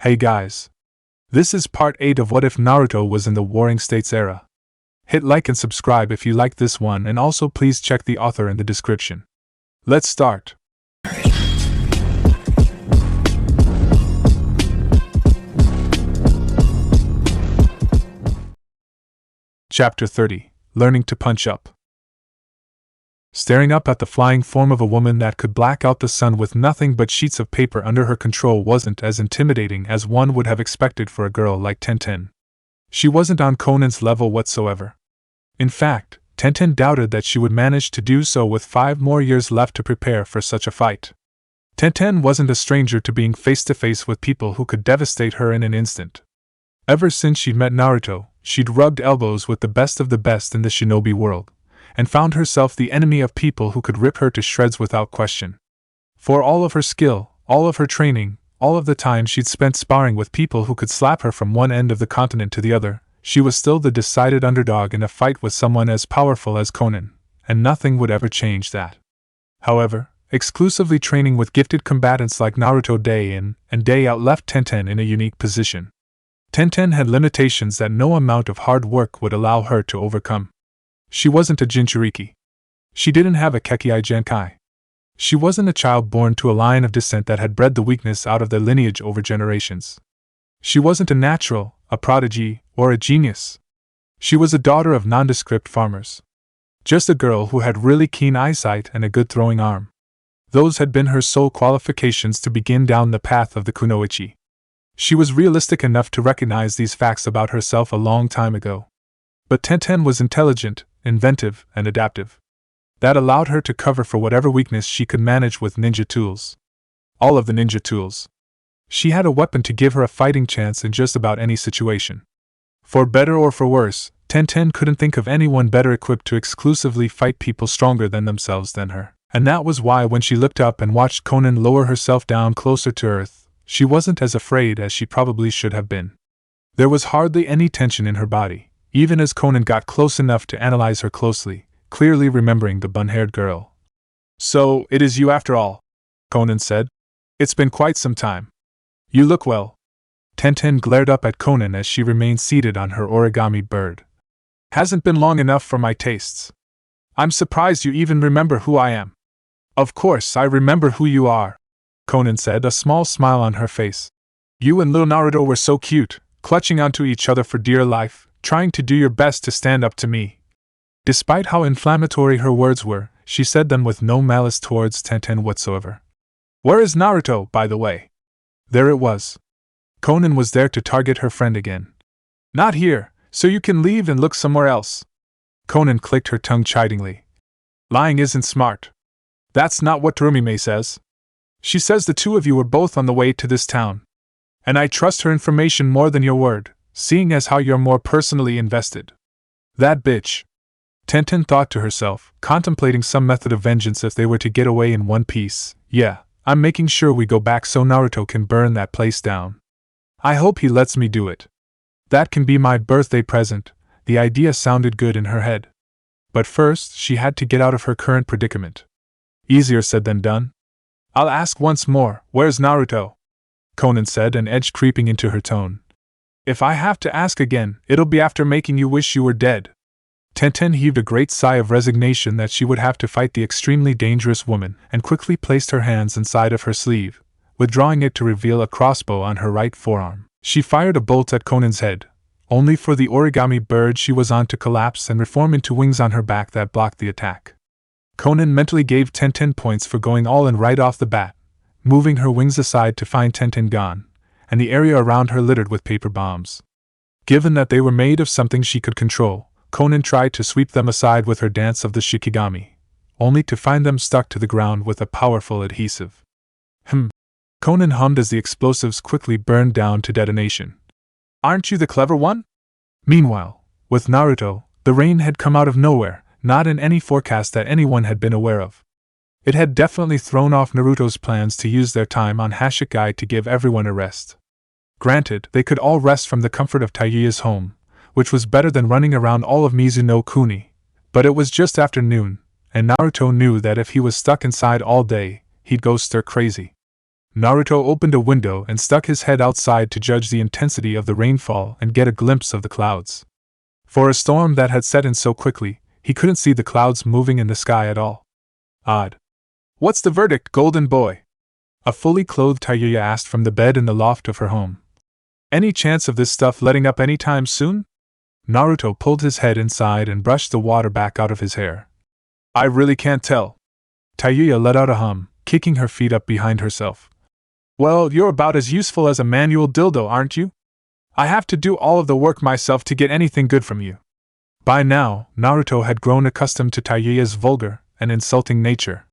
Hey guys. This is part 8 of What If Naruto Was in the Warring States era. Hit like and subscribe if you like this one, and also please check the author in the description. Let's start. Chapter 30. Learning to Punch Up. Staring up at the flying form of a woman that could black out the sun with nothing but sheets of paper under her control wasn't as intimidating as one would have expected for a girl like Tenten. She wasn't on Conan's level whatsoever. In fact, Tenten doubted that she would manage to do so with 5 more years left to prepare for such a fight. Tenten wasn't a stranger to being face to face with people who could devastate her in an instant. Ever since she'd met Naruto, she'd rubbed elbows with the best of the best in the shinobi world, and found herself the enemy of people who could rip her to shreds without question. For all of her skill, all of her training, all of the time she'd spent sparring with people who could slap her from one end of the continent to the other, she was still the decided underdog in a fight with someone as powerful as Conan, and nothing would ever change that. However, exclusively training with gifted combatants like Naruto day in and day out left Tenten in a unique position. Tenten had limitations that no amount of hard work would allow her to overcome. She wasn't a Jinchuriki. She didn't have a Kekkai Genkai. She wasn't a child born to a line of descent that had bred the weakness out of their lineage over generations. She wasn't a natural, a prodigy, or a genius. She was a daughter of nondescript farmers. Just a girl who had really keen eyesight and a good throwing arm. Those had been her sole qualifications to begin down the path of the kunoichi. She was realistic enough to recognize these facts about herself a long time ago. But Tenten was intelligent, inventive, and adaptive. That allowed her to cover for whatever weakness she could manage with ninja tools. All of the ninja tools. She had a weapon to give her a fighting chance in just about any situation. For better or for worse, Tenten couldn't think of anyone better equipped to exclusively fight people stronger than themselves than her. And that was why when she looked up and watched Conan lower herself down closer to earth, she wasn't as afraid as she probably should have been. There was hardly any tension in her body, even as Conan got close enough to analyze her closely, clearly remembering the bun-haired girl. "So, it is you after all," Conan said. "It's been quite some time. You look well." Tenten glared up at Conan as she remained seated on her origami bird. "Hasn't been long enough for my tastes. I'm surprised you even remember who I am." "Of course I remember who you are," Conan said, a small smile on her face. "You and little Naruto were so cute, clutching onto each other for dear life, trying to do your best to stand up to me." Despite how inflammatory her words were, she said them with no malice towards Tenten whatsoever. "Where is Naruto, by the way?" There it was. Conan was there to target her friend again. "Not here, so you can leave and look somewhere else." Conan clicked her tongue chidingly. "Lying isn't smart. That's not what Terumime says. She says the two of you were both on the way to this town. And I trust her information more than your word, seeing as how you're more personally invested." "That bitch," Tenten thought to herself, contemplating some method of vengeance if they were to get away in one piece. "Yeah, I'm making sure we go back so Naruto can burn that place down. I hope he lets me do it. That can be my birthday present." The idea sounded good in her head. But first, she had to get out of her current predicament. Easier said than done. "I'll ask once more, where's Naruto?" Conan said, an edge creeping into her tone. "If I have to ask again, it'll be after making you wish you were dead." Tenten heaved a great sigh of resignation that she would have to fight the extremely dangerous woman, and quickly placed her hands inside of her sleeve, withdrawing it to reveal a crossbow on her right forearm. She fired a bolt at Conan's head, only for the origami bird she was on to collapse and reform into wings on her back that blocked the attack. Conan mentally gave Tenten points for going all in right off the bat, moving her wings aside to find Tenten gone, and the area around her littered with paper bombs. Given that they were made of something she could control, Conan tried to sweep them aside with her dance of the shikigami, only to find them stuck to the ground with a powerful adhesive. Conan hummed as the explosives quickly burned down to detonation. "Aren't you the clever one?" Meanwhile, with Naruto, the rain had come out of nowhere, not in any forecast that anyone had been aware of. It had definitely thrown off Naruto's plans to use their time on Hashikai to give everyone a rest. Granted, they could all rest from the comfort of Taiya's home, which was better than running around all of Mizuno Kuni, but it was just after noon, and Naruto knew that if he was stuck inside all day, he'd go stir crazy. Naruto opened a window and stuck his head outside to judge the intensity of the rainfall and get a glimpse of the clouds. For a storm that had set in so quickly, he couldn't see the clouds moving in the sky at all. Odd. What's the verdict, golden boy? A fully clothed Tayuya asked from the bed in the loft of her home. Any chance of this stuff letting up any time soon? Naruto pulled his head inside and brushed the water back out of his hair. I really can't tell. Tayuya let out a hum, kicking her feet up behind herself. Well, you're about as useful as a manual dildo, aren't you? I have to do all of the work myself to get anything good from you. By now, Naruto had grown accustomed to Tayuya's vulgar and insulting nature.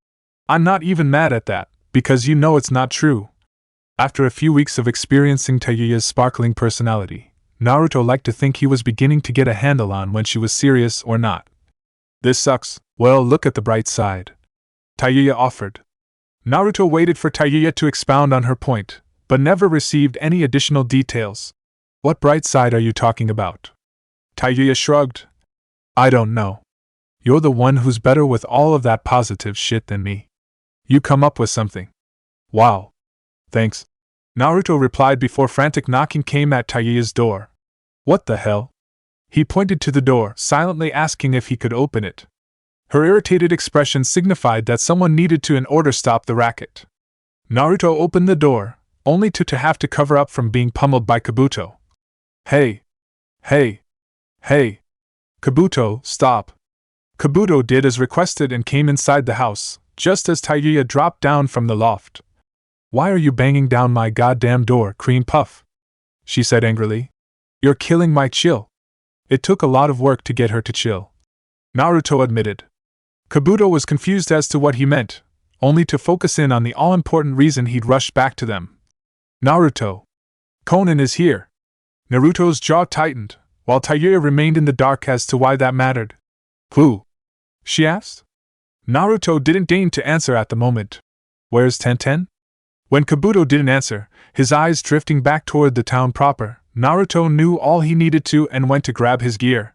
I'm not even mad at that, because you know it's not true. After a few weeks of experiencing Tayuya's sparkling personality, Naruto liked to think he was beginning to get a handle on when she was serious or not. This sucks. Well, look at the bright side, Tayuya offered. Naruto waited for Tayuya to expound on her point, but never received any additional details. What bright side are you talking about? Tayuya shrugged. I don't know. You're the one who's better with all of that positive shit than me. You come up with something. Wow. Thanks. Naruto replied before frantic knocking came at Tayuya's door. What the hell? He pointed to the door, silently asking if he could open it. Her irritated expression signified that someone needed to in order stop the racket. Naruto opened the door, only to have to cover up from being pummeled by Kabuto. Hey! Hey! Hey! Kabuto, stop! Kabuto did as requested and came inside the house, just as Tayuya dropped down from the loft. Why are you banging down my goddamn door, cream puff? She said angrily. You're killing my chill. It took a lot of work to get her to chill, Naruto admitted. Kabuto was confused as to what he meant, only to focus in on the all-important reason he'd rushed back to them. Naruto. Konan is here. Naruto's jaw tightened, while Tayuya remained in the dark as to why that mattered. Who? She asked. Naruto didn't deign to answer at the moment. Where's Tenten? When Kabuto didn't answer, his eyes drifting back toward the town proper, Naruto knew all he needed to and went to grab his gear.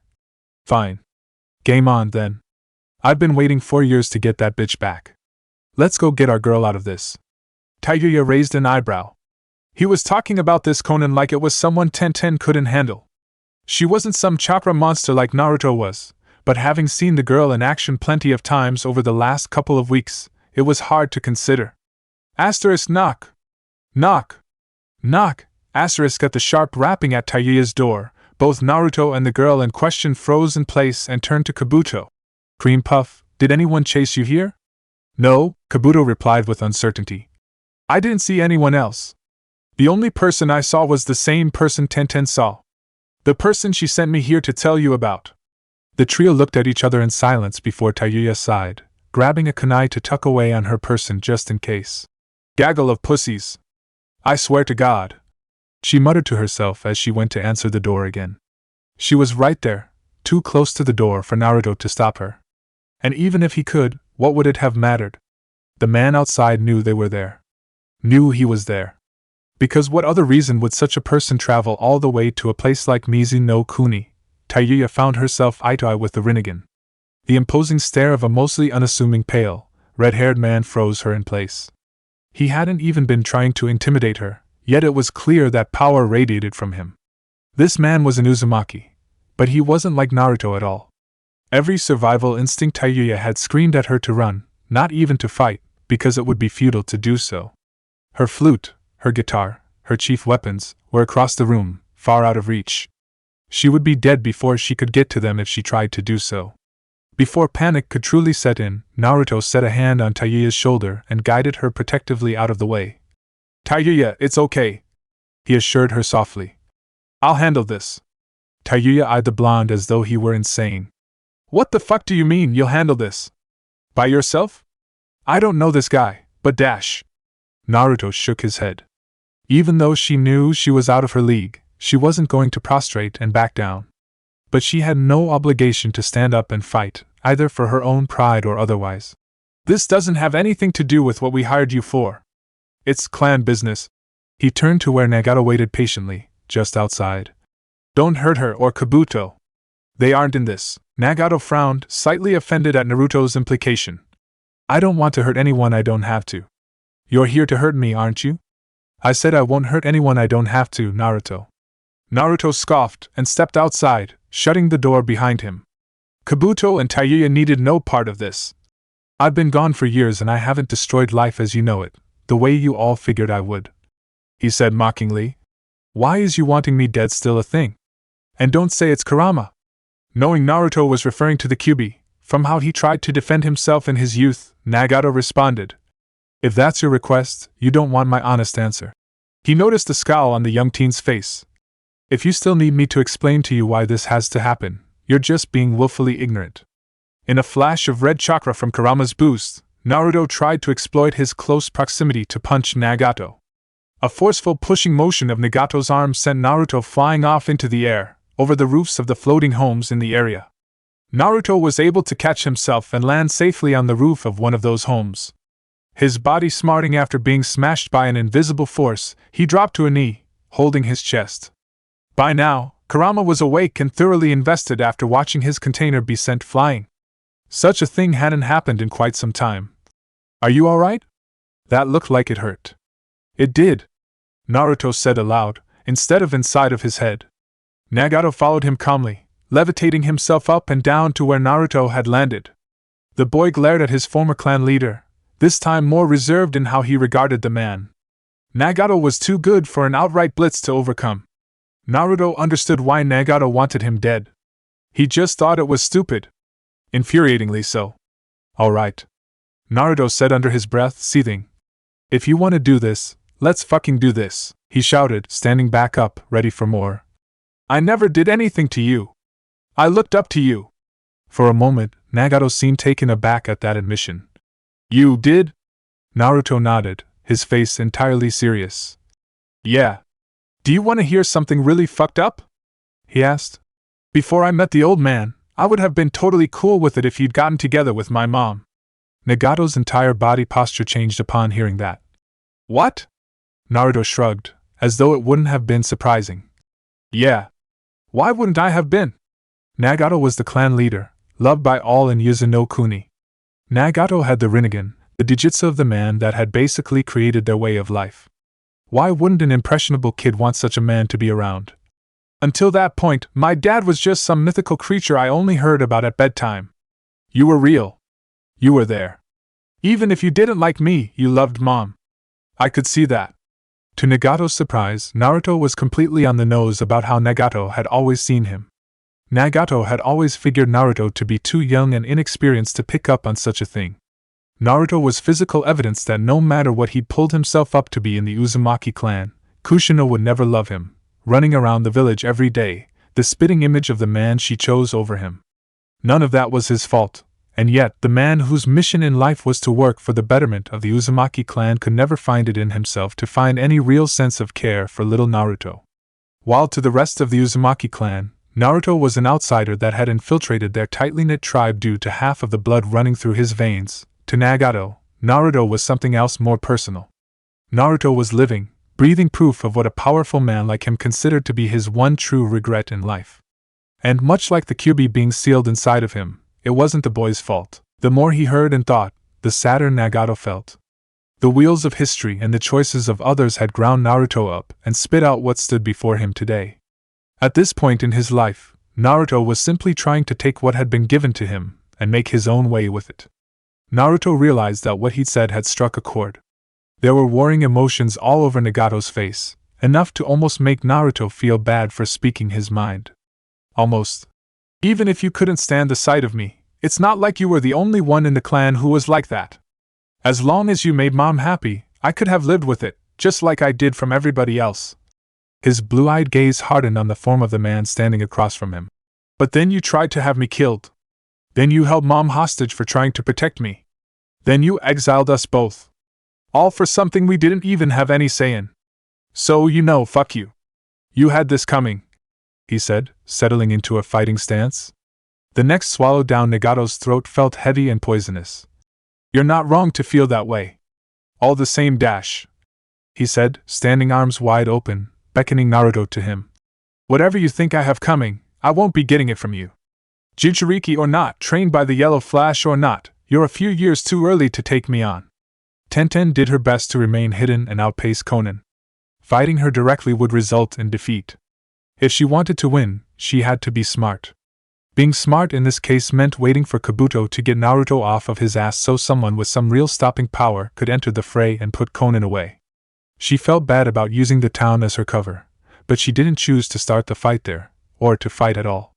Fine. Game on, then. I've been waiting 4 years to get that bitch back. Let's go get our girl out of this. Tayuya raised an eyebrow. He was talking about this Konan like it was someone Tenten couldn't handle. She wasn't some chakra monster like Naruto was, but having seen the girl in action plenty of times over the last couple of weeks, it was hard to consider. Asterisk knock. Knock. Knock. Asterisk at the sharp rapping at Tayuya's door. Both Naruto and the girl in question froze in place and turned to Kabuto. Cream puff, did anyone chase you here? No, Kabuto replied with uncertainty. I didn't see anyone else. The only person I saw was the same person Tenten saw. The person she sent me here to tell you about. The trio looked at each other in silence before Tayuya sighed, grabbing a kunai to tuck away on her person just in case. Gaggle of pussies. I swear to God. She muttered to herself as she went to answer the door again. She was right there, too close to the door for Naruto to stop her. And even if he could, what would it have mattered? The man outside knew they were there. Knew he was there. Because what other reason would such a person travel all the way to a place like Mizu no Kuni? Tayuya found herself eye to eye with the Rinnegan. The imposing stare of a mostly unassuming pale, red-haired man froze her in place. He hadn't even been trying to intimidate her, yet it was clear that power radiated from him. This man was an Uzumaki, but he wasn't like Naruto at all. Every survival instinct Tayuya had screamed at her to run, not even to fight, because it would be futile to do so. Her flute, her guitar, her chief weapons, were across the room, far out of reach. She would be dead before she could get to them if she tried to do so. Before panic could truly set in, Naruto set a hand on Tayuya's shoulder and guided her protectively out of the way. Tayuya, it's okay, he assured her softly. I'll handle this. Tayuya eyed the blonde as though he were insane. What the fuck do you mean you'll handle this? By yourself? I don't know this guy, but dash. Naruto shook his head. Even though she knew she was out of her league, she wasn't going to prostrate and back down. But she had no obligation to stand up and fight, either for her own pride or otherwise. This doesn't have anything to do with what we hired you for. It's clan business. He turned to where Nagato waited patiently, just outside. Don't hurt her or Kabuto. They aren't in this. Nagato frowned, slightly offended at Naruto's implication. I don't want to hurt anyone I don't have to. You're here to hurt me, aren't you? I said I won't hurt anyone I don't have to, Naruto. Naruto scoffed and stepped outside, shutting the door behind him. Kabuto and Taiuya needed no part of this. I've been gone for years and I haven't destroyed life as you know it, the way you all figured I would. He said mockingly. Why is you wanting me dead still a thing? And don't say it's Kurama. Knowing Naruto was referring to the Kyuubi, from how he tried to defend himself in his youth, Nagato responded. If that's your request, you don't want my honest answer. He noticed the scowl on the young teen's face. If you still need me to explain to you why this has to happen, you're just being willfully ignorant. In a flash of red chakra from Kurama's boost, Naruto tried to exploit his close proximity to punch Nagato. A forceful pushing motion of Nagato's arm sent Naruto flying off into the air, over the roofs of the floating homes in the area. Naruto was able to catch himself and land safely on the roof of one of those homes. His body smarting after being smashed by an invisible force, he dropped to a knee, holding his chest. By now, Kurama was awake and thoroughly invested after watching his container be sent flying. Such a thing hadn't happened in quite some time. Are you alright? That looked like it hurt. It did, Naruto said aloud, instead of inside of his head. Nagato followed him calmly, levitating himself up and down to where Naruto had landed. The boy glared at his former clan leader, this time more reserved in how he regarded the man. Nagato was too good for an outright blitz to overcome. Naruto understood why Nagato wanted him dead. He just thought it was stupid. Infuriatingly so. Alright, Naruto said under his breath, seething. If you want to do this, let's fucking do this, he shouted, standing back up, ready for more. I never did anything to you. I looked up to you. For a moment, Nagato seemed taken aback at that admission. You did? Naruto nodded, his face entirely serious. Yeah. Do you want to hear something really fucked up? He asked. Before I met the old man, I would have been totally cool with it if you'd gotten together with my mom. Nagato's entire body posture changed upon hearing that. What? Naruto shrugged, as though it wouldn't have been surprising. Yeah. Why wouldn't I have been? Nagato was the clan leader, loved by all in Yuzu-no-Kuni. Nagato had the Rinnegan, the Dijutsu of the man that had basically created their way of life. Why wouldn't an impressionable kid want such a man to be around? Until that point, my dad was just some mythical creature I only heard about at bedtime. You were real. You were there. Even if you didn't like me, you loved Mom. I could see that. To Nagato's surprise, Naruto was completely on the nose about how Nagato had always seen him. Nagato had always figured Naruto to be too young and inexperienced to pick up on such a thing. Naruto was physical evidence that no matter what he'd pulled himself up to be in the Uzumaki clan, Kushina would never love him, running around the village every day, the spitting image of the man she chose over him. None of that was his fault, and yet the man whose mission in life was to work for the betterment of the Uzumaki clan could never find it in himself to find any real sense of care for little Naruto. While to the rest of the Uzumaki clan, Naruto was an outsider that had infiltrated their tightly knit tribe due to half of the blood running through his veins, to Nagato, Naruto was something else more personal. Naruto was living, breathing proof of what a powerful man like him considered to be his one true regret in life. And much like the Kyuubi being sealed inside of him, it wasn't the boy's fault. The more he heard and thought, the sadder Nagato felt. The wheels of history and the choices of others had ground Naruto up and spit out what stood before him today. At this point in his life, Naruto was simply trying to take what had been given to him and make his own way with it. Naruto realized that what he'd said had struck a chord. There were warring emotions all over Nagato's face, enough to almost make Naruto feel bad for speaking his mind. Almost. Even if you couldn't stand the sight of me, it's not like you were the only one in the clan who was like that. As long as you made Mom happy, I could have lived with it, just like I did from everybody else. His blue-eyed gaze hardened on the form of the man standing across from him. But then you tried to have me killed. Then you held Mom hostage for trying to protect me. Then you exiled us both. All for something we didn't even have any say in. So fuck you. You had this coming, he said, settling into a fighting stance. The next swallow down Nagato's throat felt heavy and poisonous. You're not wrong to feel that way. All the same, he said, standing arms wide open, beckoning Naruto to him. Whatever you think I have coming, I won't be getting it from you. Jinchuriki or not, trained by the Yellow Flash or not, you're a few years too early to take me on. Tenten did her best to remain hidden and outpace Conan. Fighting her directly would result in defeat. If she wanted to win, she had to be smart. Being smart in this case meant waiting for Kabuto to get Naruto off of his ass so someone with some real stopping power could enter the fray and put Conan away. She felt bad about using the town as her cover, but she didn't choose to start the fight there, or to fight at all.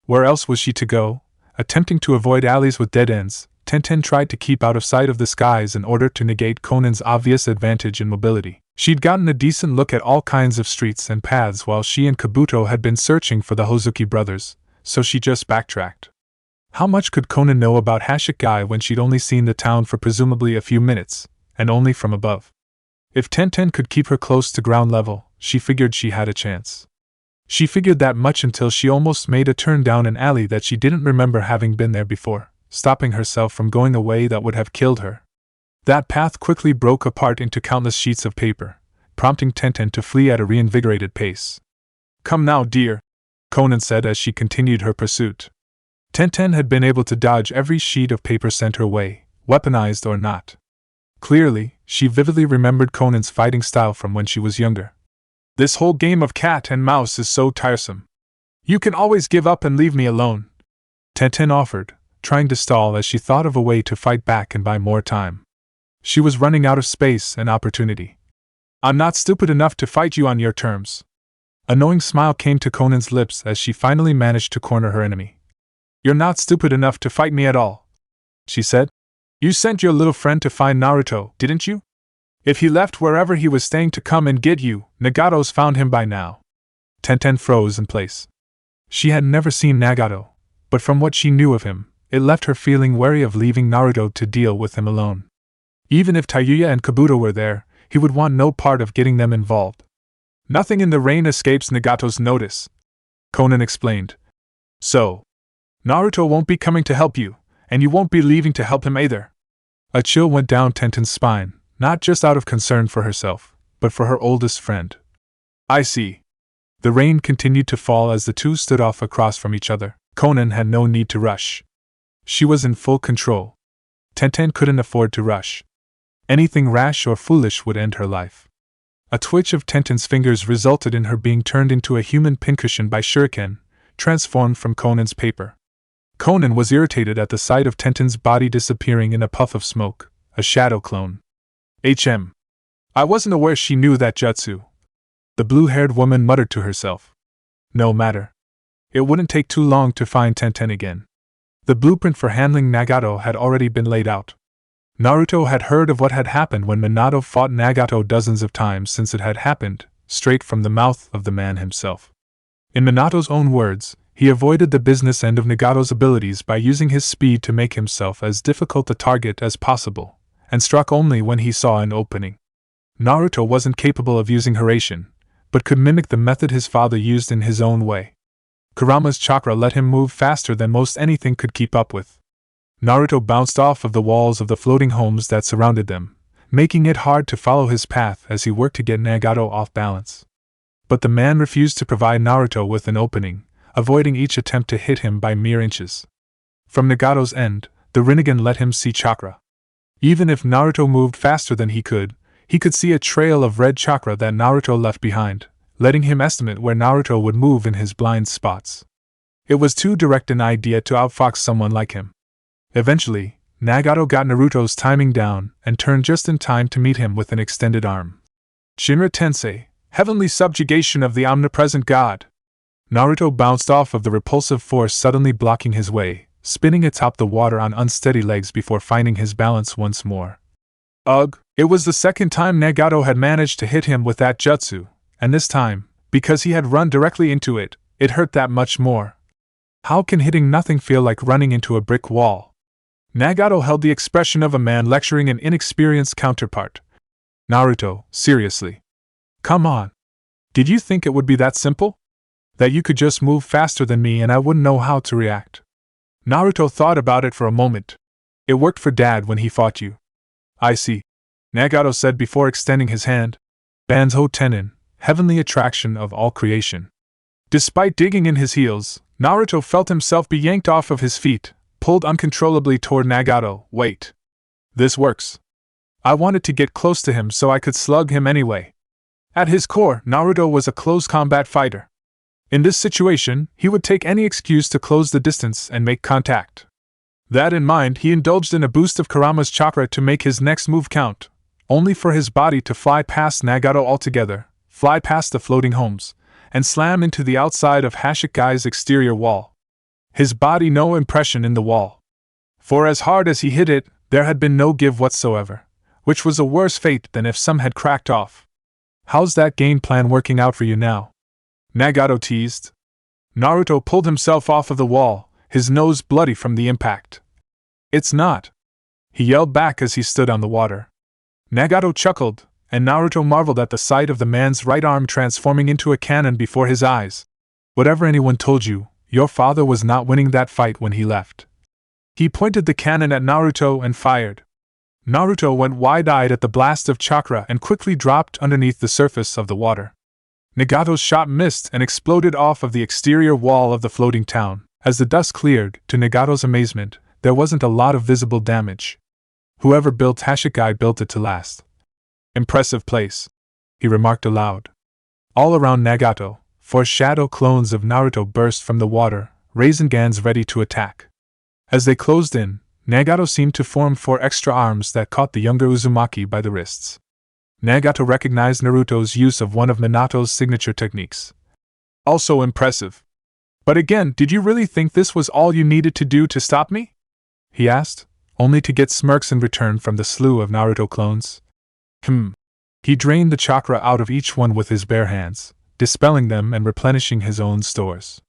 Where else was she to go? Attempting to avoid alleys with dead ends, Tenten tried to keep out of sight of the skies in order to negate Conan's obvious advantage in mobility. She'd gotten a decent look at all kinds of streets and paths while she and Kabuto had been searching for the Hozuki brothers, so she just backtracked. How much could Conan know about Hashirama when she'd only seen the town for presumably a few minutes, and only from above? If Tenten could keep her close to ground level, she figured she had a chance. She figured that much until she almost made a turn down an alley that she didn't remember having been there before, stopping herself from going a way that would have killed her. That path quickly broke apart into countless sheets of paper, prompting Tenten to flee at a reinvigorated pace. "Come now, dear," Conan said as she continued her pursuit. Tenten had been able to dodge every sheet of paper sent her way, weaponized or not. Clearly, she vividly remembered Conan's fighting style from when she was younger. "This whole game of cat and mouse is so tiresome. You can always give up and leave me alone," Tenten offered, trying to stall as she thought of a way to fight back and buy more time. She was running out of space and opportunity. "I'm not stupid enough to fight you on your terms." A knowing smile came to Conan's lips as she finally managed to corner her enemy. "You're not stupid enough to fight me at all," she said. "You sent your little friend to find Naruto, didn't you? If he left wherever he was staying to come and get you, Nagato's found him by now." Tenten froze in place. She had never seen Nagato, but from what she knew of him, it left her feeling wary of leaving Naruto to deal with him alone. Even if Tayuya and Kabuto were there, he would want no part of getting them involved. "Nothing in the rain escapes Nagato's notice," Conan explained. "So, Naruto won't be coming to help you, and you won't be leaving to help him either." A chill went down Tenten's spine, not just out of concern for herself, but for her oldest friend. "I see." The rain continued to fall as the two stood off across from each other. Conan had no need to rush. She was in full control. Tenten couldn't afford to rush. Anything rash or foolish would end her life. A twitch of Tenten's fingers resulted in her being turned into a human pincushion by shuriken, transformed from Conan's paper. Conan was irritated at the sight of Tenten's body disappearing in a puff of smoke, a shadow clone. I wasn't aware she knew that jutsu," the blue-haired woman muttered to herself. No matter. It wouldn't take too long to find Tenten again. The blueprint for handling Nagato had already been laid out. Naruto had heard of what had happened when Minato fought Nagato dozens of times since it had happened, straight from the mouth of the man himself. In Minato's own words, he avoided the business end of Nagato's abilities by using his speed to make himself as difficult a target as possible, and struck only when he saw an opening. Naruto wasn't capable of using Hiraishin, but could mimic the method his father used in his own way. Kurama's chakra let him move faster than most anything could keep up with. Naruto bounced off of the walls of the floating homes that surrounded them, making it hard to follow his path as he worked to get Nagato off balance. But the man refused to provide Naruto with an opening, avoiding each attempt to hit him by mere inches. From Nagato's end, the Rinnegan let him see chakra. Even if Naruto moved faster than he could see a trail of red chakra that Naruto left behind, letting him estimate where Naruto would move in his blind spots. It was too direct an idea to outfox someone like him. Eventually, Nagato got Naruto's timing down and turned just in time to meet him with an extended arm. "Shinra Tensei, heavenly subjugation of the omnipresent god!" Naruto bounced off of the repulsive force suddenly blocking his way, spinning atop the water on unsteady legs before finding his balance once more. Ugh! It was the second time Nagato had managed to hit him with that jutsu, and this time, because he had run directly into it, it hurt that much more. How can hitting nothing feel like running into a brick wall? Nagato held the expression of a man lecturing an inexperienced counterpart. "Naruto, seriously. Come on. Did you think it would be that simple? That you could just move faster than me and I wouldn't know how to react?" Naruto thought about it for a moment. "It worked for Dad when he fought you." "I see," Nagato said before extending his hand. "Banzo Tenin, heavenly attraction of all creation." Despite digging in his heels, Naruto felt himself be yanked off of his feet, pulled uncontrollably toward Nagato. "Wait. This works." I wanted to get close to him so I could slug him anyway. At his core, Naruto was a close combat fighter. In this situation, he would take any excuse to close the distance and make contact. That in mind, he indulged in a boost of Kurama's chakra to make his next move count, only for his body to fly past Nagato altogether, fly past the floating homes, and slam into the outside of Hashirama's exterior wall. His body no impression in the wall. For as hard as he hit it, there had been no give whatsoever, which was a worse fate than if some had cracked off. How's that game plan working out for you now? Nagato teased. Naruto pulled himself off of the wall, his nose bloody from the impact. It's not, he yelled back as he stood on the water. Nagato chuckled, and Naruto marveled at the sight of the man's right arm transforming into a cannon before his eyes. Whatever anyone told you, your father was not winning that fight when he left. He pointed the cannon at Naruto and fired. Naruto went wide-eyed at the blast of chakra and quickly dropped underneath the surface of the water. Nagato's shot missed and exploded off of the exterior wall of the floating town. As the dust cleared, to Nagato's amazement, there wasn't a lot of visible damage. Whoever built Hashirama built it to last. Impressive place, he remarked aloud. All around Nagato, 4 shadow clones of Naruto burst from the water, Razengans ready to attack. As they closed in, Nagato seemed to form 4 extra arms that caught the younger Uzumaki by the wrists. Nagato recognized Naruto's use of one of Minato's signature techniques. Also impressive. But again, did you really think this was all you needed to do to stop me? He asked, only to get smirks in return from the slew of Naruto clones. He drained the chakra out of each one with his bare hands, dispelling them and replenishing his own stores.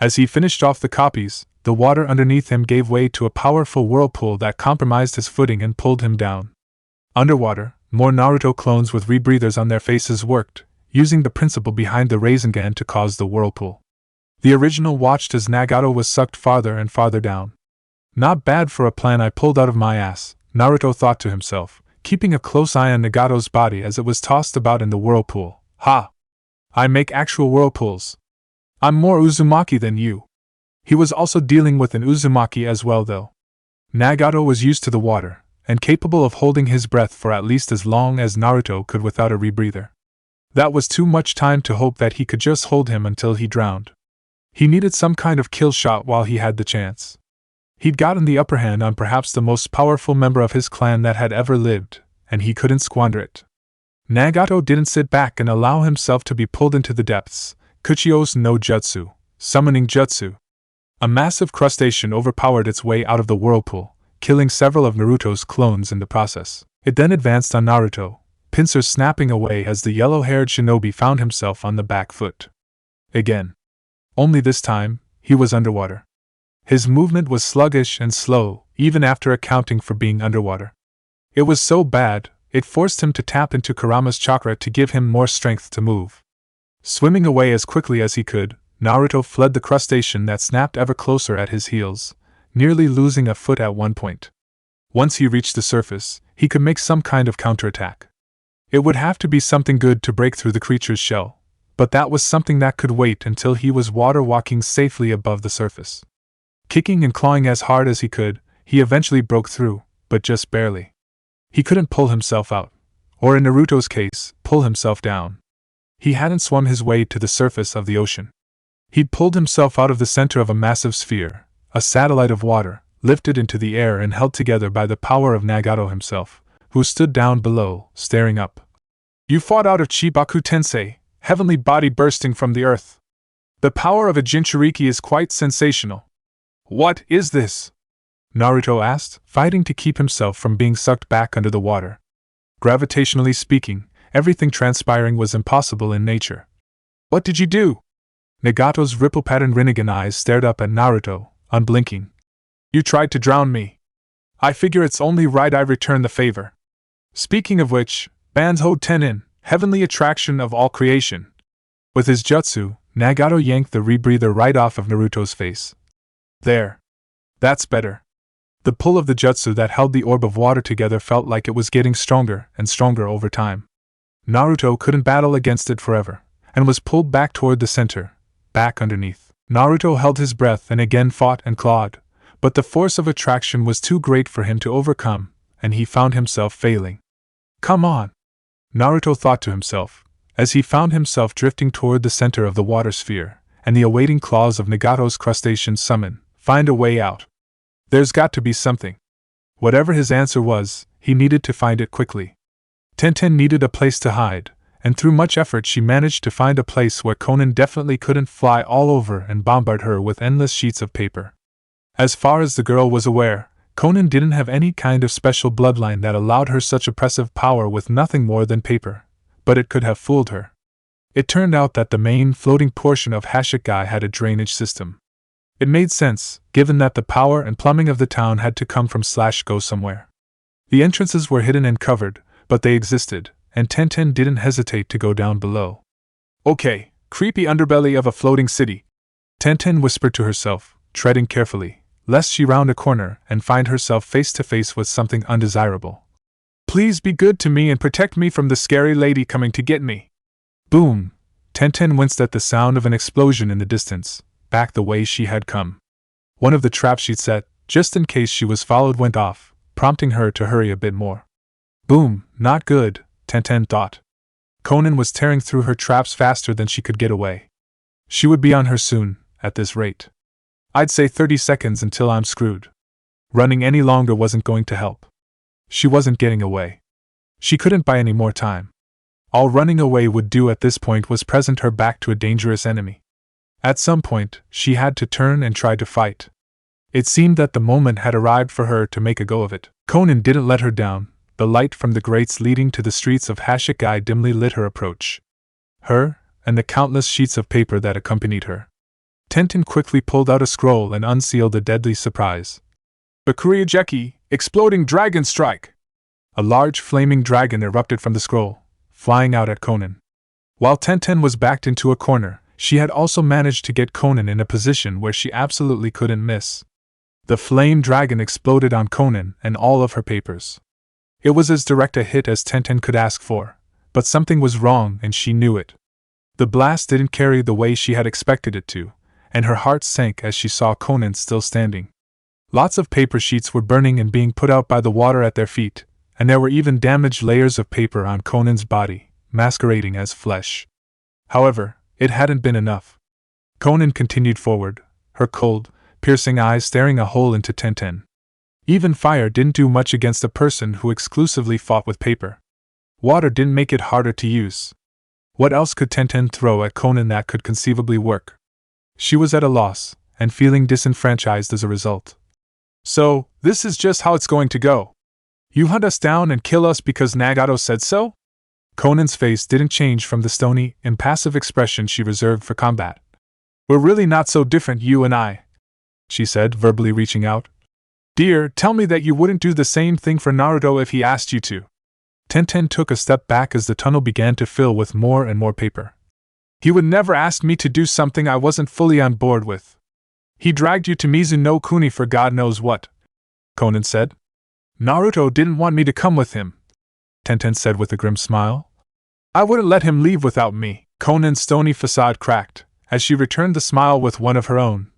As he finished off the copies, the water underneath him gave way to a powerful whirlpool that compromised his footing and pulled him down. Underwater, more Naruto clones with rebreathers on their faces worked, using the principle behind the Rasengan to cause the whirlpool. The original watched as Nagato was sucked farther and farther down. Not bad for a plan I pulled out of my ass, Naruto thought to himself, keeping a close eye on Nagato's body as it was tossed about in the whirlpool. Ha! I make actual whirlpools. I'm more Uzumaki than you. He was also dealing with an Uzumaki as well though. Nagato was used to the water, and capable of holding his breath for at least as long as Naruto could without a rebreather. That was too much time to hope that he could just hold him until he drowned. He needed some kind of kill shot while he had the chance. He'd gotten the upper hand on perhaps the most powerful member of his clan that had ever lived, and he couldn't squander it. Nagato didn't sit back and allow himself to be pulled into the depths. Kuchio's no jutsu, summoning jutsu. A massive crustacean overpowered its way out of the whirlpool, killing several of Naruto's clones in the process. It then advanced on Naruto, pincers snapping away as the yellow-haired shinobi found himself on the back foot. Again. Only this time, he was underwater. His movement was sluggish and slow, even after accounting for being underwater. It was so bad, it forced him to tap into Kurama's chakra to give him more strength to move. Swimming away as quickly as he could, Naruto fled the crustacean that snapped ever closer at his heels, nearly losing a foot at one point. Once he reached the surface, he could make some kind of counterattack. It would have to be something good to break through the creature's shell, but that was something that could wait until he was water walking safely above the surface. Kicking and clawing as hard as he could, he eventually broke through, but just barely. He couldn't pull himself out, or in Naruto's case, pull himself down. He hadn't swum his way to the surface of the ocean. He'd pulled himself out of the center of a massive sphere, a satellite of water, lifted into the air and held together by the power of Nagato himself, who stood down below, staring up. You fought out of Chibaku Tensei, heavenly body bursting from the earth. The power of a Jinchuriki is quite sensational. What is this? Naruto asked, fighting to keep himself from being sucked back under the water. Gravitationally speaking, everything transpiring was impossible in nature. What did you do? Nagato's ripple-patterned Rinnegan eyes stared up at Naruto, unblinking. You tried to drown me. I figure it's only right I return the favor. Speaking of which, Banzho Tenin, heavenly attraction of all creation. With his jutsu, Nagato yanked the rebreather right off of Naruto's face. There. That's better. The pull of the jutsu that held the orb of water together felt like it was getting stronger and stronger over time. Naruto couldn't battle against it forever, and was pulled back toward the center, back underneath. Naruto held his breath and again fought and clawed, but the force of attraction was too great for him to overcome, and he found himself failing. Come on! Naruto thought to himself, as he found himself drifting toward the center of the water sphere, and the awaiting claws of Nagato's crustacean summon, find a way out. There's got to be something. Whatever his answer was, he needed to find it quickly. Tenten needed a place to hide, and through much effort she managed to find a place where Conan definitely couldn't fly all over and bombard her with endless sheets of paper. As far as the girl was aware, Conan didn't have any kind of special bloodline that allowed her such oppressive power with nothing more than paper, but it could have fooled her. It turned out that the main floating portion of Hashirama had a drainage system. It made sense, given that the power and plumbing of the town had to come from / go somewhere. The entrances were hidden and covered, but they existed, and Tenten didn't hesitate to go down below. Okay, creepy underbelly of a floating city, Tenten whispered to herself, treading carefully, lest she round a corner and find herself face to face with something undesirable. Please be good to me and protect me from the scary lady coming to get me. Boom! Tenten winced at the sound of an explosion in the distance, back the way she had come. One of the traps she'd set, just in case she was followed, went off, prompting her to hurry a bit more. Boom, not good, Tenten thought. Conan was tearing through her traps faster than she could get away. She would be on her soon, at this rate. I'd say 30 seconds until I'm screwed. Running any longer wasn't going to help. She wasn't getting away. She couldn't buy any more time. All running away would do at this point was present her back to a dangerous enemy. At some point, she had to turn and try to fight. It seemed that the moment had arrived for her to make a go of it. Conan didn't let her down. The light from the grates leading to the streets of Hashirama dimly lit her approach. Her, and the countless sheets of paper that accompanied her. Tenten quickly pulled out a scroll and unsealed a deadly surprise. Bakuriyajeki, Exploding Dragon Strike! A large flaming dragon erupted from the scroll, flying out at Conan. While Tenten was backed into a corner, she had also managed to get Conan in a position where she absolutely couldn't miss. The flame dragon exploded on Conan and all of her papers. It was as direct a hit as Tenten could ask for, but something was wrong and she knew it. The blast didn't carry the way she had expected it to, and her heart sank as she saw Conan still standing. Lots of paper sheets were burning and being put out by the water at their feet, and there were even damaged layers of paper on Conan's body, masquerading as flesh. However, it hadn't been enough. Conan continued forward, her cold, piercing eyes staring a hole into Tenten. Even fire didn't do much against a person who exclusively fought with paper. Water didn't make it harder to use. What else could Tenten throw at Conan that could conceivably work? She was at a loss, and feeling disenfranchised as a result. So, this is just how it's going to go. You hunt us down and kill us because Nagato said so? Conan's face didn't change from the stony, impassive expression she reserved for combat. We're really not so different, you and I, she said, verbally reaching out. Dear, tell me that you wouldn't do the same thing for Naruto if he asked you to. Tenten took a step back as the tunnel began to fill with more and more paper. He would never ask me to do something I wasn't fully on board with. He dragged you to Mizuno Kuni for God knows what, Conan said. Naruto didn't want me to come with him, Tenten said with a grim smile. I wouldn't let him leave without me. Conan's stony facade cracked, as she returned the smile with one of her own.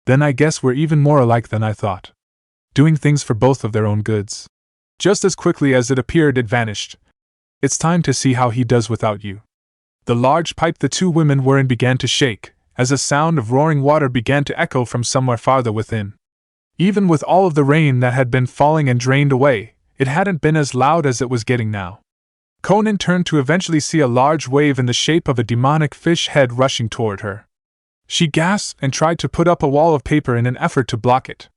Then I guess we're even more alike than I thought. Doing things for both of their own goods. Just as quickly as it appeared, it vanished. It's time to see how he does without you. The large pipe the two women were in began to shake, as a sound of roaring water began to echo from somewhere farther within. Even with all of the rain that had been falling and drained away, it hadn't been as loud as it was getting now. Conan turned to eventually see a large wave in the shape of a demonic fish head rushing toward her. She gasped and tried to put up a wall of paper in an effort to block it.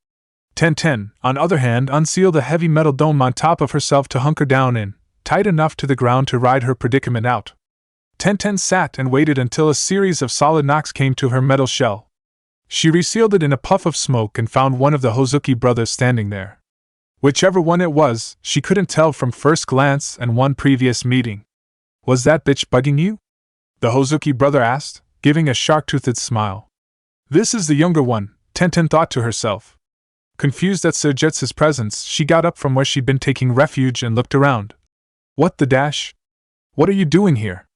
Tenten, on the other hand, unsealed a heavy metal dome on top of herself to hunker down in, tight enough to the ground to ride her predicament out. Tenten sat and waited until a series of solid knocks came to her metal shell. She resealed it in a puff of smoke and found one of the Hozuki brothers standing there. Whichever one it was, she couldn't tell from first glance and one previous meeting. Was that bitch bugging you? The Hozuki brother asked, giving a shark-toothed smile. This is the younger one, Tenten thought to herself. Confused at Suigetsu's presence, she got up from where she'd been taking refuge and looked around. What the dash? What are you doing here?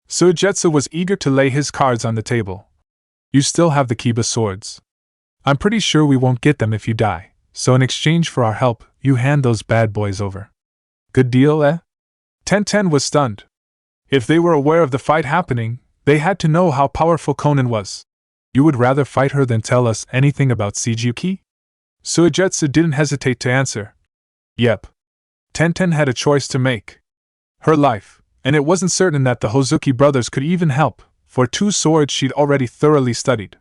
Suigetsu was eager to lay his cards on the table. You still have the Kiba swords. I'm pretty sure we won't get them if you die, so in exchange for our help, you hand those bad boys over. Good deal, eh? Tenten was stunned. If they were aware of the fight happening, they had to know how powerful Conan was. You would rather fight her than tell us anything about Seijuki? Suigetsu didn't hesitate to answer. Yep. Tenten had a choice to make. Her life, and it wasn't certain that the Hozuki brothers could even help, for 2 swords she'd already thoroughly studied.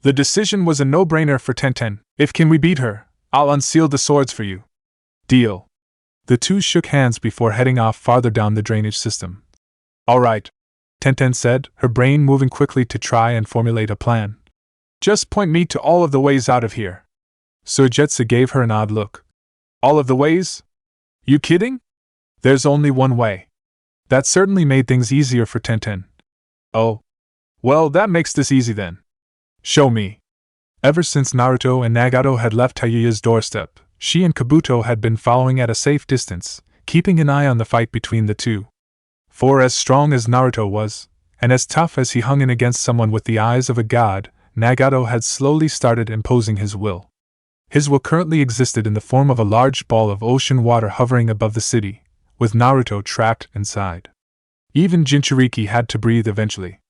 The decision was a no-brainer for Tenten. If can we beat her, I'll unseal the swords for you. Deal. The two shook hands before heading off farther down the drainage system. All right, Tenten said, her brain moving quickly to try and formulate a plan. Just point me to all of the ways out of here. Suigetsu gave her an odd look. All of the ways? You kidding? There's only one way. That certainly made things easier for Tenten. Oh. Well, that makes this easy then. Show me. Ever since Naruto and Nagato had left Tayuya's doorstep, she and Kabuto had been following at a safe distance, keeping an eye on the fight between the two. For as strong as Naruto was, and as tough as he hung in against someone with the eyes of a god, Nagato had slowly started imposing his will. His will currently existed in the form of a large ball of ocean water hovering above the city, with Naruto trapped inside. Even Jinchuriki had to breathe eventually.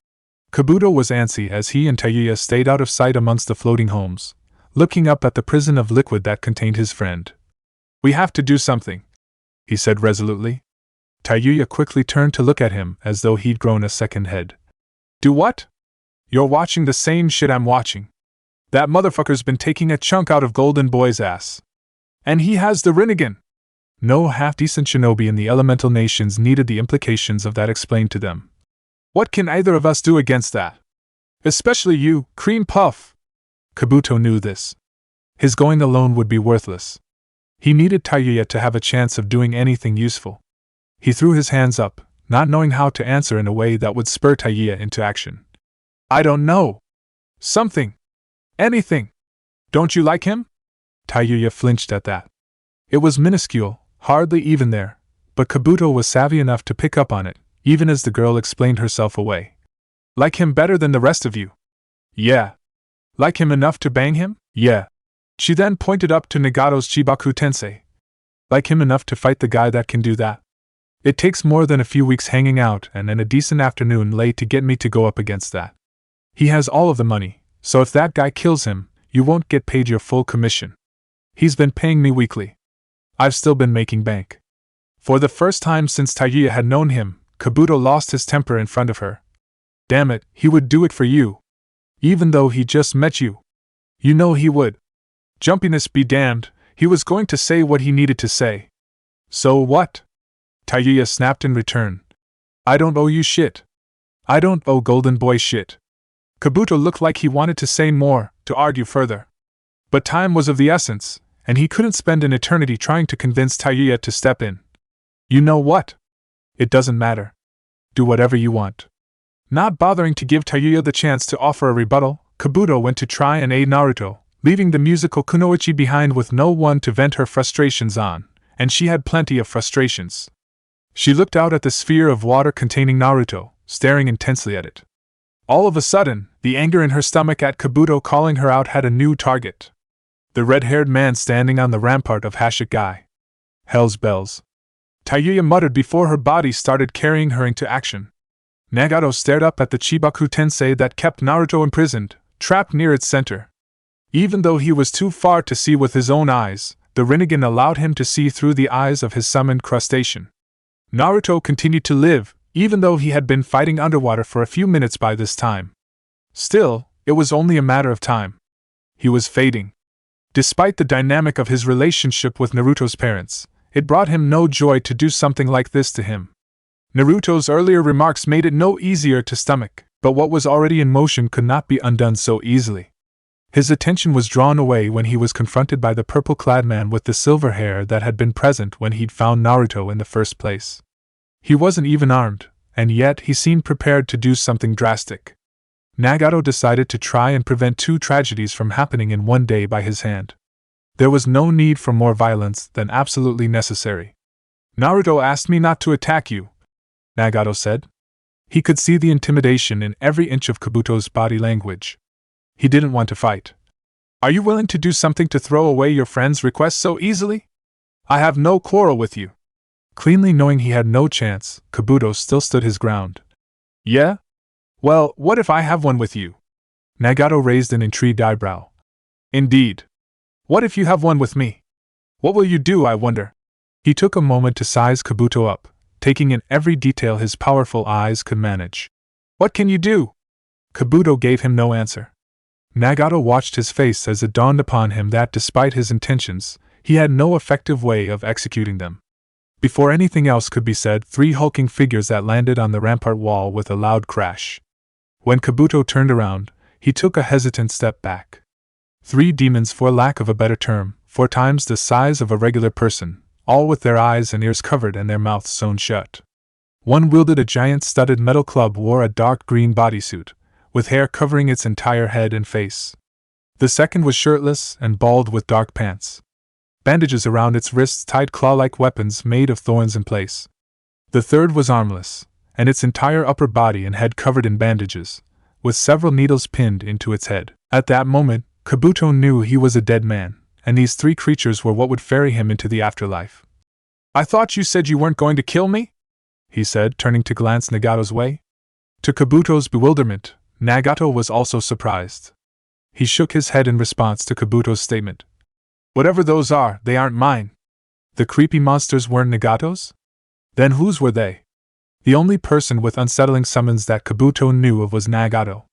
Kabuto was antsy as he and Tayuya stayed out of sight amongst the floating homes, looking up at the prison of liquid that contained his friend. We have to do something, he said resolutely. Tayuya quickly turned to look at him as though he'd grown a second head. Do what? You're watching the same shit I'm watching. That motherfucker's been taking a chunk out of Golden Boy's ass. And he has the Rinnegan. No half-decent shinobi in the elemental nations needed the implications of that explained to them. What can either of us do against that? Especially you, Cream Puff. Kabuto knew this. His going alone would be worthless. He needed Tayuya to have a chance of doing anything useful. He threw his hands up, not knowing how to answer in a way that would spur Tayuya into action. I don't know. Something. Anything. Don't you like him? Tayuya flinched at that. It was minuscule, hardly even there, but Kabuto was savvy enough to pick up on it, even as the girl explained herself away. Like him better than the rest of you? Yeah. Like him enough to bang him? Yeah. She then pointed up to Nagato's Chibaku Tensei. Like him enough to fight the guy that can do that? It takes more than a few weeks hanging out and a decent afternoon late to get me to go up against that. He has all of the money, so if that guy kills him, you won't get paid your full commission. He's been paying me weekly. I've still been making bank. For the first time since Tayuya had known him, Kabuto lost his temper in front of her. Damn it, he would do it for you. Even though he just met you. You know he would. Jumpiness be damned, he was going to say what he needed to say. So what? Tayuya snapped in return. I don't owe you shit. I don't owe Golden Boy shit. Kabuto looked like he wanted to say more, to argue further. But time was of the essence, and he couldn't spend an eternity trying to convince Tayuya to step in. You know what? It doesn't matter. Do whatever you want. Not bothering to give Tayuya the chance to offer a rebuttal, Kabuto went to try and aid Naruto, leaving the musical kunoichi behind with no one to vent her frustrations on, and she had plenty of frustrations. She looked out at the sphere of water containing Naruto, staring intensely at it. All of a sudden, the anger in her stomach at Kabuto calling her out had a new target. The red-haired man standing on the rampart of Hashigai. Hell's bells. Tayuya muttered before her body started carrying her into action. Nagato stared up at the Chibaku Tensei that kept Naruto imprisoned, trapped near its center. Even though he was too far to see with his own eyes, the Rinnegan allowed him to see through the eyes of his summoned crustacean. Naruto continued to live, even though he had been fighting underwater for a few minutes by this time. Still, it was only a matter of time. He was fading. Despite the dynamic of his relationship with Naruto's parents, it brought him no joy to do something like this to him. Naruto's earlier remarks made it no easier to stomach, but what was already in motion could not be undone so easily. His attention was drawn away when he was confronted by the purple-clad man with the silver hair that had been present when he'd found Naruto in the first place. He wasn't even armed, and yet he seemed prepared to do something drastic. Nagato decided to try and prevent 2 tragedies from happening in one day by his hand. There was no need for more violence than absolutely necessary. Naruto asked me not to attack you, Nagato said. He could see the intimidation in every inch of Kabuto's body language. He didn't want to fight. Are you willing to do something to throw away your friend's request so easily? I have no quarrel with you. Cleanly knowing he had no chance, Kabuto still stood his ground. Yeah? Well, what if I have one with you? Nagato raised an intrigued eyebrow. Indeed. What if you have one with me? What will you do, I wonder? He took a moment to size Kabuto up, taking in every detail his powerful eyes could manage. What can you do? Kabuto gave him no answer. Nagato watched his face as it dawned upon him that despite his intentions, he had no effective way of executing them. Before anything else could be said, 3 hulking figures that landed on the rampart wall with a loud crash. When Kabuto turned around, he took a hesitant step back. 3 demons, for lack of a better term, 4 times the size of a regular person, all with their eyes and ears covered and their mouths sewn shut. One wielded a giant studded metal club, wore a dark green bodysuit, with hair covering its entire head and face. The second was shirtless and bald with dark pants. Bandages around its wrists tied claw-like weapons made of thorns in place. The third was armless, and its entire upper body and head covered in bandages, with several needles pinned into its head. At that moment, Kabuto knew he was a dead man, and these 3 creatures were what would ferry him into the afterlife. I thought you said you weren't going to kill me? He said, turning to glance Nagato's way. To Kabuto's bewilderment, Nagato was also surprised. He shook his head in response to Kabuto's statement. Whatever those are, they aren't mine. The creepy monsters weren't Nagato's? Then whose were they? The only person with unsettling summons that Kabuto knew of was Nagato.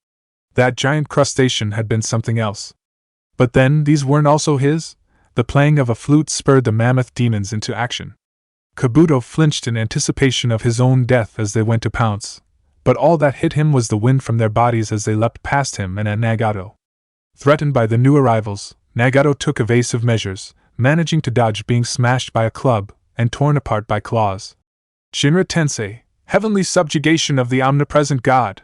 That giant crustacean had been something else. But then, these weren't also his? The playing of a flute spurred the mammoth demons into action. Kabuto flinched in anticipation of his own death as they went to pounce, but all that hit him was the wind from their bodies as they leapt past him and at Nagato. Threatened by the new arrivals, Nagato took evasive measures, managing to dodge being smashed by a club and torn apart by claws. Shinra Tensei, heavenly subjugation of the omnipresent god!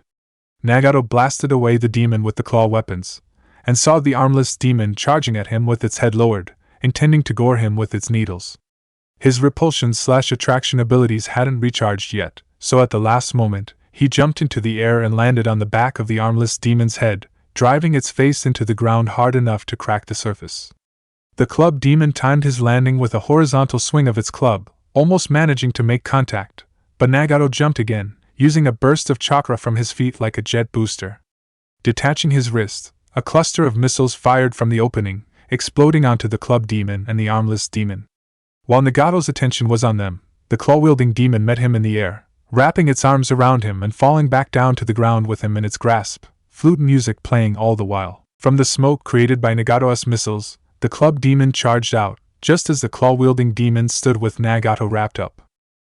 Nagato blasted away the demon with the claw weapons, and saw the armless demon charging at him with its head lowered, intending to gore him with its needles. His repulsion/attraction abilities hadn't recharged yet, so at the last moment, he jumped into the air and landed on the back of the armless demon's head, driving its face into the ground hard enough to crack the surface. The club demon timed his landing with a horizontal swing of its club, almost managing to make contact, but Nagato jumped again, using a burst of chakra from his feet like a jet booster. Detaching his wrist, a cluster of missiles fired from the opening, exploding onto the club demon and the armless demon. While Nagato's attention was on them, the claw-wielding demon met him in the air, wrapping its arms around him and falling back down to the ground with him in its grasp, flute music playing all the while. From the smoke created by Nagato's missiles, the club demon charged out, just as the claw-wielding demon stood with Nagato wrapped up.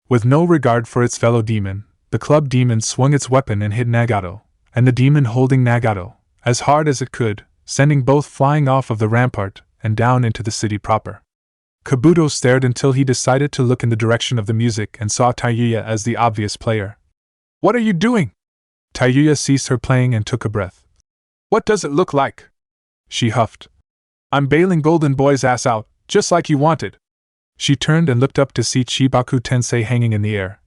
With no regard for its fellow demon, the club demon swung its weapon and hit Nagato, and the demon holding Nagato, as hard as it could, sending both flying off of the rampart and down into the city proper. Kabuto stared until he decided to look in the direction of the music and saw Tayuya as the obvious player. What are you doing? Tayuya ceased her playing and took a breath. What does it look like? She huffed. I'm bailing Golden Boy's ass out, just like you wanted. She turned and looked up to see Chibaku Tensei hanging in the air.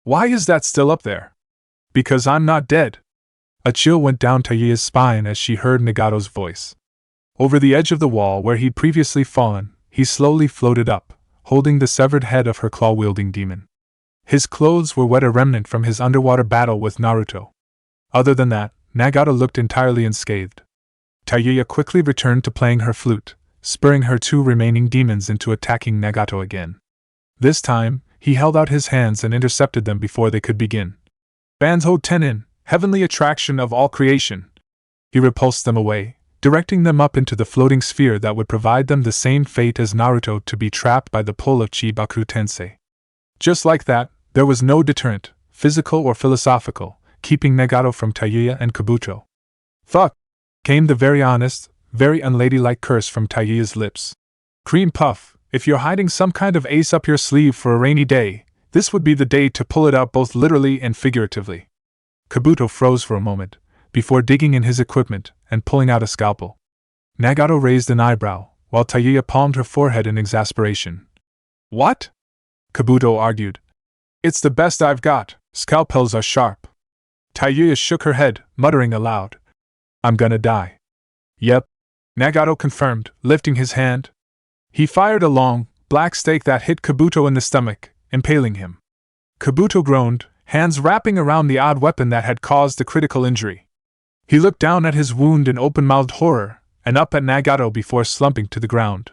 Why is that still up there? Because I'm not dead. A chill went down Tayuya's spine as she heard Nagato's voice. Over the edge of the wall where he'd previously fallen, he slowly floated up, holding the severed head of her claw-wielding demon. His clothes were wet, a remnant from his underwater battle with Naruto. Other than that, Nagato looked entirely unscathed. Tayuya quickly returned to playing her flute, spurring her 2 remaining demons into attacking Nagato again. This time, he held out his hands and intercepted them before they could begin. Banzo Tenin, heavenly attraction of all creation. He repulsed them away, directing them up into the floating sphere that would provide them the same fate as Naruto, to be trapped by the pull of Chibaku Tensei. Just like that, there was no deterrent, physical or philosophical, keeping Nagato from Tayuya and Kabuto. Fuck! Came the very honest, very unladylike curse from Tayuya's lips. Cream puff, if you're hiding some kind of ace up your sleeve for a rainy day, this would be the day to pull it out, both literally and figuratively. Kabuto froze for a moment, before digging in his equipment and pulling out a scalpel. Nagato raised an eyebrow, while Tayuya palmed her forehead in exasperation. What? Kabuto argued. It's the best I've got, scalpels are sharp. Tayuya shook her head, muttering aloud. I'm gonna die. Yep. Nagato confirmed, lifting his hand. He fired a long, black stake that hit Kabuto in the stomach, impaling him. Kabuto groaned, hands wrapping around the odd weapon that had caused the critical injury. He looked down at his wound in open-mouthed horror, and up at Nagato before slumping to the ground.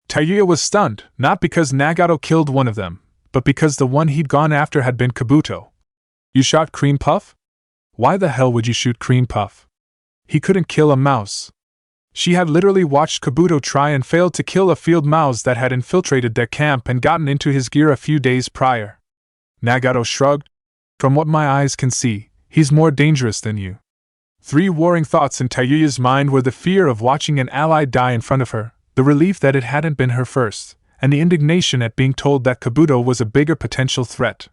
Tayuya was stunned, not because Nagato killed one of them, but because the one he'd gone after had been Kabuto. You shot Cream Puff? Why the hell would you shoot Cream Puff? He couldn't kill a mouse. She had literally watched Kabuto try and failed to kill a field mouse that had infiltrated their camp and gotten into his gear a few days prior. Nagato shrugged. From what my eyes can see, he's more dangerous than you. Three warring thoughts in Tayuya's mind were the fear of watching an ally die in front of her, the relief that it hadn't been her first, and the indignation at being told that Kabuto was a bigger potential threat.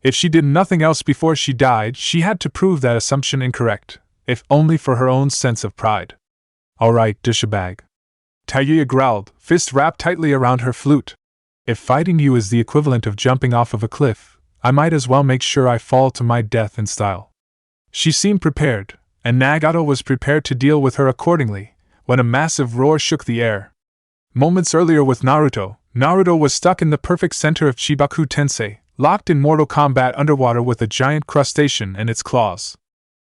If she did nothing else before she died, she had to prove that assumption incorrect, if only for her own sense of pride. Alright, douchebag. Tayuya growled, fist wrapped tightly around her flute. If fighting you is the equivalent of jumping off of a cliff, I might as well make sure I fall to my death in style. She seemed prepared, and Nagato was prepared to deal with her accordingly, when a massive roar shook the air. Moments earlier with Naruto was stuck in the perfect center of Chibaku Tensei, locked in mortal combat underwater with a giant crustacean and its claws.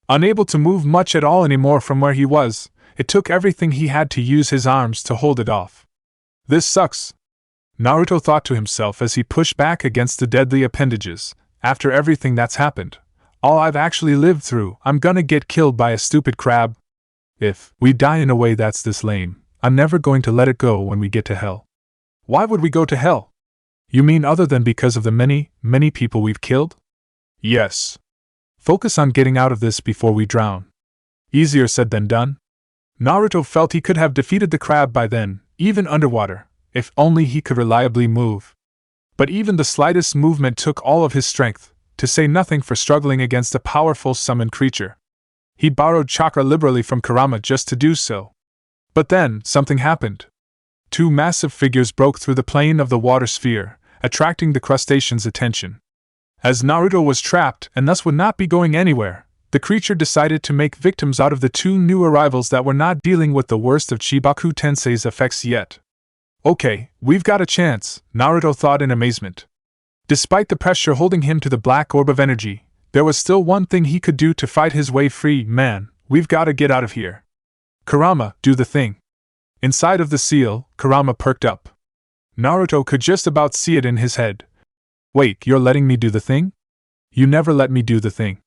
Unable to move much at all anymore from where he was, it took everything he had to use his arms to hold it off. This sucks, Naruto thought to himself as he pushed back against the deadly appendages. After everything that's happened, all I've actually lived through, I'm gonna get killed by a stupid crab. If we die in a way that's this lame, I'm never going to let it go when we get to hell. Why would we go to hell? You mean other than because of the many, many people we've killed? Yes. Focus on getting out of this before we drown. Easier said than done. Naruto felt he could have defeated the crab by then, even underwater, if only he could reliably move. But even the slightest movement took all of his strength, to say nothing for struggling against a powerful summoned creature. He borrowed chakra liberally from Kurama just to do so. But then, something happened. Two massive figures broke through the plane of the water sphere, attracting the crustacean's attention. As Naruto was trapped and thus would not be going anywhere, the creature decided to make victims out of the two new arrivals that were not dealing with the worst of Chibaku Tensei's effects yet. Okay, we've got a chance, Naruto thought in amazement. Despite the pressure holding him to the black orb of energy, there was still one thing he could do to fight his way free. Man, we've got to get out of here. Kurama, do the thing. Inside of the seal, Kurama perked up. Naruto could just about see it in his head. Wait, you're letting me do the thing? You never let me do the thing.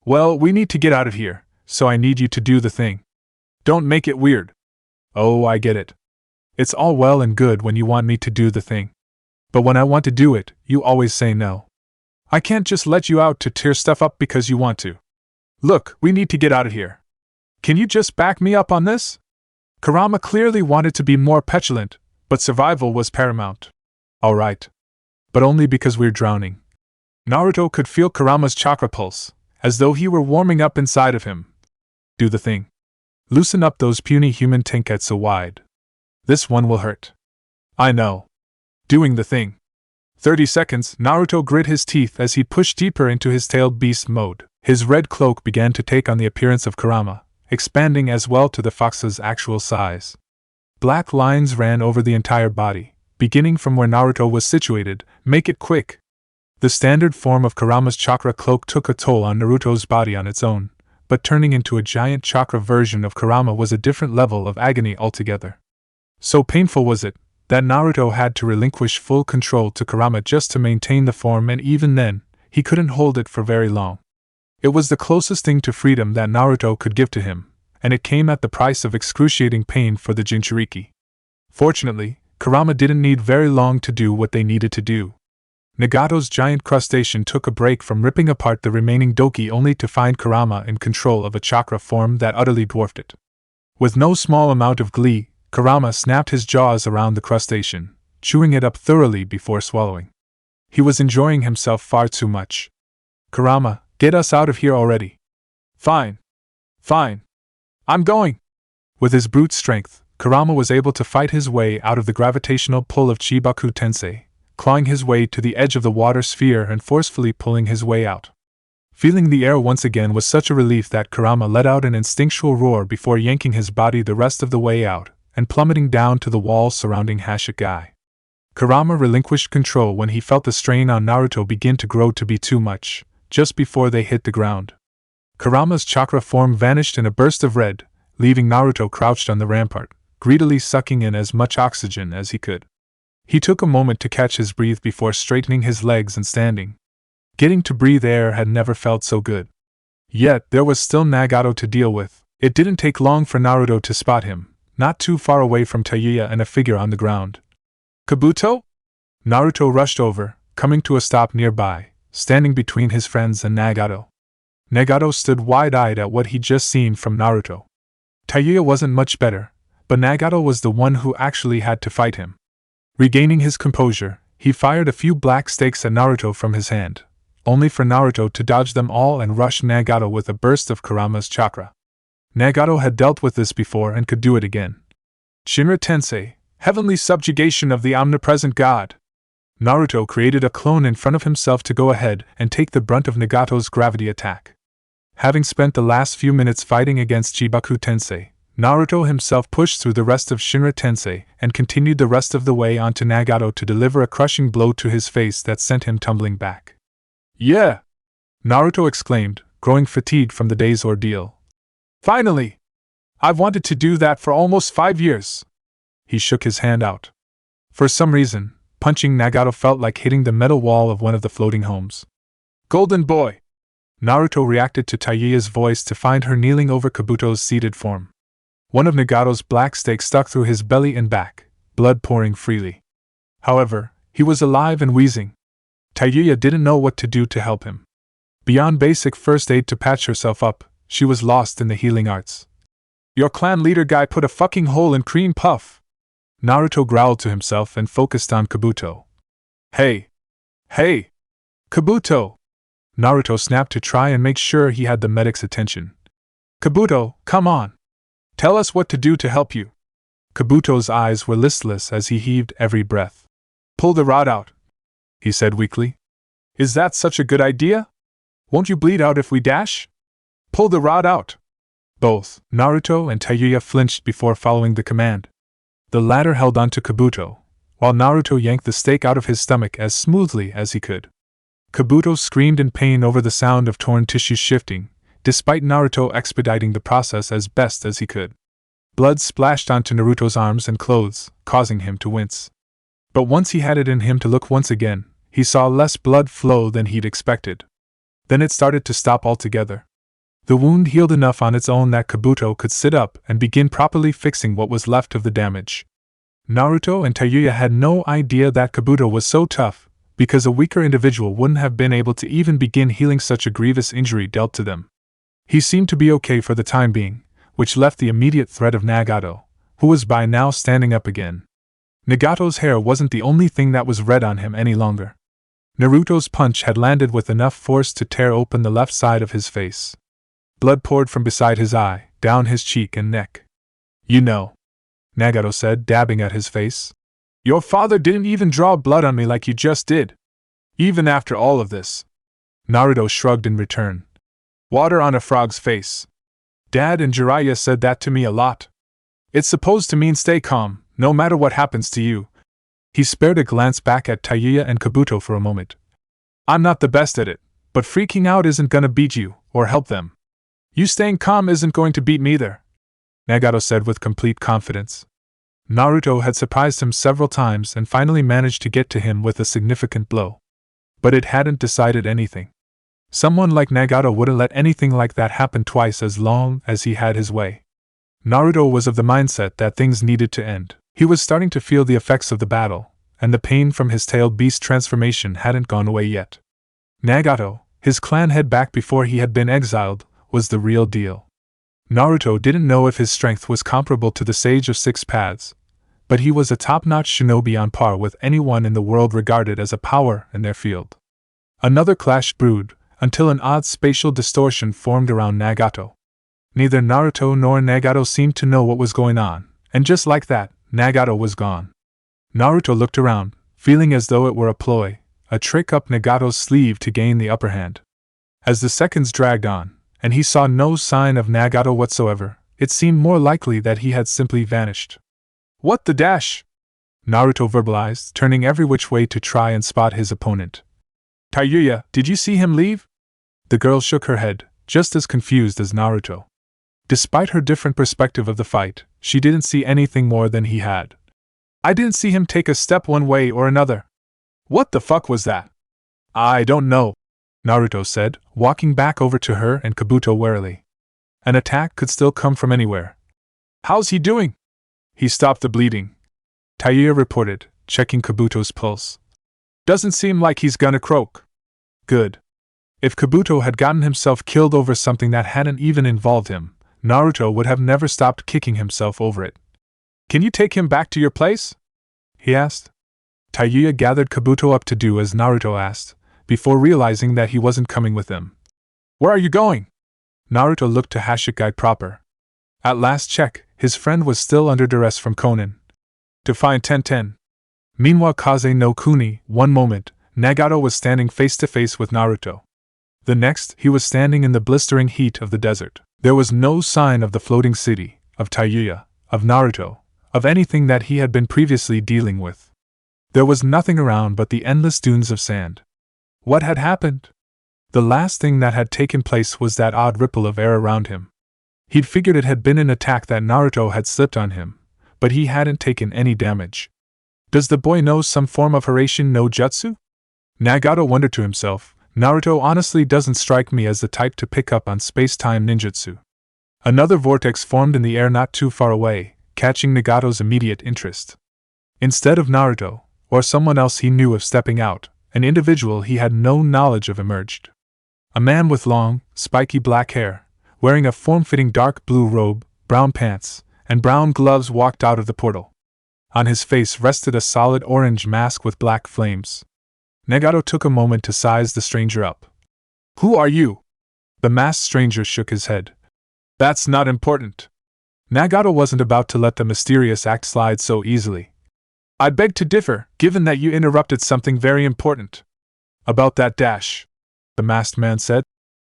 Well, we need to get out of here, so I need you to do the thing. Don't make it weird. Oh, I get it. It's all well and good when you want me to do the thing. But when I want to do it, you always say no. I can't just let you out to tear stuff up because you want to. Look, we need to get out of here. Can you just back me up on this? Kurama clearly wanted to be more petulant, but survival was paramount. Alright. But only because we're drowning. Naruto could feel Kurama's chakra pulse, as though he were warming up inside of him. Do the thing. Loosen up those puny human tenketsu wide. This one will hurt. I know. Doing the thing. 30 seconds, Naruto grit his teeth as he pushed deeper into his tailed beast mode. His red cloak began to take on the appearance of Kurama, expanding as well to the fox's actual size. Black lines ran over the entire body, beginning from where Naruto was situated. Make it quick. The standard form of Kurama's chakra cloak took a toll on Naruto's body on its own, but turning into a giant chakra version of Kurama was a different level of agony altogether. So painful was it, that Naruto had to relinquish full control to Kurama just to maintain the form, and even then, he couldn't hold it for very long. It was the closest thing to freedom that Naruto could give to him, and it came at the price of excruciating pain for the Jinchuriki. Fortunately, Kurama didn't need very long to do what they needed to do. Nagato's giant crustacean took a break from ripping apart the remaining doki only to find Kurama in control of a chakra form that utterly dwarfed it. With no small amount of glee, Kurama snapped his jaws around the crustacean, chewing it up thoroughly before swallowing. He was enjoying himself far too much. Kurama, get us out of here already. Fine. Fine. I'm going. With his brute strength, Kurama was able to fight his way out of the gravitational pull of Chibaku Tensei, clawing his way to the edge of the water sphere and forcefully pulling his way out. Feeling the air once again was such a relief that Kurama let out an instinctual roar before yanking his body the rest of the way out and plummeting down to the wall surrounding Hashirama. Kurama relinquished control when he felt the strain on Naruto begin to grow to be too much, just before they hit the ground. Kurama's chakra form vanished in a burst of red, leaving Naruto crouched on the rampart, greedily sucking in as much oxygen as he could. He took a moment to catch his breath before straightening his legs and standing. Getting to breathe air had never felt so good. Yet, there was still Nagato to deal with. It didn't take long for Naruto to spot him, not too far away from Tayuya and a figure on the ground. Kabuto? Naruto rushed over, coming to a stop nearby, standing between his friends and Nagato. Nagato stood wide-eyed at what he'd just seen from Naruto. Tayuya wasn't much better, but Nagato was the one who actually had to fight him. Regaining his composure, he fired a few black stakes at Naruto from his hand, only for Naruto to dodge them all and rush Nagato with a burst of Kurama's chakra. Nagato had dealt with this before and could do it again. Shinra Tensei, heavenly subjugation of the omnipresent god. Naruto created a clone in front of himself to go ahead and take the brunt of Nagato's gravity attack. Having spent the last few minutes fighting against Chibaku Tensei, Naruto himself pushed through the rest of Shinra Tensei and continued the rest of the way onto Nagato to deliver a crushing blow to his face that sent him tumbling back. Yeah! Naruto exclaimed, growing fatigued from the day's ordeal. Finally! I've wanted to do that for almost 5 years. He shook his hand out. For some reason, punching Nagato felt like hitting the metal wall of one of the floating homes. Golden boy! Naruto reacted to Tayuya's voice to find her kneeling over Kabuto's seated form. One of Nagato's black stakes stuck through his belly and back, blood pouring freely. However, he was alive and wheezing. Tayuya didn't know what to do to help him. Beyond basic first aid to patch herself up, she was lost in the healing arts. Your clan leader guy put a fucking hole in Cream Puff! Naruto growled to himself and focused on Kabuto. Hey! Hey! Kabuto! Naruto snapped to try and make sure he had the medic's attention. Kabuto, come on! Tell us what to do to help you. Kabuto's eyes were listless as he heaved every breath. Pull the rod out, he said weakly. Is that such a good idea? Won't you bleed out if we dash? Pull the rod out! Both Naruto and Tayuya flinched before following the command. The latter held on to Kabuto, while Naruto yanked the stake out of his stomach as smoothly as he could. Kabuto screamed in pain over the sound of torn tissue shifting, despite Naruto expediting the process as best as he could. Blood splashed onto Naruto's arms and clothes, causing him to wince. But once he had it in him to look once again, he saw less blood flow than he'd expected. Then it started to stop altogether. The wound healed enough on its own that Kabuto could sit up and begin properly fixing what was left of the damage. Naruto and Tayuya had no idea that Kabuto was so tough, because a weaker individual wouldn't have been able to even begin healing such a grievous injury dealt to them. He seemed to be okay for the time being, which left the immediate threat of Nagato, who was by now standing up again. Nagato's hair wasn't the only thing that was red on him any longer. Naruto's punch had landed with enough force to tear open the left side of his face. Blood poured from beside his eye, down his cheek and neck. You know, Nagato said, dabbing at his face. Your father didn't even draw blood on me like you just did. Even after all of this. Naruto shrugged in return. Water on a frog's face. Dad and Jiraiya said that to me a lot. It's supposed to mean stay calm, no matter what happens to you. He spared a glance back at Tayuya and Kabuto for a moment. I'm not the best at it, but freaking out isn't gonna beat you, or help them. You staying calm isn't going to beat me either, Nagato said with complete confidence. Naruto had surprised him several times and finally managed to get to him with a significant blow. But it hadn't decided anything. Someone like Nagato wouldn't let anything like that happen twice as long as he had his way. Naruto was of the mindset that things needed to end. He was starting to feel the effects of the battle, and the pain from his tailed beast transformation hadn't gone away yet. Nagato, his clan head back before he had been exiled, was the real deal. Naruto didn't know if his strength was comparable to the Sage of Six Paths, but he was a top-notch shinobi on par with anyone in the world regarded as a power in their field. Another clash brewed, until an odd spatial distortion formed around Nagato. Neither Naruto nor Nagato seemed to know what was going on, and just like that, Nagato was gone. Naruto looked around, feeling as though it were a ploy, a trick up Nagato's sleeve to gain the upper hand. As the seconds dragged on, and he saw no sign of Nagato whatsoever, it seemed more likely that he had simply vanished. What the dash? Naruto verbalized, turning every which way to try and spot his opponent. Tayuya, did you see him leave? The girl shook her head, just as confused as Naruto. Despite her different perspective of the fight, she didn't see anything more than he had. I didn't see him take a step one way or another. What the fuck was that? I don't know, Naruto said, walking back over to her and Kabuto warily. An attack could still come from anywhere. How's he doing? He stopped the bleeding, Tayuya reported, checking Kabuto's pulse. Doesn't seem like he's gonna croak. Good. If Kabuto had gotten himself killed over something that hadn't even involved him, Naruto would have never stopped kicking himself over it. Can you take him back to your place? He asked. Tayuya gathered Kabuto up to do as Naruto asked, before realizing that he wasn't coming with them. Where are you going? Naruto looked to Hashirama proper. At last check, his friend was still under duress from Konan. To find Tenten. Meanwhile, Kaze no Kuni, one moment, Nagato was standing face to face with Naruto. The next, he was standing in the blistering heat of the desert. There was no sign of the floating city, of Tayuya, of Naruto, of anything that he had been previously dealing with. There was nothing around but the endless dunes of sand. What had happened? The last thing that had taken place was that odd ripple of air around him. He'd figured it had been an attack that Naruto had slipped on him, but he hadn't taken any damage. Does the boy know some form of Hiraishin no Jutsu? Nagato wondered to himself. Naruto honestly doesn't strike me as the type to pick up on space-time ninjutsu. Another vortex formed in the air not too far away, catching Nagato's immediate interest. Instead of Naruto, or someone else he knew of stepping out, an individual he had no knowledge of emerged. A man with long, spiky black hair, wearing a form-fitting dark blue robe, brown pants, and brown gloves walked out of the portal. On his face rested a solid orange mask with black flames. Nagato took a moment to size the stranger up. Who are you? The masked stranger shook his head. That's not important. Nagato wasn't about to let the mysterious act slide so easily. I beg to differ, given that you interrupted something very important. About that dash, the masked man said.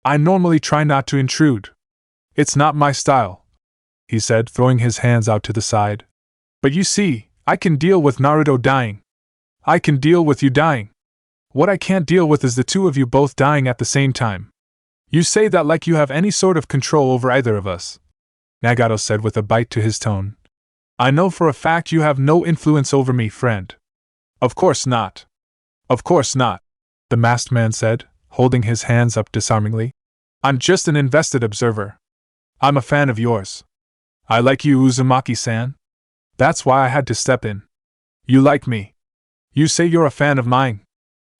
I normally try not to intrude. It's not my style, he said, throwing his hands out to the side. But you see, I can deal with Naruto dying. I can deal with you dying. What I can't deal with is the two of you both dying at the same time. You say that like you have any sort of control over either of us, Nagato said with a bite to his tone. I know for a fact you have no influence over me, friend. Of course not. Of course not, the masked man said, holding his hands up disarmingly. I'm just an invested observer. I'm a fan of yours. I like you, Uzumaki-san. That's why I had to step in. You like me. You say you're a fan of mine.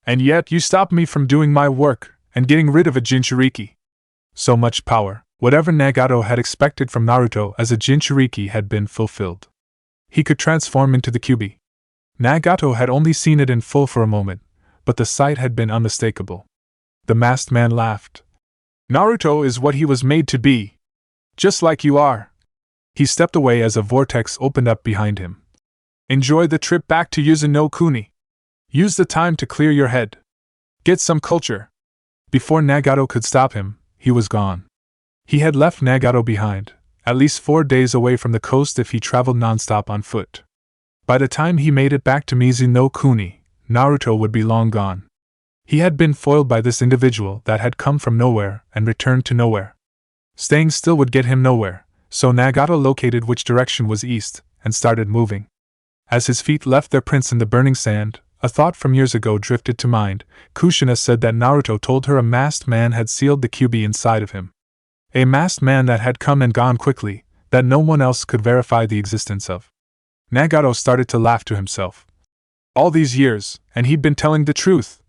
And yet you stopped me from doing my work and getting rid of a Jinchuriki. So much power. Whatever Nagato had expected from Naruto as a Jinchuriki had been fulfilled. He could transform into the Kyuubi. Nagato had only seen it in full for a moment, but the sight had been unmistakable. The masked man laughed. Naruto is what he was made to be. Just like you are. He stepped away as a vortex opened up behind him. Enjoy the trip back to Yuzu no Kuni. Use the time to clear your head. Get some culture. Before Nagato could stop him, he was gone. He had left Nagato behind, at least 4 days away from the coast if he traveled nonstop on foot. By the time he made it back to Mizu no Kuni, Naruto would be long gone. He had been foiled by this individual that had come from nowhere and returned to nowhere. Staying still would get him nowhere, so Nagato located which direction was east and started moving. As his feet left their prints in the burning sand, a thought from years ago drifted to mind. Kushina said that Naruto told her a masked man had sealed the Kyuubi inside of him. A masked man that had come and gone quickly, that no one else could verify the existence of. Nagato started to laugh to himself. All these years, and he'd been telling the truth,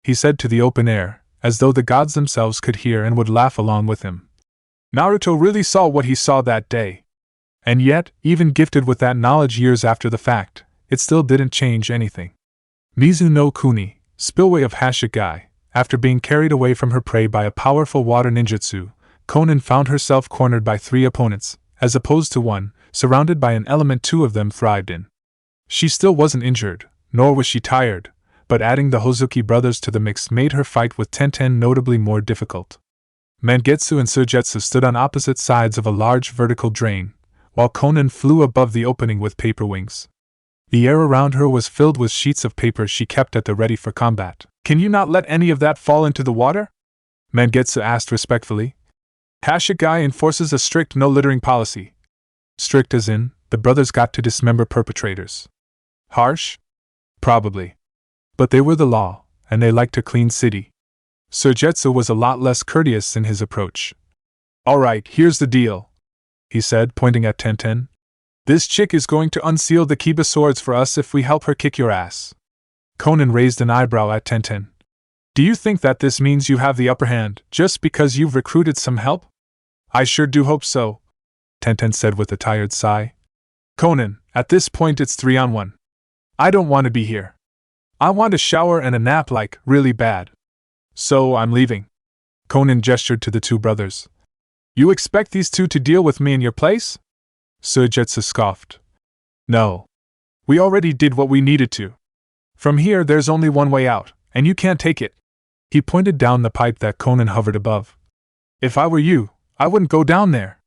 he said to the open air, as though the gods themselves could hear and would laugh along with him. Naruto really saw what he saw that day. And yet, even gifted with that knowledge years after the fact, it still didn't change anything. Mizu no Kuni, spillway of Hashirama, after being carried away from her prey by a powerful water ninjutsu, Konan found herself cornered by 3 opponents, as opposed to 1, surrounded by an element 2 of them thrived in. She still wasn't injured, nor was she tired, but adding the Hozuki brothers to the mix made her fight with Tenten notably more difficult. Mangetsu and Suigetsu stood on opposite sides of a large vertical drain, while Konan flew above the opening with paper wings. The air around her was filled with sheets of paper she kept at the ready for combat. Can you not let any of that fall into the water? Mangetsu asked respectfully. Hashigai enforces a strict no littering policy. Strict as in, the brothers got to dismember perpetrators. Harsh? Probably. But they were the law, and they liked a clean city. Suigetsu was a lot less courteous in his approach. Alright, here's the deal, he said, pointing at Tenten. This chick is going to unseal the Kiba swords for us if we help her kick your ass. Conan raised an eyebrow at Tenten. Do you think that this means you have the upper hand, just because you've recruited some help? I sure do hope so, Tenten said with a tired sigh. Conan, at this point it's 3-on-1. I don't want to be here. I want a shower and a nap like, really bad. So I'm leaving. Conan gestured to the two brothers. You expect these two to deal with me in your place? Suigetsu scoffed. No. We already did what we needed to. From here there's only one way out, and you can't take it. He pointed down the pipe that Conan hovered above. If I were you, I wouldn't go down there.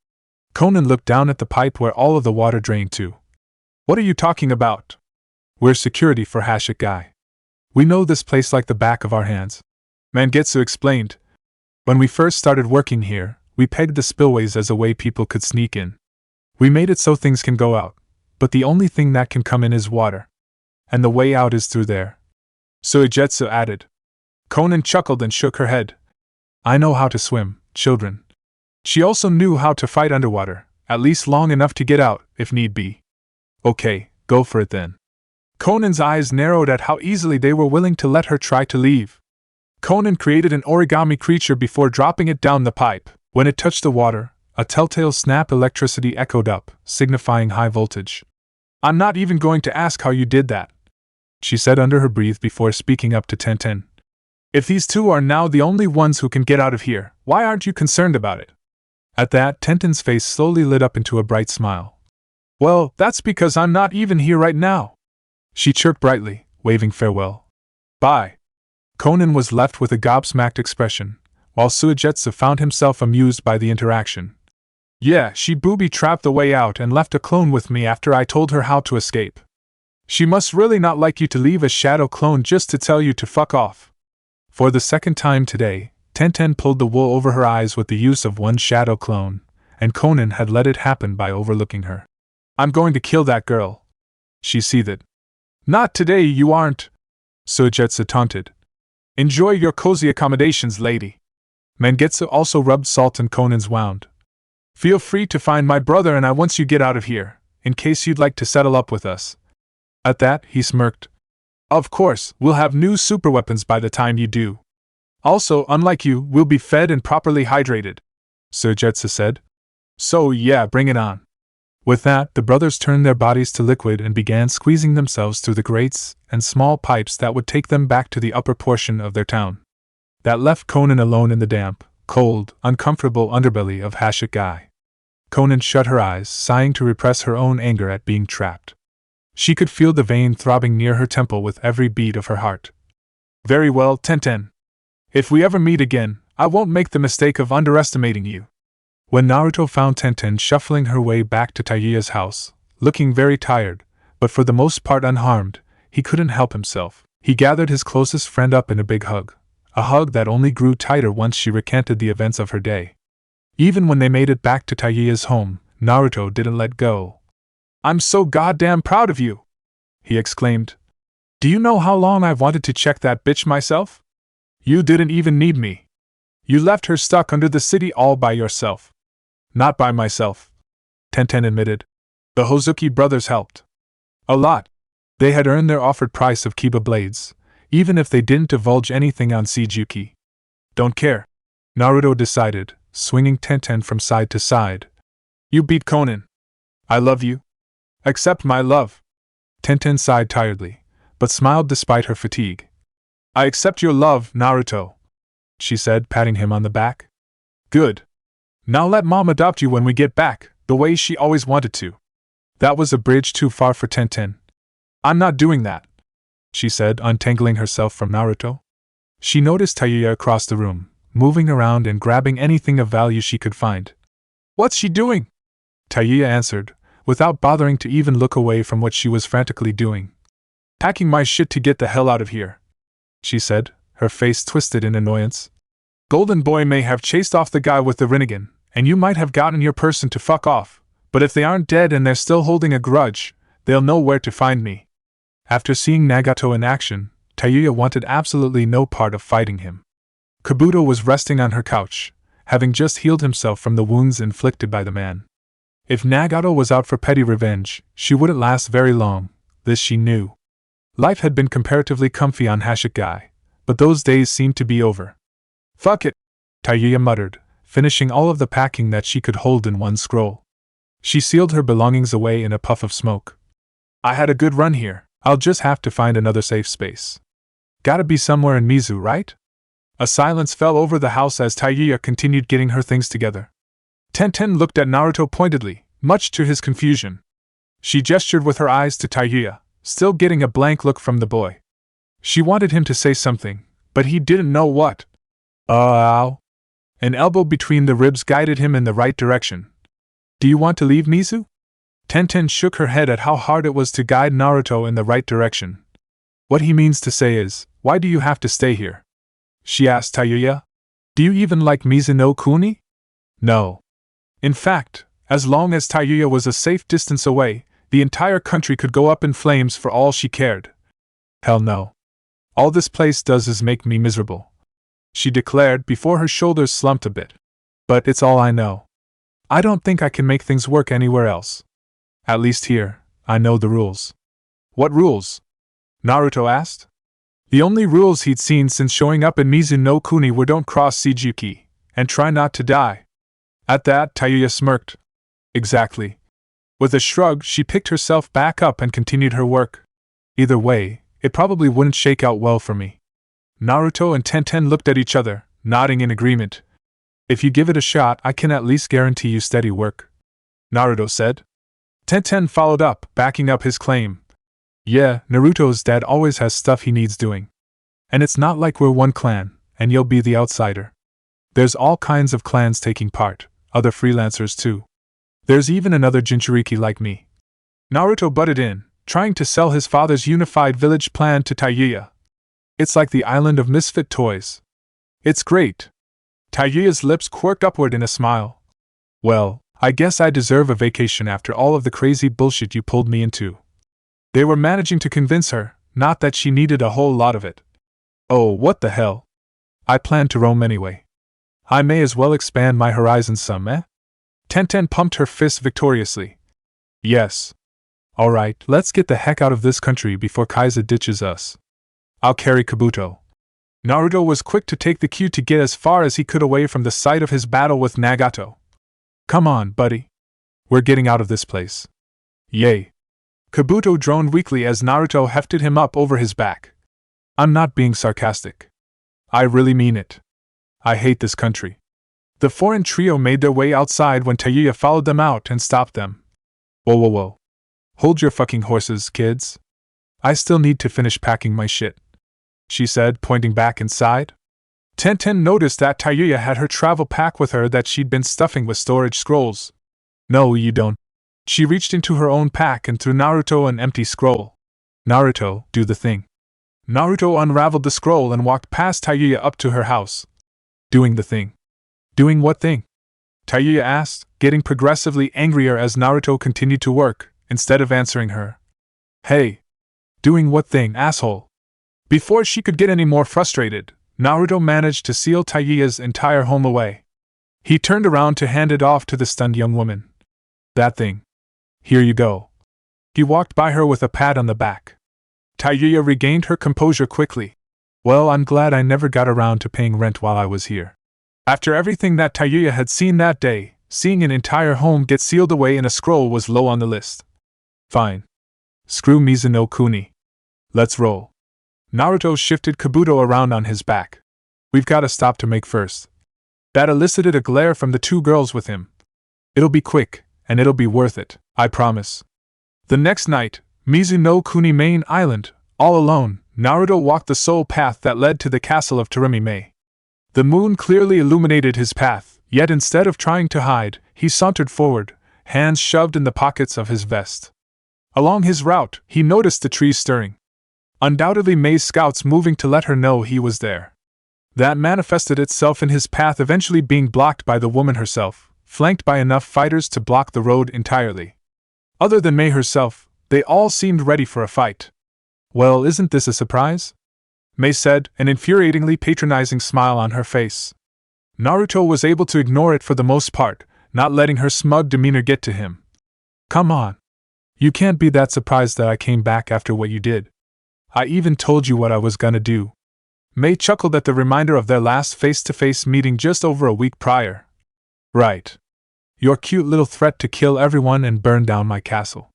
Conan looked down at the pipe where all of the water drained to. What are you talking about? We're security for Hashigai. We know this place like the back of our hands. Mangetsu explained. When we first started working here, we pegged the spillways as a way people could sneak in. We made it so things can go out, but the only thing that can come in is water. And the way out is through there. Suigetsu added. Conan chuckled and shook her head. I know how to swim, children. She also knew how to fight underwater, at least long enough to get out, if need be. Okay, go for it then. Conan's eyes narrowed at how easily they were willing to let her try to leave. Conan created an origami creature before dropping it down the pipe. When it touched the water, a telltale snap electricity echoed up, signifying high voltage. I'm not even going to ask how you did that, she said under her breath before speaking up to Tenten. If these two are now the only ones who can get out of here, why aren't you concerned about it? At that, Tenten's face slowly lit up into a bright smile. Well, that's because I'm not even here right now, she chirped brightly, waving farewell. Bye. Conan was left with a gobsmacked expression, while Suigetsu found himself amused by the interaction. Yeah, she booby-trapped the way out and left a clone with me after I told her how to escape. She must really not like you to leave a shadow clone just to tell you to fuck off. For the second time today, Tenten pulled the wool over her eyes with the use of one shadow clone, and Conan had let it happen by overlooking her. I'm going to kill that girl, she seethed. Not today, you aren't, Suigetsu taunted. Enjoy your cozy accommodations, lady. Mangetsu also rubbed salt in Conan's wound. Feel free to find my brother and I once you get out of here, in case you'd like to settle up with us. At that, he smirked. Of course, we'll have new superweapons by the time you do. Also, unlike you, we'll be fed and properly hydrated, Suigetsu said. So yeah, bring it on. With that, the brothers turned their bodies to liquid and began squeezing themselves through the grates and small pipes that would take them back to the upper portion of their town. That left Conan alone in the damp, cold, uncomfortable underbelly of Hashigai. Conan shut her eyes, sighing to repress her own anger at being trapped. She could feel the vein throbbing near her temple with every beat of her heart. Very well, Tenten. If we ever meet again, I won't make the mistake of underestimating you. When Naruto found Tenten shuffling her way back to Taiya's house, looking very tired, but for the most part unharmed, he couldn't help himself. He gathered his closest friend up in a big hug, a hug that only grew tighter once she recanted the events of her day. Even when they made it back to Taiya's home, Naruto didn't let go. I'm so goddamn proud of you, he exclaimed. Do you know how long I've wanted to check that bitch myself? You didn't even need me. You left her stuck under the city all by yourself. Not by myself, Tenten admitted. The Hozuki brothers helped. A lot. They had earned their offered price of Kiba blades, even if they didn't divulge anything on Seijuki. Don't care, Naruto decided, swinging Tenten from side to side. You beat Conan. I love you. Accept my love. Tenten sighed tiredly, but smiled despite her fatigue. I accept your love, Naruto, she said, patting him on the back. Good. Now let Mom adopt you when we get back, the way she always wanted to. That was a bridge too far for Tenten. I'm not doing that, she said, untangling herself from Naruto. She noticed Taiya across the room, moving around and grabbing anything of value she could find. What's she doing? Taiya answered, without bothering to even look away from what she was frantically doing. "Packing my shit to get the hell out of here," she said, her face twisted in annoyance. "Golden Boy may have chased off the guy with the Rinnegan, and you might have gotten your person to fuck off, but if they aren't dead and they're still holding a grudge, they'll know where to find me." After seeing Nagato in action, Tayuya wanted absolutely no part of fighting him. Kabuto was resting on her couch, having just healed himself from the wounds inflicted by the man. If Nagato was out for petty revenge, she wouldn't last very long, this she knew. Life had been comparatively comfy on Hashigai, but those days seemed to be over. "Fuck it," Tayuya muttered, finishing all of the packing that she could hold in one scroll. She sealed her belongings away in a puff of smoke. "I had a good run here, I'll just have to find another safe space. Gotta be somewhere in Mizu, right?" A silence fell over the house as Tayuya continued getting her things together. Tenten looked at Naruto pointedly, much to his confusion. She gestured with her eyes to Tayuya, still getting a blank look from the boy. She wanted him to say something, but he didn't know what. Ow. An elbow between the ribs guided him in the right direction. "Do you want to leave Mizu?" Tenten shook her head at how hard it was to guide Naruto in the right direction. "What he means to say is, why do you have to stay here?" she asked Tayuya. "Do you even like Mizuno Kuni?" No. In fact, as long as Tayuya was a safe distance away, the entire country could go up in flames for all she cared. "Hell no. All this place does is make me miserable," she declared before her shoulders slumped a bit. "But it's all I know. I don't think I can make things work anywhere else. At least here, I know the rules." "What rules?" Naruto asked. The only rules he'd seen since showing up in Mizuno Kuni were don't cross Shijuki, and try not to die. At that, Tayuya smirked. "Exactly." With a shrug, she picked herself back up and continued her work. "Either way, it probably wouldn't shake out well for me." Naruto and Tenten looked at each other, nodding in agreement. "If you give it a shot, I can at least guarantee you steady work," Naruto said. Tenten followed up, backing up his claim. "Yeah, Naruto's dad always has stuff he needs doing. And it's not like we're one clan, and you'll be the outsider. There's all kinds of clans taking part, other freelancers too. There's even another Jinchuriki like me." Naruto butted in, trying to sell his father's unified village plan to Tayuya. "It's like the island of misfit toys. It's great." Tayuya's lips quirked upward in a smile. "Well, I guess I deserve a vacation after all of the crazy bullshit you pulled me into." They were managing to convince her, not that she needed a whole lot of it. "Oh, what the hell? I plan to roam anyway. I may as well expand my horizons some, eh?" Tenten pumped her fist victoriously. "Yes. Alright, let's get the heck out of this country before Kaiza ditches us. I'll carry Kabuto." Naruto was quick to take the cue to get as far as he could away from the site of his battle with Nagato. "Come on, buddy. We're getting out of this place." "Yay." Kabuto droned weakly as Naruto hefted him up over his back. "I'm not being sarcastic. I really mean it. I hate this country." The foreign trio made their way outside when Tayuya followed them out and stopped them. "Whoa, whoa, whoa. Hold your fucking horses, kids. I still need to finish packing my shit," she said, pointing back inside. Tenten noticed that Tayuya had her travel pack with her that she'd been stuffing with storage scrolls. "No, you don't." She reached into her own pack and threw Naruto an empty scroll. "Naruto, do the thing." Naruto unraveled the scroll and walked past Tayuya up to her house. "Doing the thing." "Doing what thing?" Tayuya asked, getting progressively angrier as Naruto continued to work, instead of answering her. "Hey! Doing what thing, asshole?" Before she could get any more frustrated, Naruto managed to seal Tayuya's entire home away. He turned around to hand it off to the stunned young woman. "That thing. Here you go." He walked by her with a pat on the back. Tayuya regained her composure quickly. "Well, I'm glad I never got around to paying rent while I was here." After everything that Tayuya had seen that day, seeing an entire home get sealed away in a scroll was low on the list. "Fine. Screw Mizuno Kuni. Let's roll." Naruto shifted Kabuto around on his back. "We've got a stop to make first." That elicited a glare from the two girls with him. "It'll be quick, and it'll be worth it, I promise." The next night, Mizuno Kuni main island, all alone, Naruto walked the sole path that led to the castle of Tarimime. The moon clearly illuminated his path, yet instead of trying to hide, he sauntered forward, hands shoved in the pockets of his vest. Along his route, he noticed the trees stirring. Undoubtedly May's scouts moving to let her know he was there. That manifested itself in his path eventually being blocked by the woman herself, flanked by enough fighters to block the road entirely. Other than May herself, they all seemed ready for a fight. Well, isn't this a surprise? May said, an infuriatingly patronizing smile on her face. Naruto was able to ignore it for the most part, not letting her smug demeanor get to him. Come on. You can't be that surprised that I came back after what you did. I even told you what I was gonna do. May chuckled at the reminder of their last face-to-face meeting just over a week prior. Right. Your cute little threat to kill everyone and burn down my castle.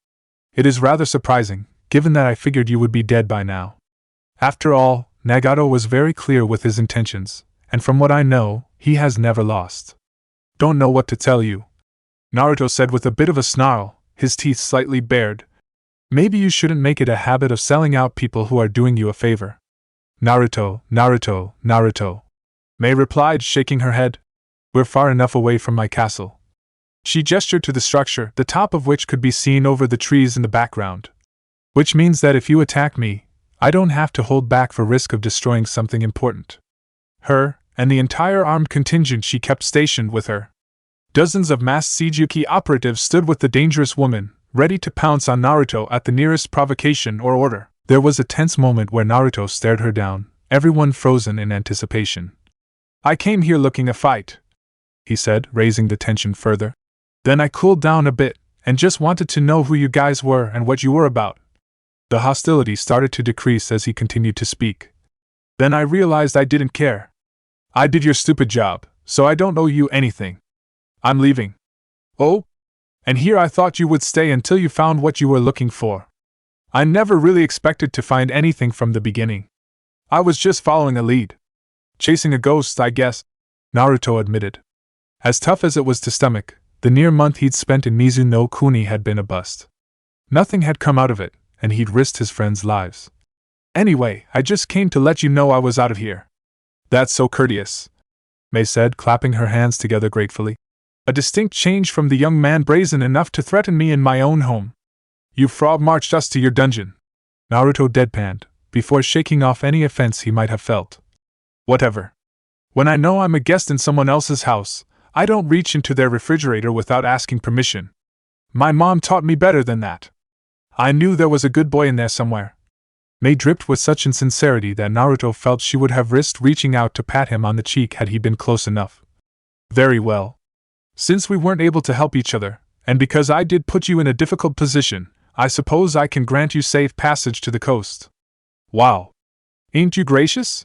It is rather surprising, given that I figured you would be dead by now. After all, Nagato was very clear with his intentions, and from what I know, he has never lost. Don't know what to tell you, Naruto said with a bit of a snarl, his teeth slightly bared. Maybe you shouldn't make it a habit of selling out people who are doing you a favor. Naruto, Naruto, Naruto. May replied, shaking her head. We're far enough away from my castle. She gestured to the structure, the top of which could be seen over the trees in the background. Which means that if you attack me, I don't have to hold back for risk of destroying something important. Her, and the entire armed contingent she kept stationed with her. Dozens of masked Seijuki operatives stood with the dangerous woman, ready to pounce on Naruto at the nearest provocation or order. There was a tense moment where Naruto stared her down, everyone frozen in anticipation. I came here looking a fight, he said, raising the tension further. Then I cooled down a bit, and just wanted to know who you guys were and what you were about. The hostility started to decrease as he continued to speak. Then I realized I didn't care. I did your stupid job, so I don't owe you anything. I'm leaving. Oh? And here I thought you would stay until you found what you were looking for. I never really expected to find anything from the beginning. I was just following a lead. Chasing a ghost, I guess, Naruto admitted. As tough as it was to stomach, the near month he'd spent in Mizuno Kuni had been a bust. Nothing had come out of it, and he'd risked his friends' lives. Anyway, I just came to let you know I was out of here. That's so courteous, May said, clapping her hands together gratefully. A distinct change from the young man brazen enough to threaten me in my own home. You frog-marched us to your dungeon, Naruto deadpanned, before shaking off any offense he might have felt. Whatever. When I know I'm a guest in someone else's house, I don't reach into their refrigerator without asking permission. My mom taught me better than that. I knew there was a good boy in there somewhere. May dripped with such insincerity that Naruto felt she would have risked reaching out to pat him on the cheek had he been close enough. Very well. Since we weren't able to help each other, and because I did put you in a difficult position, I suppose I can grant you safe passage to the coast. Wow. Ain't you gracious?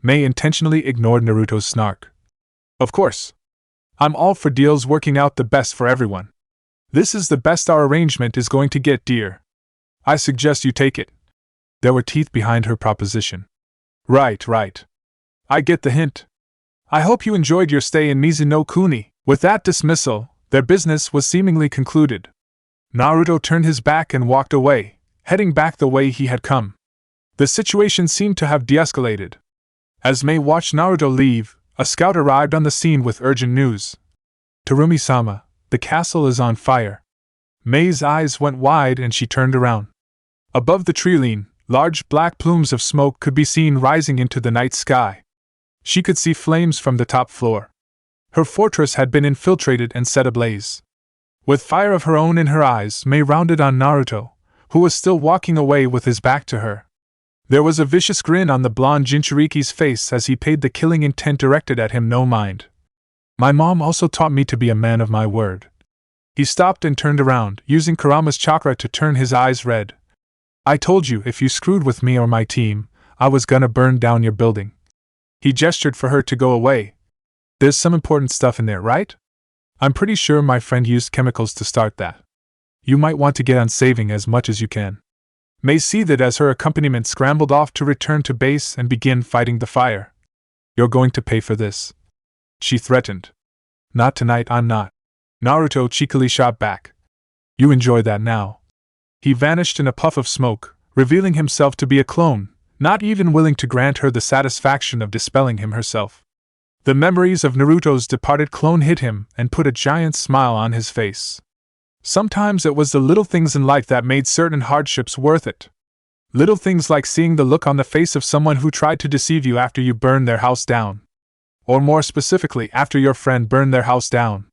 May intentionally ignored Naruto's snark. Of course. I'm all for deals working out the best for everyone. This is the best our arrangement is going to get, dear. I suggest you take it. There were teeth behind her proposition. Right. I get the hint. I hope you enjoyed your stay in Mizuno Kuni. With that dismissal, their business was seemingly concluded. Naruto turned his back and walked away, heading back the way he had come. The situation seemed to have de-escalated. As May watched Naruto leave, a scout arrived on the scene with urgent news. Terumi-sama, the castle is on fire. May's eyes went wide and she turned around. Above the tree-line, large black plumes of smoke could be seen rising into the night sky. She could see flames from the top floor. Her fortress had been infiltrated and set ablaze. With fire of her own in her eyes, May rounded on Naruto, who was still walking away with his back to her. There was a vicious grin on the blonde Jinchuriki's face as he paid the killing intent directed at him no mind. My mom also taught me to be a man of my word. He stopped and turned around, using Kurama's chakra to turn his eyes red. I told you if you screwed with me or my team, I was gonna burn down your building. He gestured for her to go away. There's some important stuff in there, right? I'm pretty sure my friend used chemicals to start that. You might want to get on saving as much as you can. May seethed as her accompaniment scrambled off to return to base and begin fighting the fire. You're going to pay for this, she threatened. Not tonight, I'm not. Naruto cheekily shot back. You enjoy that now. He vanished in a puff of smoke, revealing himself to be a clone, not even willing to grant her the satisfaction of dispelling him herself. The memories of Naruto's departed clone hit him and put a giant smile on his face. Sometimes it was the little things in life that made certain hardships worth it. Little things like seeing the look on the face of someone who tried to deceive you after you burned their house down. Or more specifically, after your friend burned their house down.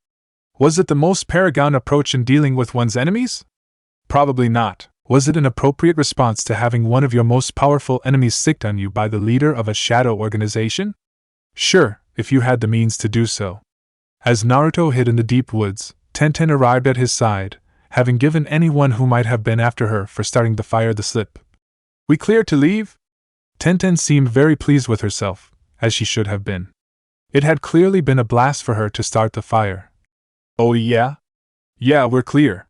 Was it the most paragon approach in dealing with one's enemies? Probably not. Was it an appropriate response to having one of your most powerful enemies sicked on you by the leader of a shadow organization? Sure, if you had the means to do so. As Naruto hid in the deep woods, Tenten arrived at his side, having given anyone who might have been after her for starting the fire the slip. We clear to leave? Tenten seemed very pleased with herself, as she should have been. It had clearly been a blast for her to start the fire. Oh yeah? Yeah, we're clear.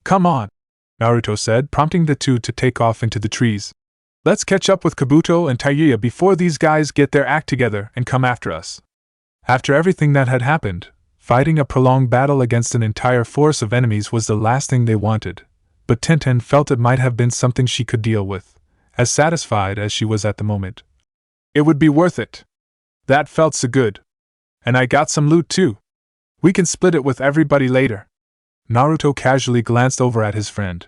Come on, Naruto said, prompting the two to take off into the trees. Let's catch up with Kabuto and Taiya before these guys get their act together and come after us. After everything that had happened, fighting a prolonged battle against an entire force of enemies was the last thing they wanted, but Tenten felt it might have been something she could deal with, as satisfied as she was at the moment. It would be worth it. That felt so good. And I got some loot too. We can split it with everybody later. Naruto casually glanced over at his friend.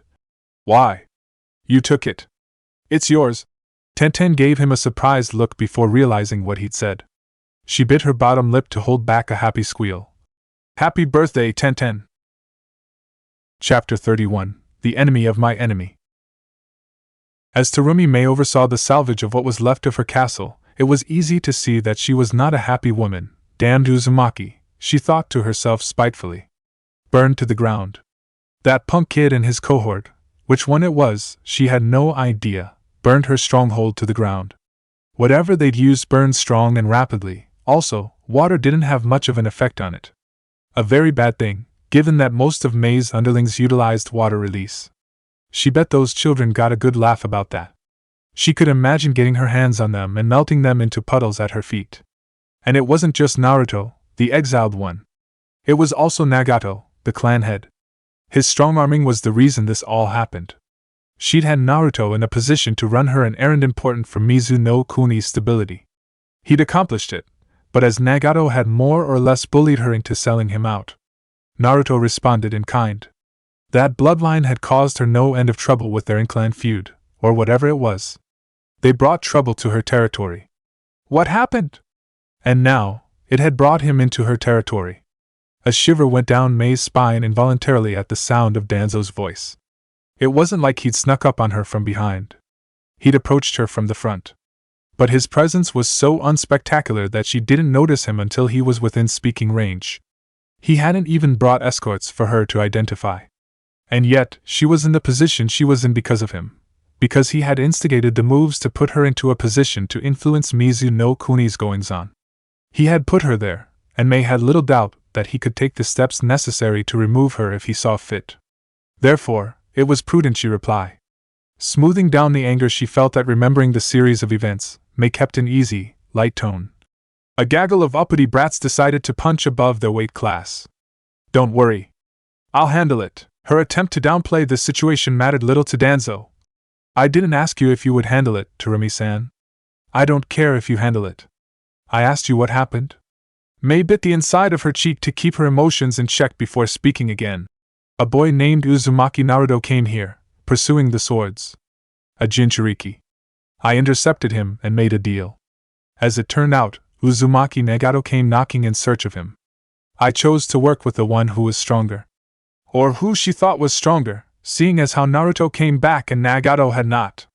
Why? You took it. It's yours. Tenten gave him a surprised look before realizing what he'd said. She bit her bottom lip to hold back a happy squeal. Happy birthday, Tenten. Chapter 31. The Enemy of My Enemy. As Terumi May oversaw the salvage of what was left of her castle, it was easy to see that she was not a happy woman. Damned Uzumaki, she thought to herself spitefully. Burned to the ground. That punk kid and his cohort, which one it was, she had no idea, burned her stronghold to the ground. Whatever they'd used burned strong and rapidly. Also, water didn't have much of an effect on it. A very bad thing, given that most of May's underlings utilized water release. She bet those children got a good laugh about that. She could imagine getting her hands on them and melting them into puddles at her feet. And it wasn't just Naruto, the exiled one. It was also Nagato, the clan head. His strong-arming was the reason this all happened. She'd had Naruto in a position to run her an errand important for Mizu no Kuni's stability. He'd accomplished it, but as Nagato had more or less bullied her into selling him out. Naruto responded in kind. That bloodline had caused her no end of trouble with their in-clan feud, or whatever it was. They brought trouble to her territory. What happened? And now, it had brought him into her territory. A shiver went down May's spine involuntarily at the sound of Danzo's voice. It wasn't like he'd snuck up on her from behind. He'd approached her from the front. But his presence was so unspectacular that she didn't notice him until he was within speaking range. He hadn't even brought escorts for her to identify. And yet, she was in the position she was in because of him. Because he had instigated the moves to put her into a position to influence Mizu no Kuni's goings-on. He had put her there, and May had little doubt that he could take the steps necessary to remove her if he saw fit. Therefore, it was prudent she reply. Smoothing down the anger she felt at remembering the series of events, May kept an easy, light tone. A gaggle of uppity brats decided to punch above their weight class. Don't worry. I'll handle it. Her attempt to downplay the situation mattered little to Danzo. I didn't ask you if you would handle it, Terumi-san. I don't care if you handle it. I asked you what happened. May bit the inside of her cheek to keep her emotions in check before speaking again. A boy named Uzumaki Naruto came here, pursuing the swords. A Jinchuriki. I intercepted him and made a deal. As it turned out, Uzumaki Nagato came knocking in search of him. I chose to work with the one who was stronger. Or who she thought was stronger, seeing as how Naruto came back and Nagato had not.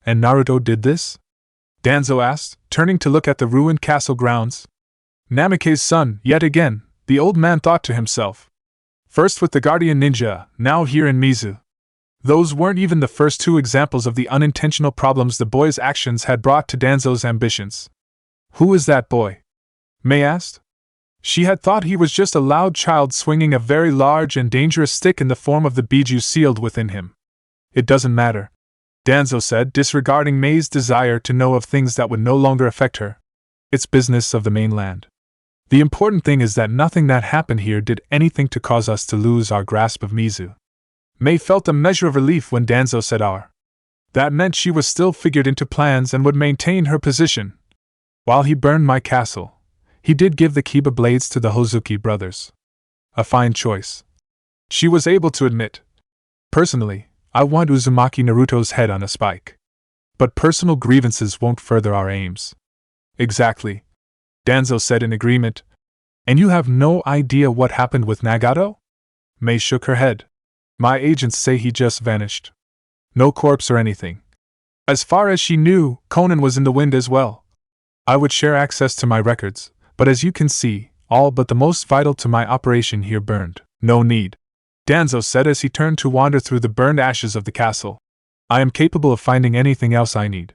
And Naruto did this? Danzo asked, turning to look at the ruined castle grounds. Namake's son, yet again, the old man thought to himself. First with the guardian ninja, now here in Mizu. Those weren't even the first two examples of the unintentional problems the boy's actions had brought to Danzo's ambitions. Who is that boy? May asked. She had thought he was just a loud child swinging a very large and dangerous stick in the form of the biju sealed within him. It doesn't matter, Danzo said, disregarding May's desire to know of things that would no longer affect her. It's business of the mainland. The important thing is that nothing that happened here did anything to cause us to lose our grasp of Mizu. May felt a measure of relief when Danzo said our. That meant she was still figured into plans and would maintain her position. While he burned my castle, he did give the Kiba blades to the Hozuki brothers. A fine choice. She was able to admit, "Personally, I want Uzumaki Naruto's head on a spike. But personal grievances won't further our aims." "Exactly," Danzo said in agreement. "And you have no idea what happened with Nagato?" Mei shook her head. "My agents say he just vanished. No corpse or anything. As far as she knew, Conan was in the wind as well. I would share access to my records, but as you can see, all but the most vital to my operation here burned." "No need," Danzo said as he turned to wander through the burned ashes of the castle. "I am capable of finding anything else I need.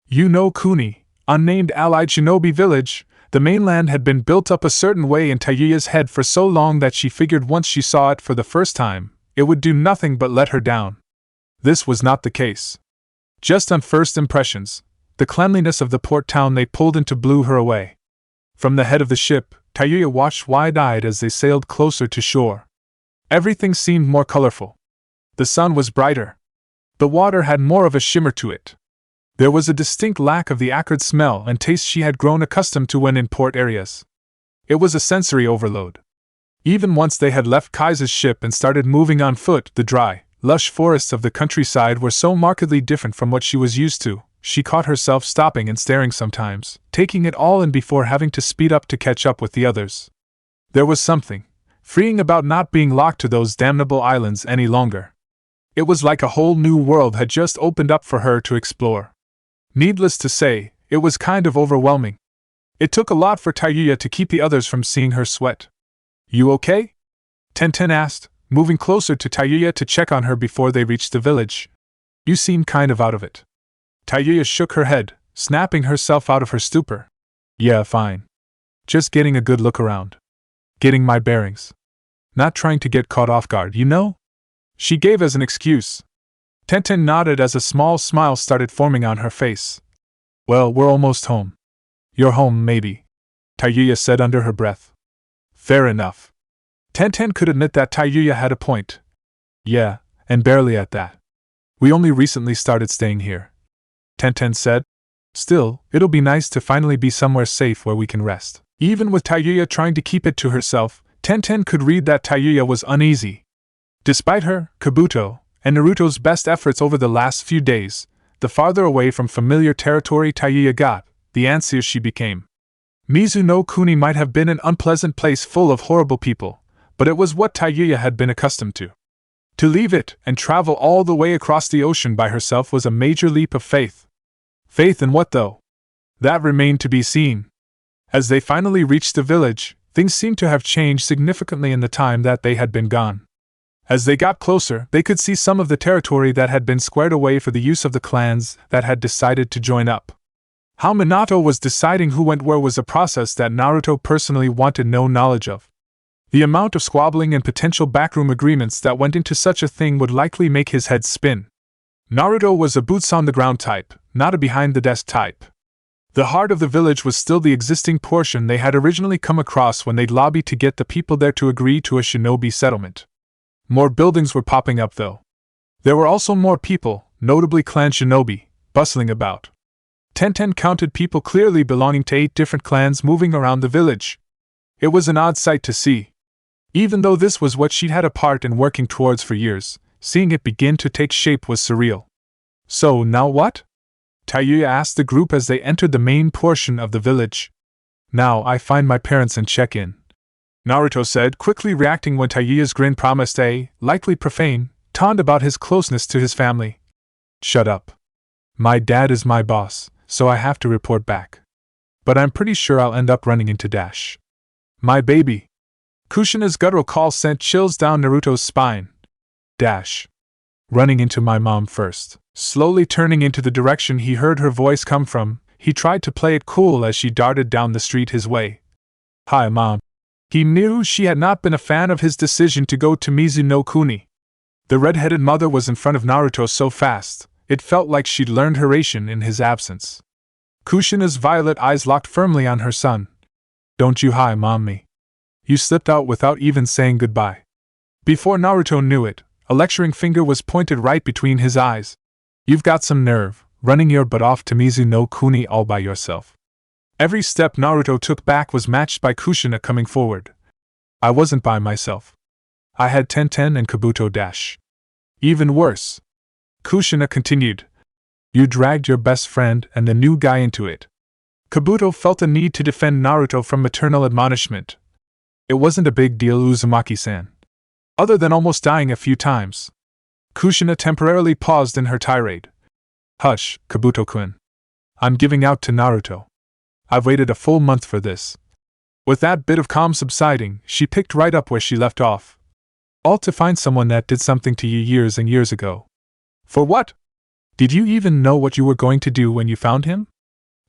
You know Kuni, unnamed allied shinobi village. The mainland had been built up a certain way in Taiyuya's head for so long that she figured once she saw it for the first time, it would do nothing but let her down. This was not the case. Just on first impressions, the cleanliness of the port town they pulled into blew her away. From the head of the ship, Taiyuya watched wide-eyed as they sailed closer to shore. Everything seemed more colorful. The sun was brighter. The water had more of a shimmer to it. There was a distinct lack of the acrid smell and taste she had grown accustomed to when in port areas. It was a sensory overload. Even once they had left Kai's ship and started moving on foot, the dry, lush forests of the countryside were so markedly different from what she was used to, she caught herself stopping and staring sometimes, taking it all in before having to speed up to catch up with the others. There was something freeing about not being locked to those damnable islands any longer. It was like a whole new world had just opened up for her to explore. Needless to say, it was kind of overwhelming. It took a lot for Taiyuya to keep the others from seeing her sweat. "You okay?" Tenten asked, moving closer to Taiyuya to check on her before they reached the village. "You seem kind of out of it." Taiyuya shook her head, snapping herself out of her stupor. "Yeah, fine. Just getting a good look around. Getting my bearings. Not trying to get caught off guard, you know?" she gave as an excuse. Tenten nodded as a small smile started forming on her face. "Well, we're almost home." "You're home, maybe," Taiyuya said under her breath. "Fair enough." Tenten could admit that Taiyuya had a point. "Yeah, and barely at that. We only recently started staying here," Tenten said. "Still, it'll be nice to finally be somewhere safe where we can rest." Even with Taiyuya trying to keep it to herself, Tenten could read that Taiyuya was uneasy. Despite her, Kabuto, and Naruto's best efforts over the last few days, the farther away from familiar territory Taiyuya got, the antsier she became. Mizuno Kuni might have been an unpleasant place full of horrible people, but it was what Taiyuya had been accustomed to. To leave it and travel all the way across the ocean by herself was a major leap of faith. Faith in what, though? That remained to be seen. As they finally reached the village, things seemed to have changed significantly in the time that they had been gone. As they got closer, they could see some of the territory that had been squared away for the use of the clans that had decided to join up. How Minato was deciding who went where was a process that Naruto personally wanted no knowledge of. The amount of squabbling and potential backroom agreements that went into such a thing would likely make his head spin. Naruto was a boots-on-the-ground type, not a behind-the-desk type. The heart of the village was still the existing portion they had originally come across when they'd lobbied to get the people there to agree to a shinobi settlement. More buildings were popping up, though. There were also more people, notably clan shinobi, bustling about. Tenten counted people clearly belonging to 8 different clans moving around the village. It was an odd sight to see. Even though this was what she'd had a part in working towards for years, seeing it begin to take shape was surreal. "So, now what?" Taiyuya asked the group as they entered the main portion of the village. "Now I find my parents and check in," Naruto said, quickly reacting when Taiyuya's grin promised a, likely profane, taunt about his closeness to his family. "Shut up. My dad is my boss, so I have to report back. But I'm pretty sure I'll end up running into Dash. My baby." Kushina's guttural call sent chills down Naruto's spine. Dash. Running into my mom first. Slowly turning into the direction he heard her voice come from, he tried to play it cool as she darted down the street his way. "Hi, Mom." He knew she had not been a fan of his decision to go to Mizuno Kuni. The red-headed mother was in front of Naruto so fast, it felt like she'd learned Hiraishin in his absence. Kushina's violet eyes locked firmly on her son. "Don't you hi, Mom me. You slipped out without even saying goodbye." Before Naruto knew it, a lecturing finger was pointed right between his eyes. "You've got some nerve, running your butt off to Mizuno Kuni all by yourself." Every step Naruto took back was matched by Kushina coming forward. "I wasn't by myself. I had Tenten and Kabuto dash. Even worse. Kushina continued. You dragged your best friend and the new guy into it. Kabuto felt a need to defend Naruto from maternal admonishment. It wasn't a big deal, Uzumaki-san. Other than almost dying a few times. Kushina temporarily paused in her tirade. Hush, Kabuto-kun. I'm giving out to Naruto. I've waited a full month for this. With that bit of calm subsiding, she picked right up where she left off. All to find someone that did something to you years and years ago. For what? Did you even know what you were going to do when you found him?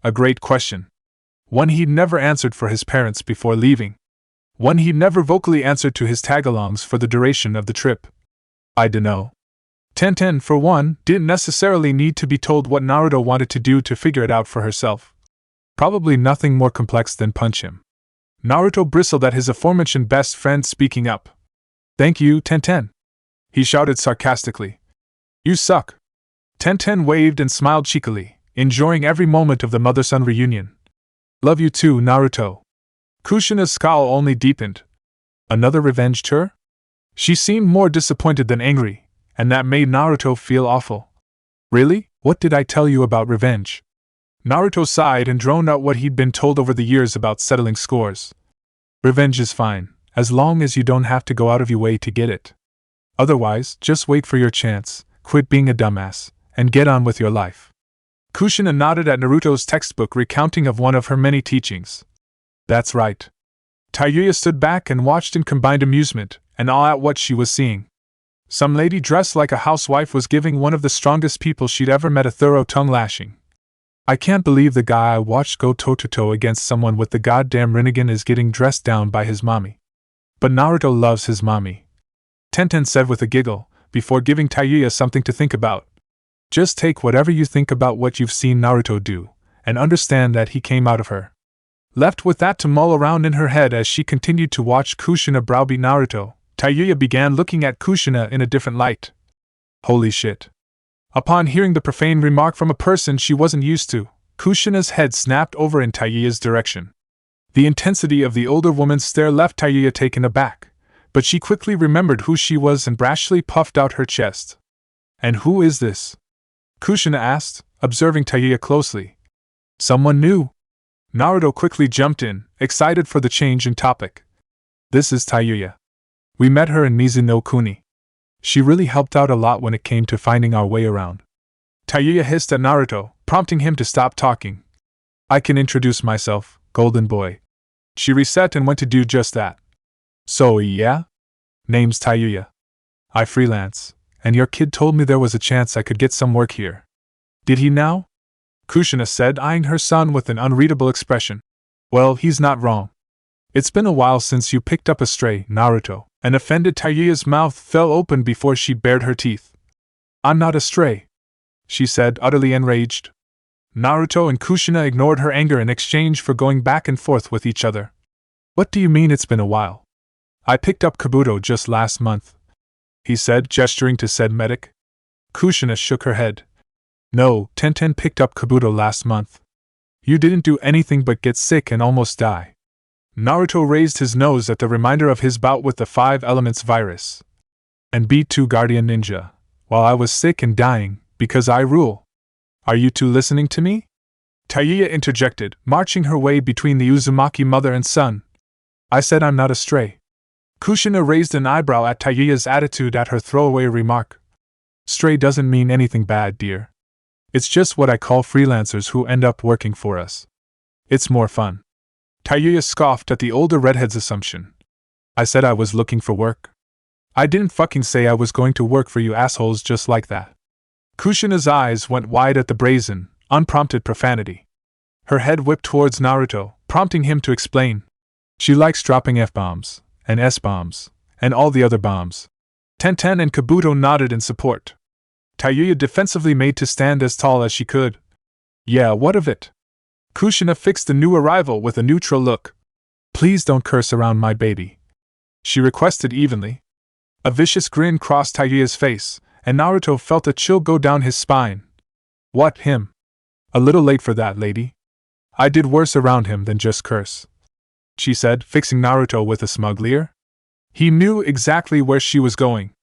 A great question. One he'd never answered for his parents before leaving. One he'd never vocally answered to his tagalongs for the duration of the trip. I dunno. Tenten, for one, didn't necessarily need to be told what Naruto wanted to do to figure it out for herself. Probably nothing more complex than punch him. Naruto bristled at his aforementioned best friend speaking up. Thank you, Tenten. He shouted sarcastically. You suck. Tenten waved and smiled cheekily, enjoying every moment of the mother-son reunion. Love you too, Naruto. Kushina's scowl only deepened. Another revenge tour? She seemed more disappointed than angry, and that made Naruto feel awful. Really? What did I tell you about revenge? Naruto sighed and droned out what he'd been told over the years about settling scores. Revenge is fine, as long as you don't have to go out of your way to get it. Otherwise, just wait for your chance, quit being a dumbass, and get on with your life. Kushina nodded at Naruto's textbook recounting of one of her many teachings. That's right. Tayuya stood back and watched in combined amusement and awe at what she was seeing. Some lady dressed like a housewife was giving one of the strongest people she'd ever met a thorough tongue lashing. I can't believe the guy I watched go toe-to-toe against someone with the goddamn Rinnegan is getting dressed down by his mommy. But Naruto loves his mommy. Tenten said with a giggle, before giving Tayuya something to think about. Just take whatever you think about what you've seen Naruto do, and understand that he came out of her. Left with that to mull around in her head as she continued to watch Kushina browbeat Naruto, Tayuya began looking at Kushina in a different light. Holy shit. Upon hearing the profane remark from a person she wasn't used to, Kushina's head snapped over in Tayuya's direction. The intensity of the older woman's stare left Tayuya taken aback, but she quickly remembered who she was and brashly puffed out her chest. And who is this? Kushina asked, observing Tayuya closely. Someone new. Naruto quickly jumped in, excited for the change in topic. This is Tayuya. We met her in Mizuno Kuni. She really helped out a lot when it came to finding our way around. Tayuya hissed at Naruto, prompting him to stop talking. I can introduce myself, Golden Boy. She reset and went to do just that. So yeah? Name's Tayuya. I freelance, and your kid told me there was a chance I could get some work here. Did he now? Kushina said, eyeing her son with an unreadable expression. Well, he's not wrong. It's been a while since you picked up a stray, Naruto. An offended Tayuya's mouth fell open before she bared her teeth. I'm not a stray, she said, utterly enraged. Naruto and Kushina ignored her anger in exchange for going back and forth with each other. What do you mean it's been a while? I picked up Kabuto just last month, he said, gesturing to said medic. Kushina shook her head. No, Tenten picked up Kabuto last month. You didn't do anything but get sick and almost die. Naruto raised his nose at the reminder of his bout with the 5 Elements virus. And beat 2 Guardian Ninja, while I was sick and dying, because I rule. Are you two listening to me? Tayuya interjected, marching her way between the Uzumaki mother and son. I said I'm not a stray. Kushina raised an eyebrow at Tayuya's attitude at her throwaway remark. Stray doesn't mean anything bad, dear. It's just what I call freelancers who end up working for us. It's more fun. Tayuya scoffed at the older redhead's assumption. I said I was looking for work. I didn't fucking say I was going to work for you assholes just like that. Kushina's eyes went wide at the brazen, unprompted profanity. Her head whipped towards Naruto, prompting him to explain. She likes dropping F-bombs, and S-bombs, and all the other bombs. Tenten and Kabuto nodded in support. Tayuya defensively made to stand as tall as she could. Yeah, what of it? Kushina fixed the new arrival with a neutral look. Please don't curse around my baby, she requested evenly. A vicious grin crossed Tayuya's face, and Naruto felt a chill go down his spine. What, him? A little late for that, lady. I did worse around him than just curse, she said, fixing Naruto with a smug leer. He knew exactly where she was going.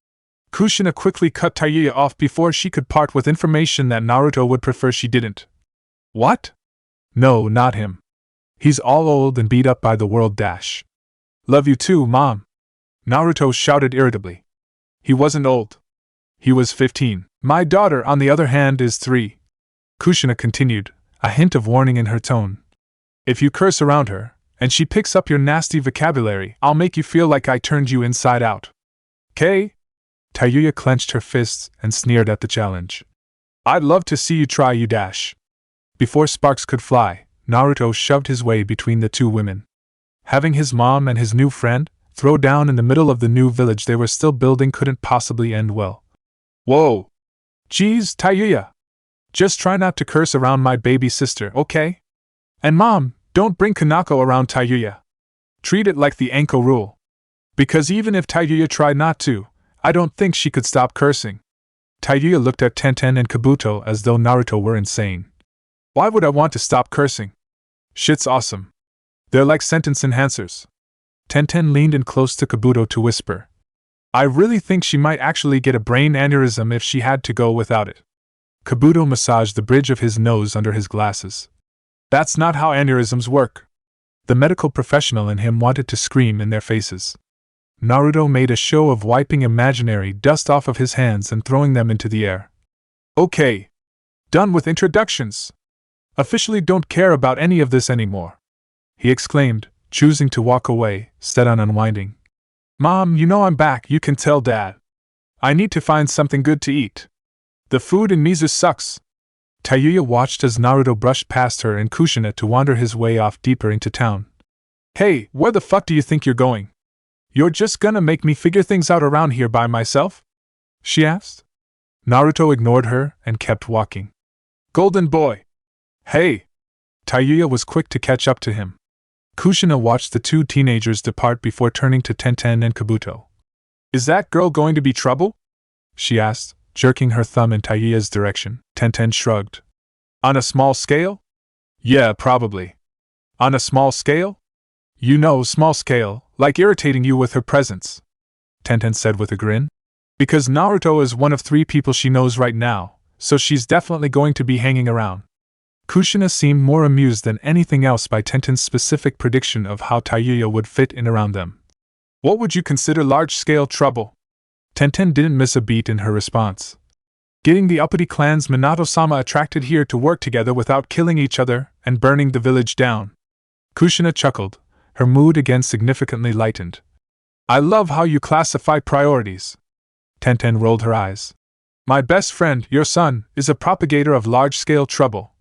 Kushina quickly cut Tayuya off before she could part with information that Naruto would prefer she didn't. What? No, not him. He's all old and beat up by the world dash. Love you too, Mom. Naruto shouted irritably. He wasn't old. He was 15. My daughter, on the other hand, is 3. Kushina continued, a hint of warning in her tone. If you curse around her, and she picks up your nasty vocabulary, I'll make you feel like I turned you inside out. K? Tayuya clenched her fists and sneered at the challenge. I'd love to see you try, you dash. Before sparks could fly, Naruto shoved his way between the two women. Having his mom and his new friend throw down in the middle of the new village they were still building couldn't possibly end well. Whoa! Geez, Tayuya! Just try not to curse around my baby sister, okay? And Mom, don't bring Kanako around Tayuya. Treat it like the Anko rule. Because even if Tayuya tried not to, I don't think she could stop cursing. Tayuya looked at Tenten and Kabuto as though Naruto were insane. Why would I want to stop cursing? Shit's awesome. They're like sentence enhancers. Tenten leaned in close to Kabuto to whisper. I really think she might actually get a brain aneurysm if she had to go without it. Kabuto massaged the bridge of his nose under his glasses. That's not how aneurysms work. The medical professional in him wanted to scream in their faces. Naruto made a show of wiping imaginary dust off of his hands and throwing them into the air. Okay. Done with introductions. Officially don't care about any of this anymore. He exclaimed, choosing to walk away, set on unwinding. Mom, you know I'm back, you can tell Dad. I need to find something good to eat. The food in Mizu sucks. Tayuya watched as Naruto brushed past her and Kushina to wander his way off deeper into town. Hey, where the fuck do you think you're going? You're just gonna make me figure things out around here by myself? She asked. Naruto ignored her and kept walking. Golden boy! Hey! Tayuya was quick to catch up to him. Kushina watched the two teenagers depart before turning to Tenten and Kabuto. Is that girl going to be trouble? She asked, jerking her thumb in Tayuya's direction. Tenten shrugged. On a small scale? Yeah, probably. On a small scale? You know, small scale, like irritating you with her presence, Tenten said with a grin. Because Naruto is one of 3 people she knows right now, so she's definitely going to be hanging around. Kushina seemed more amused than anything else by Tenten's specific prediction of how Tayuya would fit in around them. What would you consider large-scale trouble? Tenten didn't miss a beat in her response. Getting the uppity clans Minato-sama attracted here to work together without killing each other and burning the village down. Kushina chuckled, her mood again significantly lightened. I love how you classify priorities. Tenten rolled her eyes. My best friend, your son, is a propagator of large-scale trouble.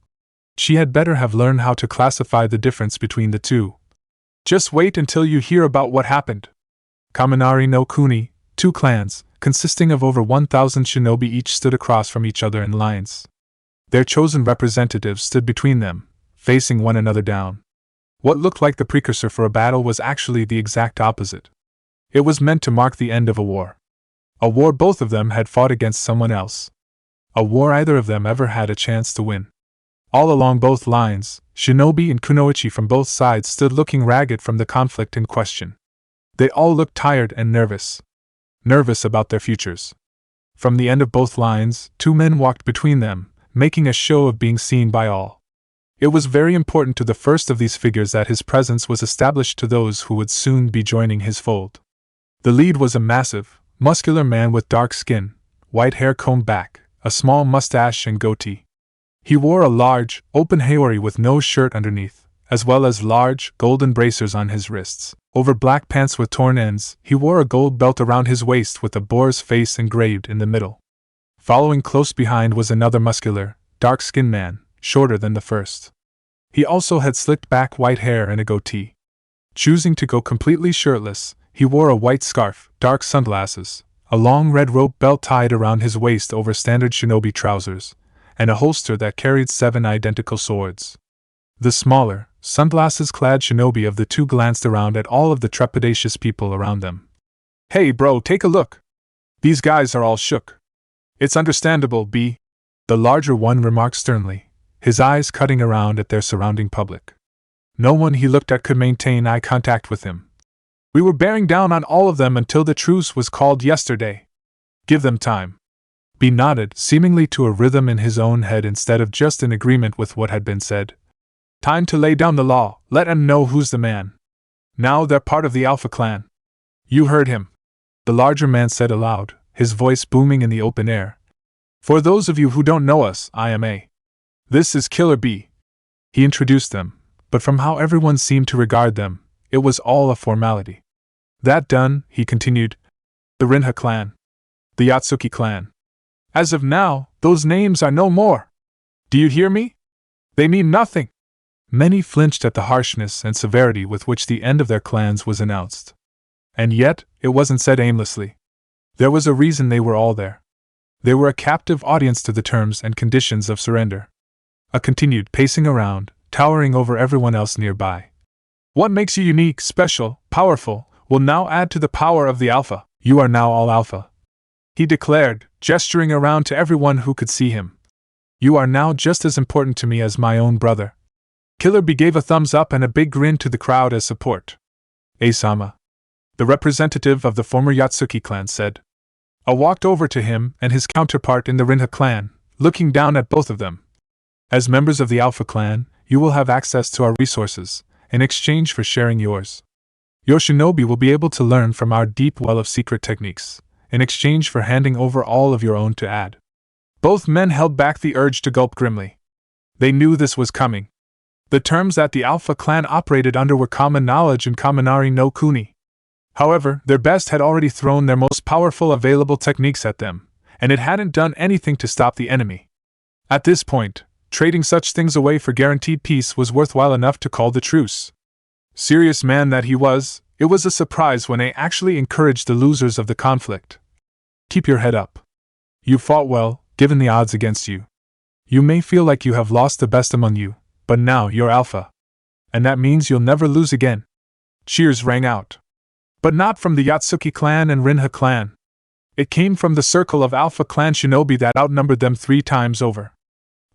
She had better have learned how to classify the difference between the two. Just wait until you hear about what happened. Kaminari no Kuni, 2 clans, consisting of over 1,000 shinobi each stood across from each other in lines. Their chosen representatives stood between them, facing one another down. What looked like the precursor for a battle was actually the exact opposite. It was meant to mark the end of a war. A war both of them had fought against someone else. A war either of them ever had a chance to win. All along both lines, shinobi and kunoichi from both sides stood looking ragged from the conflict in question. They all looked tired and nervous. Nervous about their futures. From the end of both lines, 2 men walked between them, making a show of being seen by all. It was very important to the first of these figures that his presence was established to those who would soon be joining his fold. The lead was a massive, muscular man with dark skin, white hair combed back, a small mustache and goatee. He wore a large, open haori with no shirt underneath, as well as large, golden bracers on his wrists. Over black pants with torn ends, he wore a gold belt around his waist with a boar's face engraved in the middle. Following close behind was another muscular, dark-skinned man, shorter than the first. He also had slicked back white hair and a goatee. Choosing to go completely shirtless, he wore a white scarf, dark sunglasses, a long red rope belt tied around his waist over standard shinobi trousers, and a holster that carried 7 identical swords. The smaller, sunglasses-clad shinobi of the 2 glanced around at all of the trepidatious people around them. Hey bro, take a look. These guys are all shook. It's understandable, B. The larger one remarked sternly, his eyes cutting around at their surrounding public. No one he looked at could maintain eye contact with him. We were bearing down on all of them until the truce was called yesterday. Give them time. B nodded, seemingly to a rhythm in his own head instead of just in agreement with what had been said. Time to lay down the law, let them know who's the man. Now they're part of the Alpha clan. You heard him, the larger man said aloud, his voice booming in the open air. For those of you who don't know us, I am A. This is Killer B. He introduced them, but from how everyone seemed to regard them, it was all a formality. That done, he continued, the Rinha clan. The Yatsuki clan. As of now, those names are no more. Do you hear me? They mean nothing. Many flinched at the harshness and severity with which the end of their clans was announced. And yet, it wasn't said aimlessly. There was a reason they were all there. They were a captive audience to the terms and conditions of surrender. A continued pacing around, towering over everyone else nearby. What makes you unique, special, powerful, will now add to the power of the Alpha. You are now all Alpha. He declared, gesturing around to everyone who could see him. You are now just as important to me as my own brother. Killer B gave a thumbs up and a big grin to the crowd as support. Asama, the representative of the former Yatsuki clan, said. A walked over to him and his counterpart in the Rinha clan, looking down at both of them. As members of the Alpha clan, you will have access to our resources, in exchange for sharing yours. Your shinobi will be able to learn from our deep well of secret techniques, in exchange for handing over all of your own to add. Both men held back the urge to gulp grimly. They knew this was coming. The terms that the Alpha clan operated under were common knowledge and Kaminari no Kuni. However, their best had already thrown their most powerful available techniques at them, and it hadn't done anything to stop the enemy. At this point, trading such things away for guaranteed peace was worthwhile enough to call the truce. Serious man that he was, it was a surprise when they actually encouraged the losers of the conflict. Keep your head up. You fought well, given the odds against you. You may feel like you have lost the best among you, but now you're Alpha. And that means you'll never lose again. Cheers rang out. But not from the Yatsuki clan and Rinha clan. It came from the circle of Alpha clan shinobi that outnumbered them 3 times over.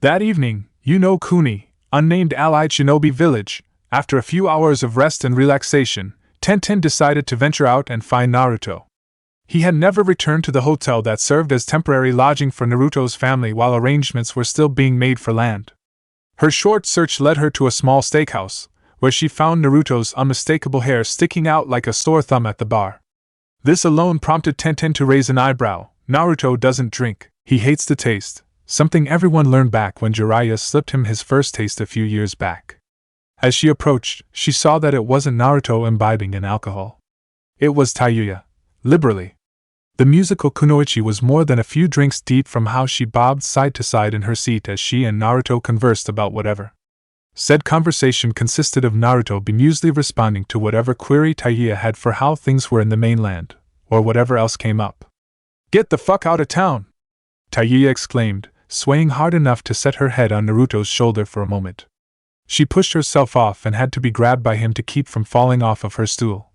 That evening, Kuni, unnamed allied shinobi village, after a few hours of rest and relaxation, Tenten decided to venture out and find Naruto. He had never returned to the hotel that served as temporary lodging for Naruto's family while arrangements were still being made for land. Her short search led her to a small steakhouse, where she found Naruto's unmistakable hair sticking out like a sore thumb at the bar. This alone prompted Tenten to raise an eyebrow. Naruto doesn't drink, he hates the taste, something everyone learned back when Jiraiya slipped him his first taste a few years back. As she approached, she saw that it wasn't Naruto imbibing in alcohol. It was Tayuya, liberally. The musical kunoichi was more than a few drinks deep from how she bobbed side to side in her seat as she and Naruto conversed about whatever. Said conversation consisted of Naruto bemusedly responding to whatever query Tayuya had for how things were in the mainland, or whatever else came up. Get the fuck out of town! Tayuya exclaimed, swaying hard enough to set her head on Naruto's shoulder for a moment. She pushed herself off and had to be grabbed by him to keep from falling off of her stool.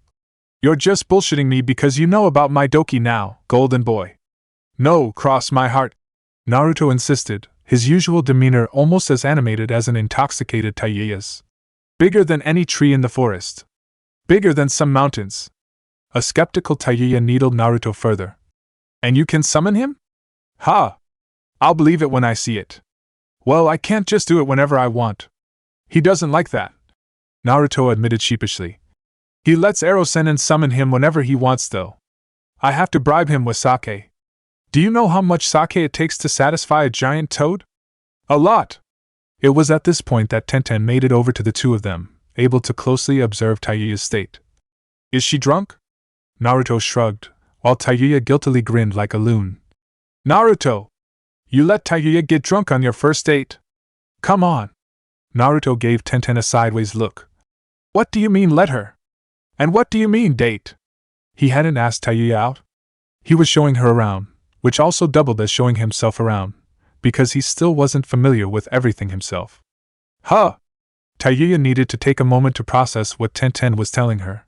You're just bullshitting me because you know about my doki now, golden boy. No, cross my heart, Naruto insisted, his usual demeanor almost as animated as an intoxicated Tayuya's. Bigger than any tree in the forest. Bigger than some mountains. A skeptical Tayuya needled Naruto further. And you can summon him? Ha! I'll believe it when I see it. Well, I can't just do it whenever I want. He doesn't like that, Naruto admitted sheepishly. He lets Ero-sennin summon him whenever he wants though. I have to bribe him with sake. Do you know how much sake it takes to satisfy a giant toad? A lot! It was at this point that Tenten made it over to the two of them, able to closely observe Tayuya's state. Is she drunk? Naruto shrugged, while Tayuya guiltily grinned like a loon. Naruto! You let Tayuya get drunk on your first date? Come on! Naruto gave Tenten a sideways look. What do you mean let her? And what do you mean date? He hadn't asked Tayuya out. He was showing her around, which also doubled as showing himself around, because he still wasn't familiar with everything himself. Huh! Tayuya needed to take a moment to process what Tenten was telling her.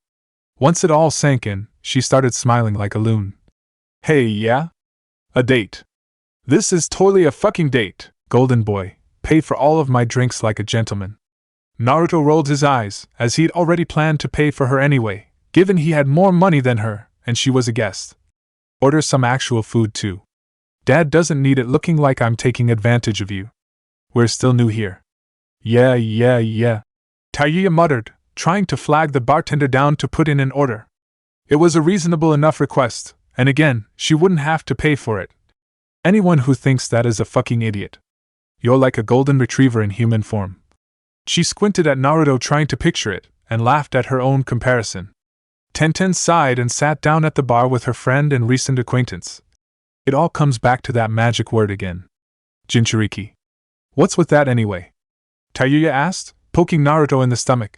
Once it all sank in, she started smiling like a loon. Hey, yeah? A date. This is totally a fucking date, golden boy. Pay for all of my drinks like a gentleman. Naruto rolled his eyes, as he'd already planned to pay for her anyway, given he had more money than her, and she was a guest. Order some actual food too. Dad doesn't need it looking like I'm taking advantage of you. We're still new here. Yeah. Tayuya muttered, trying to flag the bartender down to put in an order. It was a reasonable enough request, and again, she wouldn't have to pay for it. Anyone who thinks that is a fucking idiot. You're like a golden retriever in human form. She squinted at Naruto trying to picture it, and laughed at her own comparison. Tenten sighed and sat down at the bar with her friend and recent acquaintance. It all comes back to that magic word again. Jinchuriki. What's with that anyway? Tayuya asked, poking Naruto in the stomach.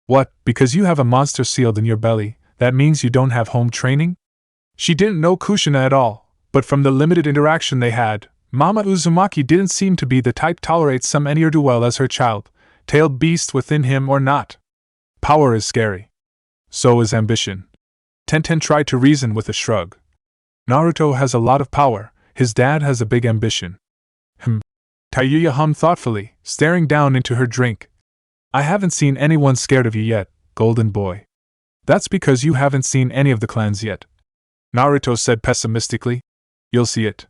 What, because you have a monster sealed in your belly, that means you don't have home training? She didn't know Kushina at all, but from the limited interaction they had, Mama Uzumaki didn't seem to be the type tolerate some ne'er-do-well as her child, tailed beast within him or not. Power is scary. So is ambition. Tenten tried to reason with a shrug. Naruto has a lot of power, his dad has a big ambition. Tayuya hummed thoughtfully, staring down into her drink. I haven't seen anyone scared of you yet, golden boy. That's because you haven't seen any of the clans yet. Naruto said pessimistically. You'll see it.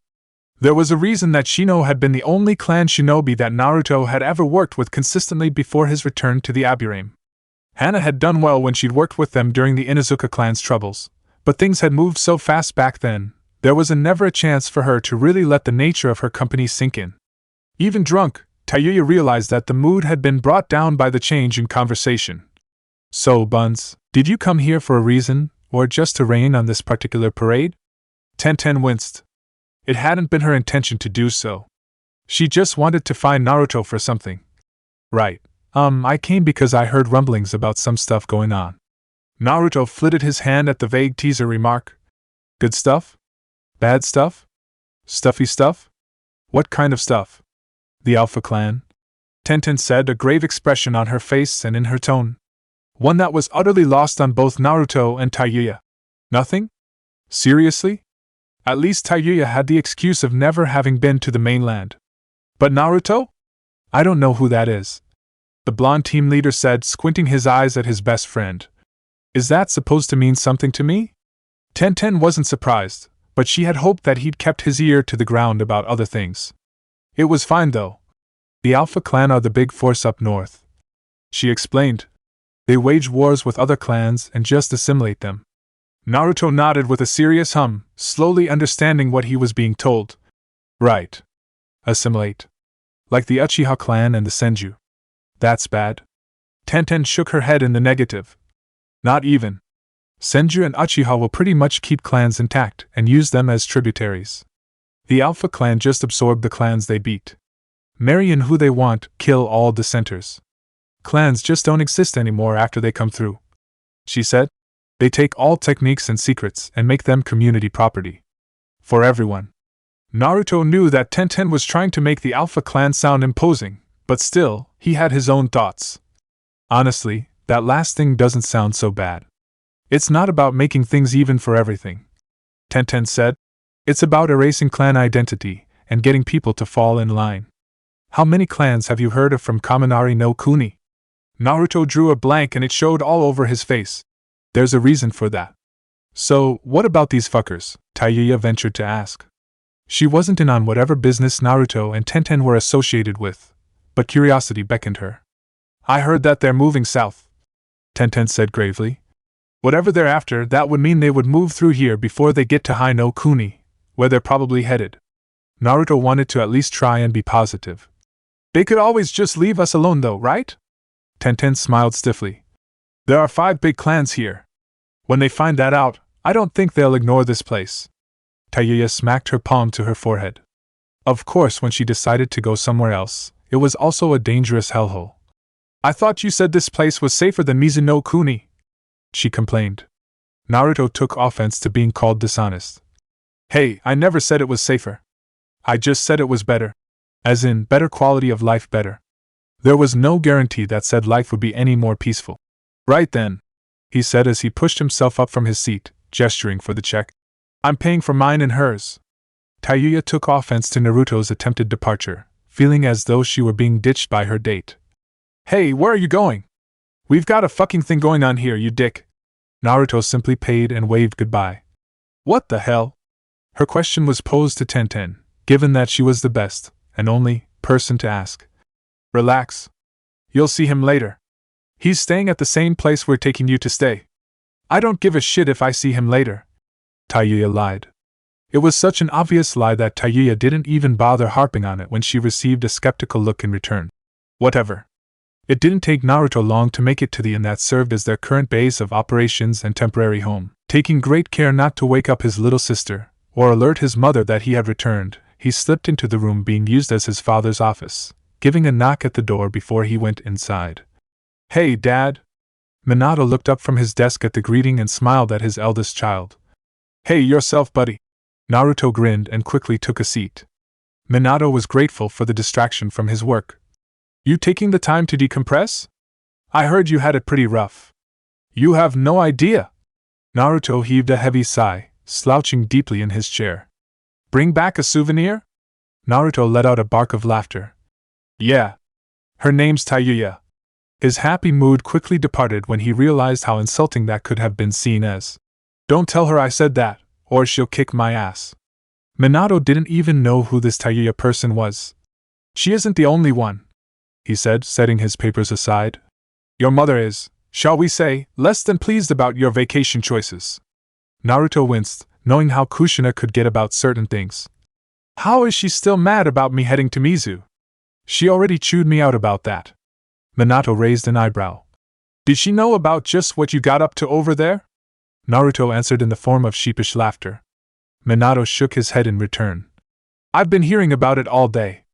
There was a reason that Shino had been the only clan shinobi that Naruto had ever worked with consistently before his return to the Aburame. Hana had done well when she'd worked with them during the Inuzuka clan's troubles, but things had moved so fast back then, there was never a chance for her to really let the nature of her company sink in. Even drunk, Tayuya realized that the mood had been brought down by the change in conversation. So, Buns, did you come here for a reason, or just to rain on this particular parade? Tenten winced. It hadn't been her intention to do so. She just wanted to find Naruto for something. Right. I came because I heard rumblings about some stuff going on. Naruto flitted his hand at the vague teaser remark. Good stuff? Bad stuff? Stuffy stuff? What kind of stuff? The Alpha Clan? Tenten said, a grave expression on her face and in her tone. One that was utterly lost on both Naruto and Tayuya. Nothing? Seriously? At least Tayuya had the excuse of never having been to the mainland. But Naruto? I don't know who that is. The blonde team leader said, squinting his eyes at his best friend. Is that supposed to mean something to me? Tenten wasn't surprised, but she had hoped that he'd kept his ear to the ground about other things. It was fine though. The Alpha Clan are the big force up north. She explained. They wage wars with other clans and just assimilate them. Naruto nodded with a serious hum, slowly understanding what he was being told. Right. Assimilate. Like the Uchiha clan and the Senju. That's bad. Tenten shook her head in the negative. Not even. Senju and Uchiha will pretty much keep clans intact and use them as tributaries. The Alpha Clan just absorb the clans they beat. Marry in who they want, kill all dissenters. Clans just don't exist anymore after they come through. She said. They take all techniques and secrets and make them community property. For everyone. Naruto knew that Tenten was trying to make the Alpha Clan sound imposing, but still, he had his own thoughts. Honestly, that last thing doesn't sound so bad. It's not about making things even for everything. Tenten said. It's about erasing clan identity and getting people to fall in line. How many clans have you heard of from Kaminari no Kuni? Naruto drew a blank and it showed all over his face. There's a reason for that. So, what about these fuckers? Tayuya ventured to ask. She wasn't in on whatever business Naruto and Tenten were associated with, but curiosity beckoned her. I heard that they're moving south. Tenten said gravely. Whatever they're after, that would mean they would move through here before they get to Hai no Kuni, where they're probably headed. Naruto wanted to at least try and be positive. They could always just leave us alone though, right? Tenten smiled stiffly. There are 5 big clans here. When they find that out, I don't think they'll ignore this place. Tayuya smacked her palm to her forehead. Of course, when she decided to go somewhere else, it was also a dangerous hellhole. I thought you said this place was safer than Mizuno Kuni, she complained. Naruto took offense to being called dishonest. Hey, I never said it was safer. I just said it was better. As in, better quality of life better. There was no guarantee that said life would be any more peaceful. Right then, he said as he pushed himself up from his seat, gesturing for the check. I'm paying for mine and hers. Tayuya took offense to Naruto's attempted departure, feeling as though she were being ditched by her date. Hey, where are you going? We've got a fucking thing going on here, you dick. Naruto simply paid and waved goodbye. What the hell? Her question was posed to Tenten, given that she was the best, and only, person to ask. Relax. You'll see him later. He's staying at the same place we're taking you to stay. I don't give a shit if I see him later. Tayuya lied. It was such an obvious lie that Tayuya didn't even bother harping on it when she received a skeptical look in return. Whatever. It didn't take Naruto long to make it to the inn that served as their current base of operations and temporary home. Taking great care not to wake up his little sister, or alert his mother that he had returned, he slipped into the room being used as his father's office, giving a knock at the door before he went inside. Hey, Dad! Minato looked up from his desk at the greeting and smiled at his eldest child. Hey, yourself, buddy! Naruto grinned and quickly took a seat. Minato was grateful for the distraction from his work. You taking the time to decompress? I heard you had it pretty rough. You have no idea! Naruto heaved a heavy sigh, slouching deeply in his chair. Bring back a souvenir? Naruto let out a bark of laughter. Yeah. Her name's Tayuya. His happy mood quickly departed when he realized how insulting that could have been seen as. Don't tell her I said that, or she'll kick my ass. Minato didn't even know who this Tayuya person was. She isn't the only one, he said, setting his papers aside. Your mother is, shall we say, less than pleased about your vacation choices. Naruto winced, knowing how Kushina could get about certain things. How is she still mad about me heading to Mizu? She already chewed me out about that. Minato raised an eyebrow. Did she know about just what you got up to over there? Naruto answered in the form of sheepish laughter. Minato shook his head in return. I've been hearing about it all day.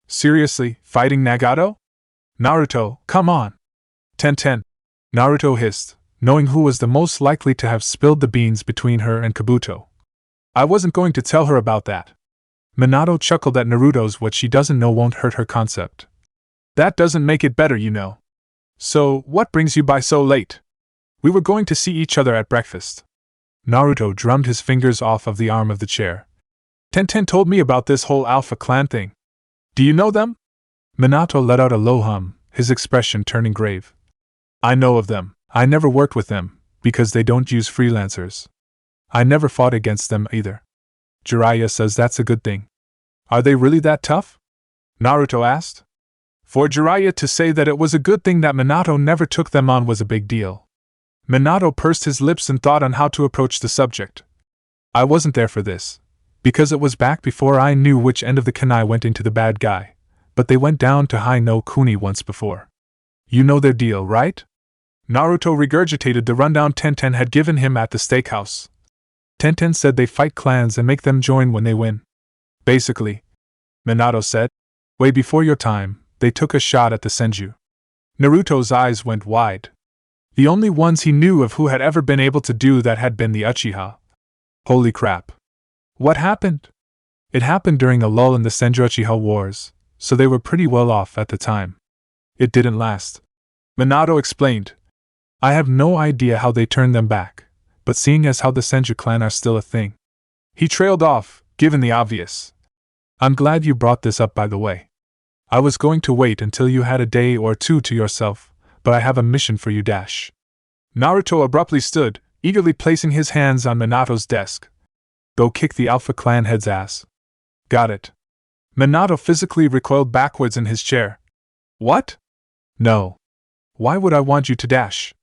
Seriously, fighting Nagato? Naruto, come on. Tenten. Naruto hissed, knowing who was the most likely to have spilled the beans between her and Kabuto. I wasn't going to tell her about that. Minato chuckled at Naruto's what she doesn't know won't hurt her concept. That doesn't make it better, you know. So, what brings you by so late? We were going to see each other at breakfast. Naruto drummed his fingers off of the arm of the chair. Tenten told me about this whole Alpha Clan thing. Do you know them? Minato let out a low hum, his expression turning grave. I know of them. I never worked with them, because they don't use freelancers. I never fought against them either. Jiraiya says that's a good thing. Are they really that tough? Naruto asked. For Jiraiya to say that it was a good thing that Minato never took them on was a big deal. Minato pursed his lips and thought on how to approach the subject. I wasn't there for this, because it was back before I knew which end of the kunai went into the bad guy, but they went down to Hai no Kuni once before. You know their deal, right? Naruto regurgitated the rundown Tenten had given him at the steakhouse. Tenten said they fight clans and make them join when they win. Basically, Minato said, way before your time, they took a shot at the Senju. Naruto's eyes went wide. The only ones he knew of who had ever been able to do that had been the Uchiha. Holy crap. What happened? It happened during a lull in the Senju-Uchiha wars, so they were pretty well off at the time. It didn't last. Minato explained. I have no idea how they turned them back, but seeing as how the Senju clan are still a thing. He trailed off, given the obvious. I'm glad you brought this up, by the way. I was going to wait until you had a day or two to yourself, but I have a mission for you. Naruto abruptly stood, eagerly placing his hands on Minato's desk. Go kick the Alpha Clan head's ass. Got it. Minato physically recoiled backwards in his chair. What? No. Why would I want you to dash?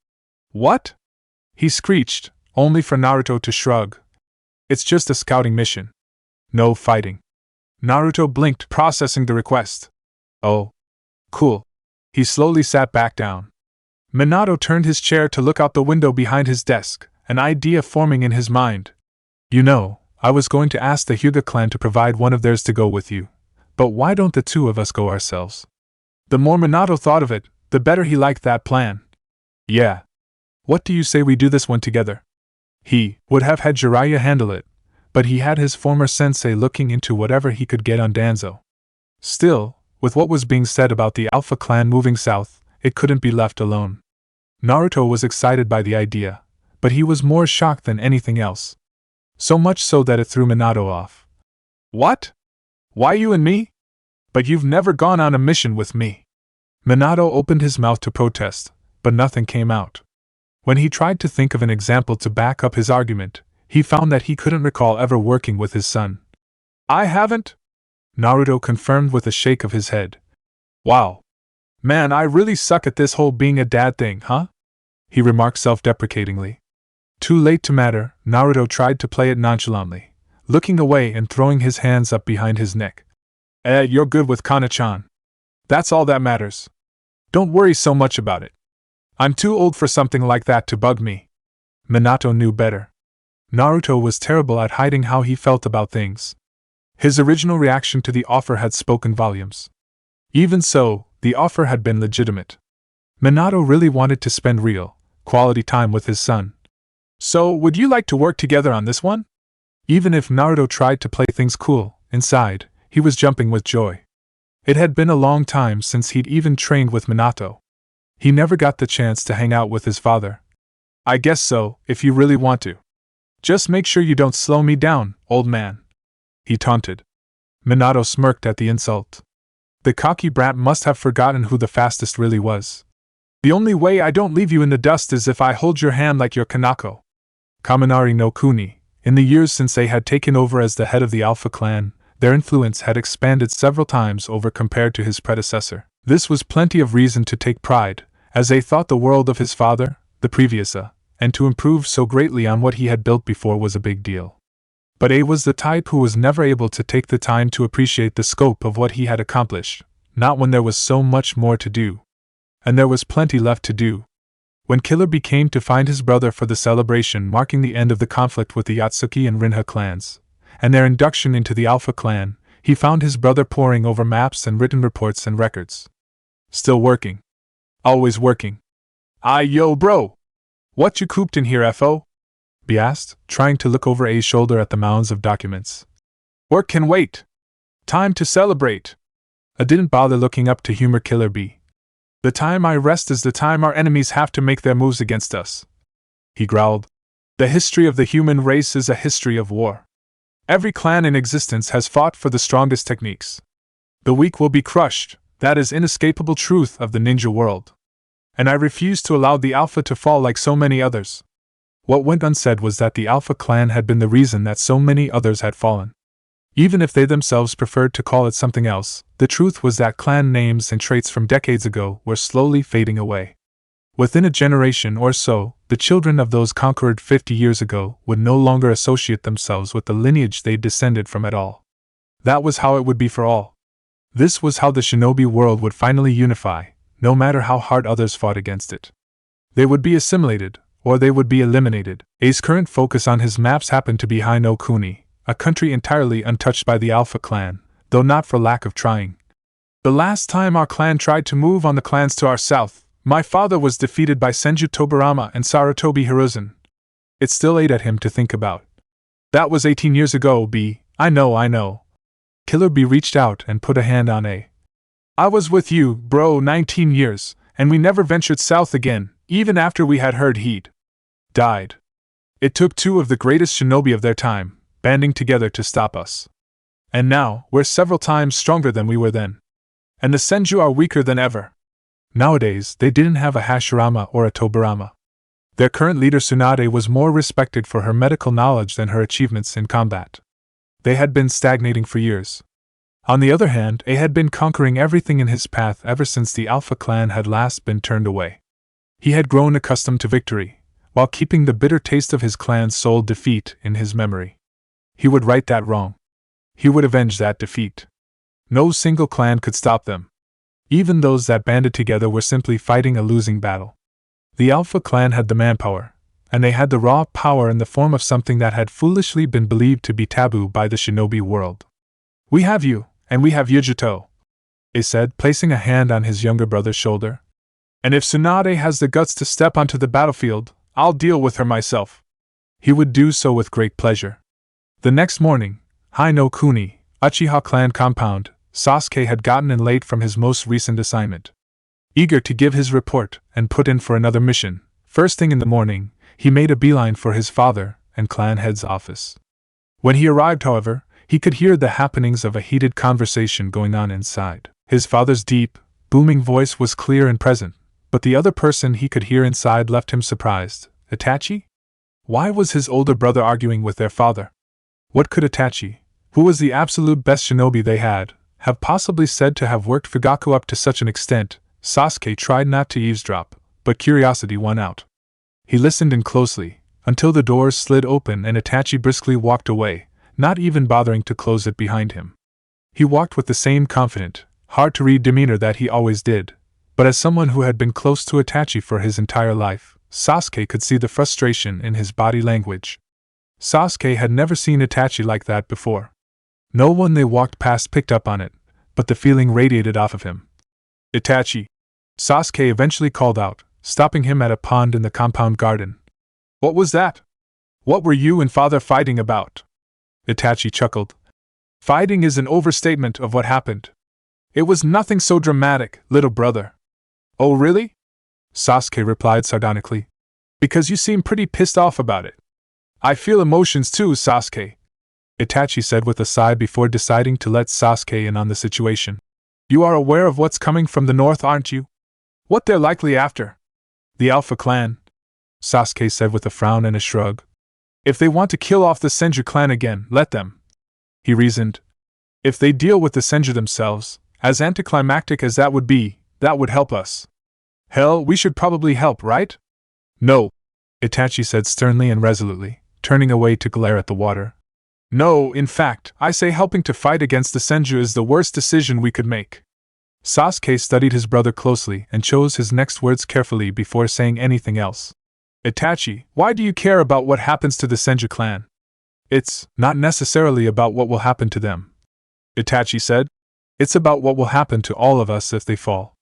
What? He screeched, only for Naruto to shrug. It's just a scouting mission. No fighting. Naruto blinked, processing the request. Oh. Cool. He slowly sat back down. Minato turned his chair to look out the window behind his desk, an idea forming in his mind. You know, I was going to ask the Hyuga clan to provide one of theirs to go with you, but why don't the two of us go ourselves? The more Minato thought of it, the better he liked that plan. Yeah. What do you say we do this one together? He would have had Jiraiya handle it, but he had his former sensei looking into whatever he could get on Danzo. Still, with what was being said about the Alpha clan moving south, it couldn't be left alone. Naruto was excited by the idea, but he was more shocked than anything else. So much so that it threw Minato off. What? Why you and me? But you've never gone on a mission with me. Minato opened his mouth to protest, but nothing came out. When he tried to think of an example to back up his argument, he found that he couldn't recall ever working with his son. I haven't? Naruto confirmed with a shake of his head. Wow. Man, I really suck at this whole being a dad thing, huh? He remarked self-deprecatingly. Too late to matter, Naruto tried to play it nonchalantly, looking away and throwing his hands up behind his neck. You're good with Kana-chan. That's all that matters. Don't worry so much about it. I'm too old for something like that to bug me. Minato knew better. Naruto was terrible at hiding how he felt about things. His original reaction to the offer had spoken volumes. Even so, the offer had been legitimate. Minato really wanted to spend real, quality time with his son. So, would you like to work together on this one? Even if Naruto tried to play things cool, inside, he was jumping with joy. It had been a long time since he'd even trained with Minato. He never got the chance to hang out with his father. I guess so, if you really want to. Just make sure you don't slow me down, old man. He taunted. Minato smirked at the insult. The cocky brat must have forgotten who the fastest really was. The only way I don't leave you in the dust is if I hold your hand like your Kanako. Kaminari no Kuni, in the years since they had taken over as the head of the Alpha clan, their influence had expanded several times over compared to his predecessor. This was plenty of reason to take pride, as they thought the world of his father, the previous and to improve so greatly on what he had built before was a big deal. But A was the type who was never able to take the time to appreciate the scope of what he had accomplished, not when there was so much more to do. And there was plenty left to do. When Killer Bee came to find his brother for the celebration marking the end of the conflict with the Yatsuki and Rinha clans, and their induction into the Alpha clan, he found his brother poring over maps and written reports and records. Still working. Always working. Yo bro! What you cooped in here, FO? B asked, trying to look over A's shoulder at the mounds of documents. Work can wait. Time to celebrate. I didn't bother looking up to humor Killer Bee. The time I rest is the time our enemies have to make their moves against us. He growled. The history of the human race is a history of war. Every clan in existence has fought for the strongest techniques. The weak will be crushed, that is inescapable truth of the ninja world. And I refuse to allow the Alpha to fall like so many others. What went unsaid was that the Alpha clan had been the reason that so many others had fallen. Even if they themselves preferred to call it something else, the truth was that clan names and traits from decades ago were slowly fading away. Within a generation or so, the children of those conquered 50 years ago would no longer associate themselves with the lineage they descended from at all. That was how it would be for all. This was how the shinobi world would finally unify, no matter how hard others fought against it. They would be assimilated, or they would be eliminated. A's current focus on his maps happened to be Hai no Kuni, a country entirely untouched by the Alpha clan, though not for lack of trying. The last time our clan tried to move on the clans to our south, my father was defeated by Senju Tobarama and Sarutobi Hiruzen. It still ate at him to think about. That was 18 years ago, B. I know. Killer Bee reached out and put a hand on A. I was with you, bro, 19 years, and we never ventured south again, even after we had heard he'd died. It took two of the greatest shinobi of their time, banding together to stop us. And now, we're several times stronger than we were then. And the Senju are weaker than ever. Nowadays, they didn't have a Hashirama or a Tobarama. Their current leader Tsunade was more respected for her medical knowledge than her achievements in combat. They had been stagnating for years. On the other hand, A had been conquering everything in his path ever since the Alpha clan had last been turned away. He had grown accustomed to victory, while keeping the bitter taste of his clan's sole defeat in his memory. He would right that wrong. He would avenge that defeat. No single clan could stop them. Even those that banded together were simply fighting a losing battle. The Alpha clan had the manpower, and they had the raw power in the form of something that had foolishly been believed to be taboo by the shinobi world. We have you, and we have Yujito, he said, placing a hand on his younger brother's shoulder. And if Tsunade has the guts to step onto the battlefield, I'll deal with her myself. He would do so with great pleasure. The next morning, Hai no Kuni, Uchiha clan compound, Sasuke had gotten in late from his most recent assignment. Eager to give his report and put in for another mission, first thing in the morning, he made a beeline for his father and clan head's office. When he arrived, however, he could hear the happenings of a heated conversation going on inside. His father's deep, booming voice was clear and present, but the other person he could hear inside left him surprised. Itachi? Why was his older brother arguing with their father? What could Itachi, who was the absolute best shinobi they had, have possibly said to have worked Fugaku up to such an extent? Sasuke tried not to eavesdrop, but curiosity won out. He listened in closely, until the doors slid open and Itachi briskly walked away, not even bothering to close it behind him. He walked with the same confident, hard-to-read demeanor that he always did, but as someone who had been close to Itachi for his entire life, Sasuke could see the frustration in his body language. Sasuke had never seen Itachi like that before. No one they walked past picked up on it, but the feeling radiated off of him. Itachi! Sasuke eventually called out, stopping him at a pond in the compound garden. What was that? What were you and father fighting about? Itachi chuckled. Fighting is an overstatement of what happened. It was nothing so dramatic, little brother. Oh really? Sasuke replied sardonically. Because you seem pretty pissed off about it. I feel emotions too, Sasuke, Itachi said with a sigh before deciding to let Sasuke in on the situation. You are aware of what's coming from the north, aren't you? What they're likely after? The Alpha clan, Sasuke said with a frown and a shrug. If they want to kill off the Senju clan again, let them. He reasoned. If they deal with the Senju themselves, as anticlimactic as that would be, that would help us. Hell, we should probably help, right? No, Itachi said sternly and resolutely, turning away to glare at the water. No, in fact, I say helping to fight against the Senju is the worst decision we could make. Sasuke studied his brother closely and chose his next words carefully before saying anything else. Itachi, why do you care about what happens to the Senju clan? It's not necessarily about what will happen to them, Itachi said. It's about what will happen to all of us if they fall.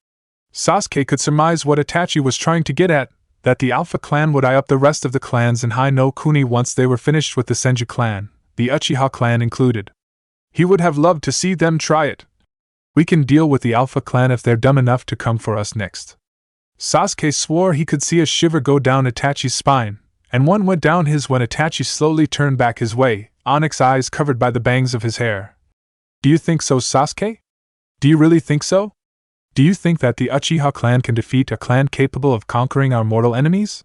Sasuke could surmise what Itachi was trying to get at, that the Alpha clan would eye up the rest of the clans in Hai no Kuni once they were finished with the Senju clan, the Uchiha clan included. He would have loved to see them try it. We can deal with the Alpha clan if they're dumb enough to come for us next. Sasuke swore he could see a shiver go down Itachi's spine, and one went down his when Itachi slowly turned back his way, onyx eyes covered by the bangs of his hair. Do you think so, Sasuke? Do you really think so? Do you think that the Uchiha clan can defeat a clan capable of conquering our mortal enemies?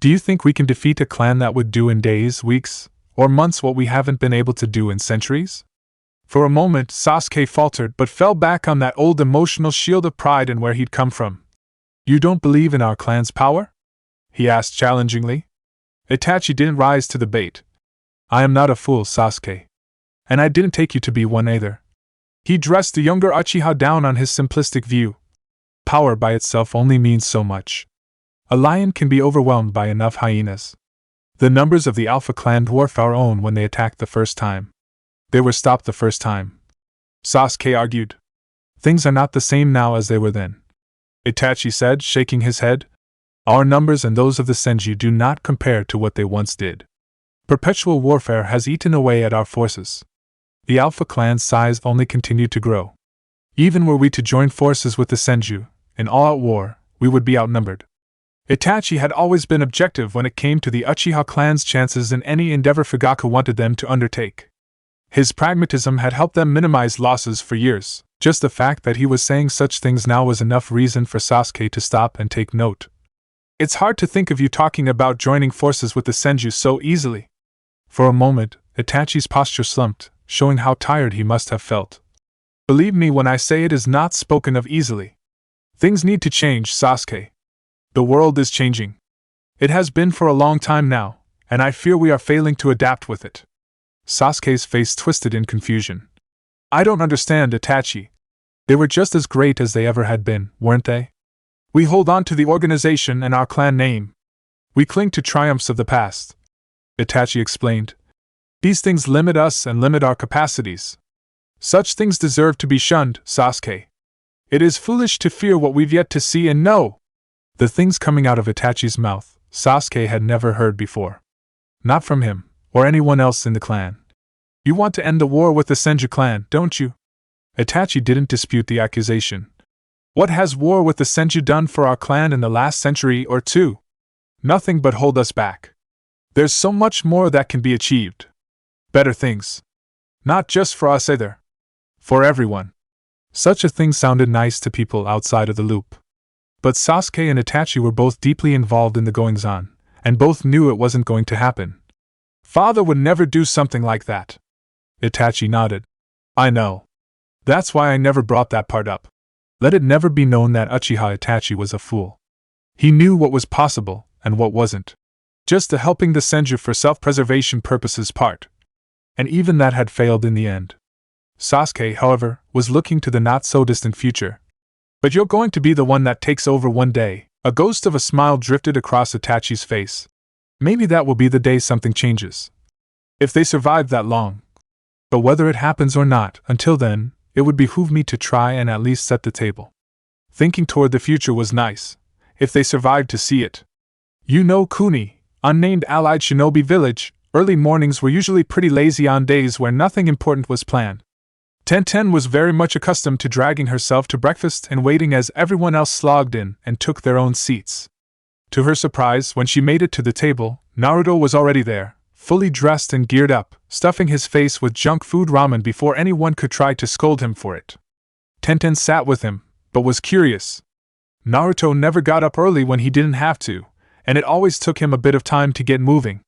Do you think we can defeat a clan that would do in days, weeks, or months what we haven't been able to do in centuries? For a moment, Sasuke faltered but fell back on that old emotional shield of pride and where he'd come from. You don't believe in our clan's power? He asked challengingly. Itachi didn't rise to the bait. I am not a fool, Sasuke. And I didn't take you to be one either. He dressed the younger Uchiha down on his simplistic view. Power by itself only means so much. A lion can be overwhelmed by enough hyenas. The numbers of the Alpha clan dwarf our own when they attacked the first time. They were stopped the first time. Sasuke argued. Things are not the same now as they were then, Itachi said, shaking his head. Our numbers and those of the Senju do not compare to what they once did. Perpetual warfare has eaten away at our forces. The Alpha clan's size only continued to grow. Even were we to join forces with the Senju, in all-out war, we would be outnumbered. Itachi had always been objective when it came to the Uchiha clan's chances in any endeavor Fugaku wanted them to undertake. His pragmatism had helped them minimize losses for years. Just the fact that he was saying such things now was enough reason for Sasuke to stop and take note. It's hard to think of you talking about joining forces with the Senju so easily. For a moment, Itachi's posture slumped, showing how tired he must have felt. Believe me when I say it is not spoken of easily. Things need to change, Sasuke. The world is changing. It has been for a long time now, and I fear we are failing to adapt with it. Sasuke's face twisted in confusion. I don't understand, Itachi. They were just as great as they ever had been, weren't they? We hold on to the organization and our clan name. We cling to triumphs of the past, Itachi explained. These things limit us and limit our capacities. Such things deserve to be shunned, Sasuke. It is foolish to fear what we've yet to see and know. The things coming out of Itachi's mouth, Sasuke had never heard before. Not from him, or anyone else in the clan. You want to end the war with the Senju clan, don't you? Itachi didn't dispute the accusation. What has war with the Senju done for our clan in the last century or two? Nothing but hold us back. There's so much more that can be achieved. Better things. Not just for us either. For everyone. Such a thing sounded nice to people outside of the loop. But Sasuke and Itachi were both deeply involved in the goings-on, and both knew it wasn't going to happen. Father would never do something like that. Itachi nodded. I know. That's why I never brought that part up. Let it never be known that Uchiha Itachi was a fool. He knew what was possible and what wasn't. Just a helping the Senju for self-preservation purposes part. And even that had failed in the end. Sasuke, however, was looking to the not-so-distant future. But you're going to be the one that takes over one day. A ghost of a smile drifted across Itachi's face. Maybe that will be the day something changes. If they survive that long. But whether it happens or not, until then, it would behoove me to try and at least set the table. Thinking toward the future was nice, if they survived to see it. You know Kuni, unnamed allied shinobi village, early mornings were usually pretty lazy on days where nothing important was planned. Tenten was very much accustomed to dragging herself to breakfast and waiting as everyone else slogged in and took their own seats. To her surprise, when she made it to the table, Naruto was already there, fully dressed and geared up, stuffing his face with junk food ramen before anyone could try to scold him for it. Tenten sat with him, but was curious. Naruto never got up early when he didn't have to, and it always took him a bit of time to get moving.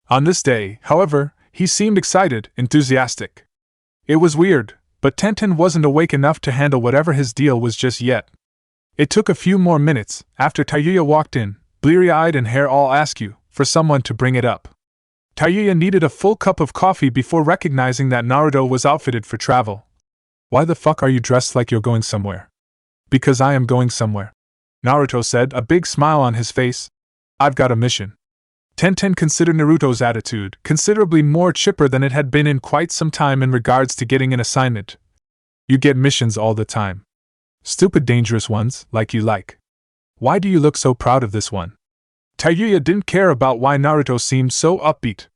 On this day, however, he seemed excited, enthusiastic. It was weird, but Tenten wasn't awake enough to handle whatever his deal was just yet. It took a few more minutes, after Tayuya walked in, bleary-eyed and hair all askew, for someone to bring it up. Tayuya needed a full cup of coffee before recognizing that Naruto was outfitted for travel. Why the fuck are you dressed like you're going somewhere? Because I am going somewhere, Naruto said, a big smile on his face. I've got a mission. Tenten considered Naruto's attitude considerably more chipper than it had been in quite some time in regards to getting an assignment. You get missions all the time. Stupid dangerous ones, like you like. Why do you look so proud of this one? Tayuya didn't care about why Naruto seemed so upbeat.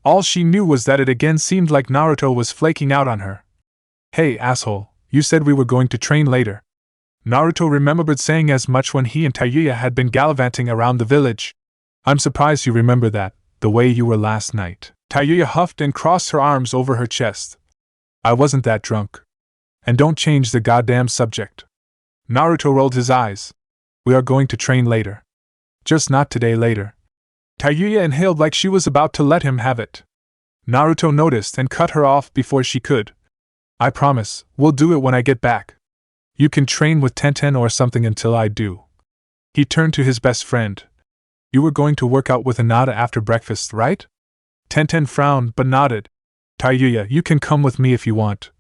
All she knew was that it again seemed like Naruto was flaking out on her. Hey asshole, you said we were going to train later. Naruto remembered saying as much when he and Tayuya had been gallivanting around the village. I'm surprised you remember that, the way you were last night. Tayuya huffed and crossed her arms over her chest. I wasn't that drunk. And don't change the goddamn subject. Naruto rolled his eyes. We are going to train later. Just not today later. Tayuya inhaled like she was about to let him have it. Naruto noticed and cut her off before she could. I promise, we'll do it when I get back. You can train with Tenten or something until I do. He turned to his best friend. You were going to work out with Hinata after breakfast, right? Tenten frowned but nodded. Tayuya, you can come with me if you want,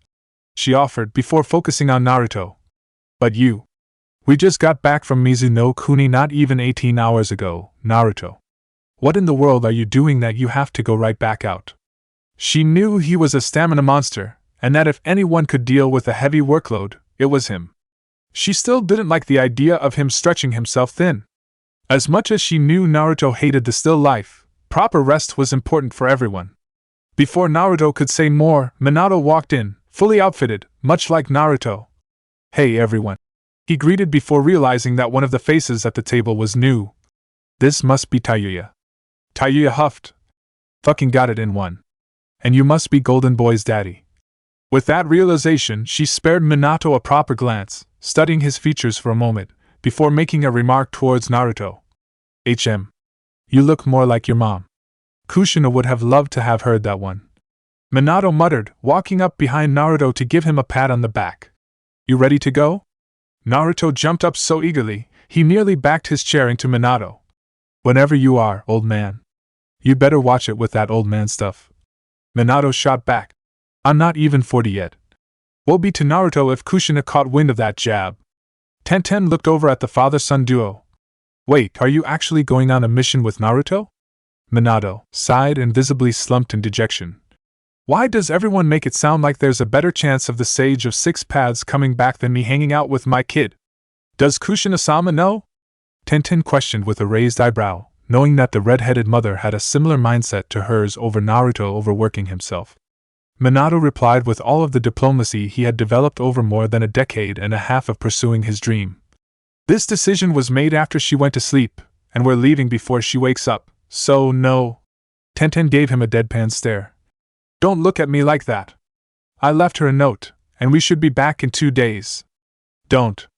she offered before focusing on Naruto. But you. We just got back from Mizuno Kuni not even 18 hours ago, Naruto. What in the world are you doing that you have to go right back out? She knew he was a stamina monster, and that if anyone could deal with a heavy workload, it was him. She still didn't like the idea of him stretching himself thin. As much as she knew Naruto hated the still life, proper rest was important for everyone. Before Naruto could say more, Minato walked in, fully outfitted, much like Naruto. Hey everyone. He greeted before realizing that one of the faces at the table was new. This must be Tayuya. Tayuya huffed. Fucking got it in one. And you must be Golden Boy's daddy. With that realization, she spared Minato a proper glance, studying his features for a moment, before making a remark towards Naruto. You look more like your mom. Kushina would have loved to have heard that one. Minato muttered, walking up behind Naruto to give him a pat on the back. You ready to go? Naruto jumped up so eagerly, he nearly backed his chair into Minato. Whenever you are, old man. You better watch it with that old man stuff. Minato shot back. I'm not even 40 yet. Woe be to Naruto if Kushina caught wind of that jab. Tenten looked over at the father-son duo. Wait, are you actually going on a mission with Naruto? Minato sighed and visibly slumped in dejection. Why does everyone make it sound like there's a better chance of the Sage of Six Paths coming back than me hanging out with my kid? Does Kushina-sama know? Tenten questioned with a raised eyebrow, knowing that the red-headed mother had a similar mindset to hers over Naruto overworking himself. Minato replied with all of the diplomacy he had developed over more than a decade and a half of pursuing his dream. This decision was made after she went to sleep, and we're leaving before she wakes up, so no. Tenten gave him a deadpan stare. Don't look at me like that. I left her a note, and we should be back in 2 days. Don't.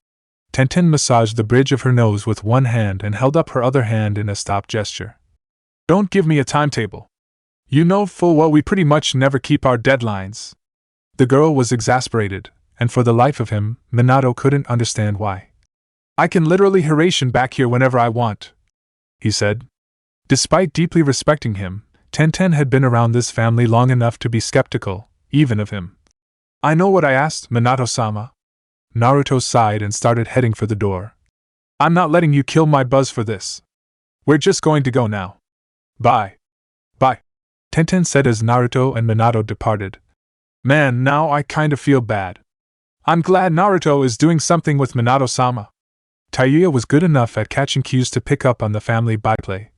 Tenten massaged the bridge of her nose with one hand and held up her other hand in a stop gesture. Don't give me a timetable. You know full well we pretty much never keep our deadlines. The girl was exasperated, and for the life of him, Minato couldn't understand why. I can literally Hiraishin back here whenever I want, he said. Despite deeply respecting him, Tenten had been around this family long enough to be skeptical, even of him. I know what I asked, Minato-sama. Naruto sighed and started heading for the door. I'm not letting you kill my buzz for this. We're just going to go now. Bye. Bye. Tenten said as Naruto and Minato departed. Man, now I kinda feel bad. I'm glad Naruto is doing something with Minato-sama. Tayuya was good enough at catching cues to pick up on the family byplay.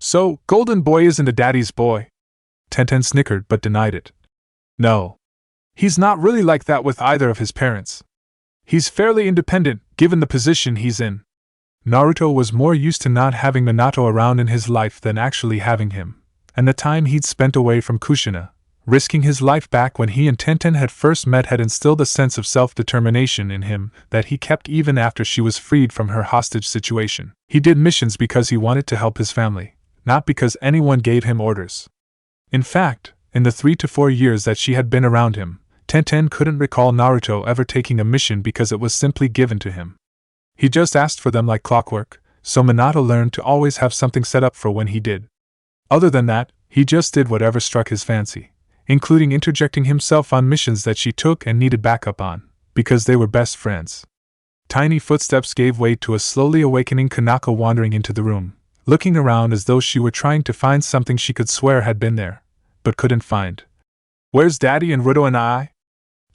So, Golden Boy isn't a daddy's boy? Tenten snickered but denied it. No. He's not really like that with either of his parents. He's fairly independent, given the position he's in. Naruto was more used to not having Minato around in his life than actually having him, and the time he'd spent away from Kushina, risking his life back when he and Tenten had first met, had instilled a sense of self-determination in him that he kept even after she was freed from her hostage situation. He did missions because he wanted to help his family, not because anyone gave him orders. In fact, in the 3 to 4 years that she had been around him, Tenten couldn't recall Naruto ever taking a mission because it was simply given to him. He just asked for them like clockwork, so Minato learned to always have something set up for when he did. Other than that, he just did whatever struck his fancy, including interjecting himself on missions that she took and needed backup on, because they were best friends. Tiny footsteps gave way to a slowly awakening Kanako wandering into the room, looking around as though she were trying to find something she could swear had been there, but couldn't find. Where's Daddy and Ruto and I?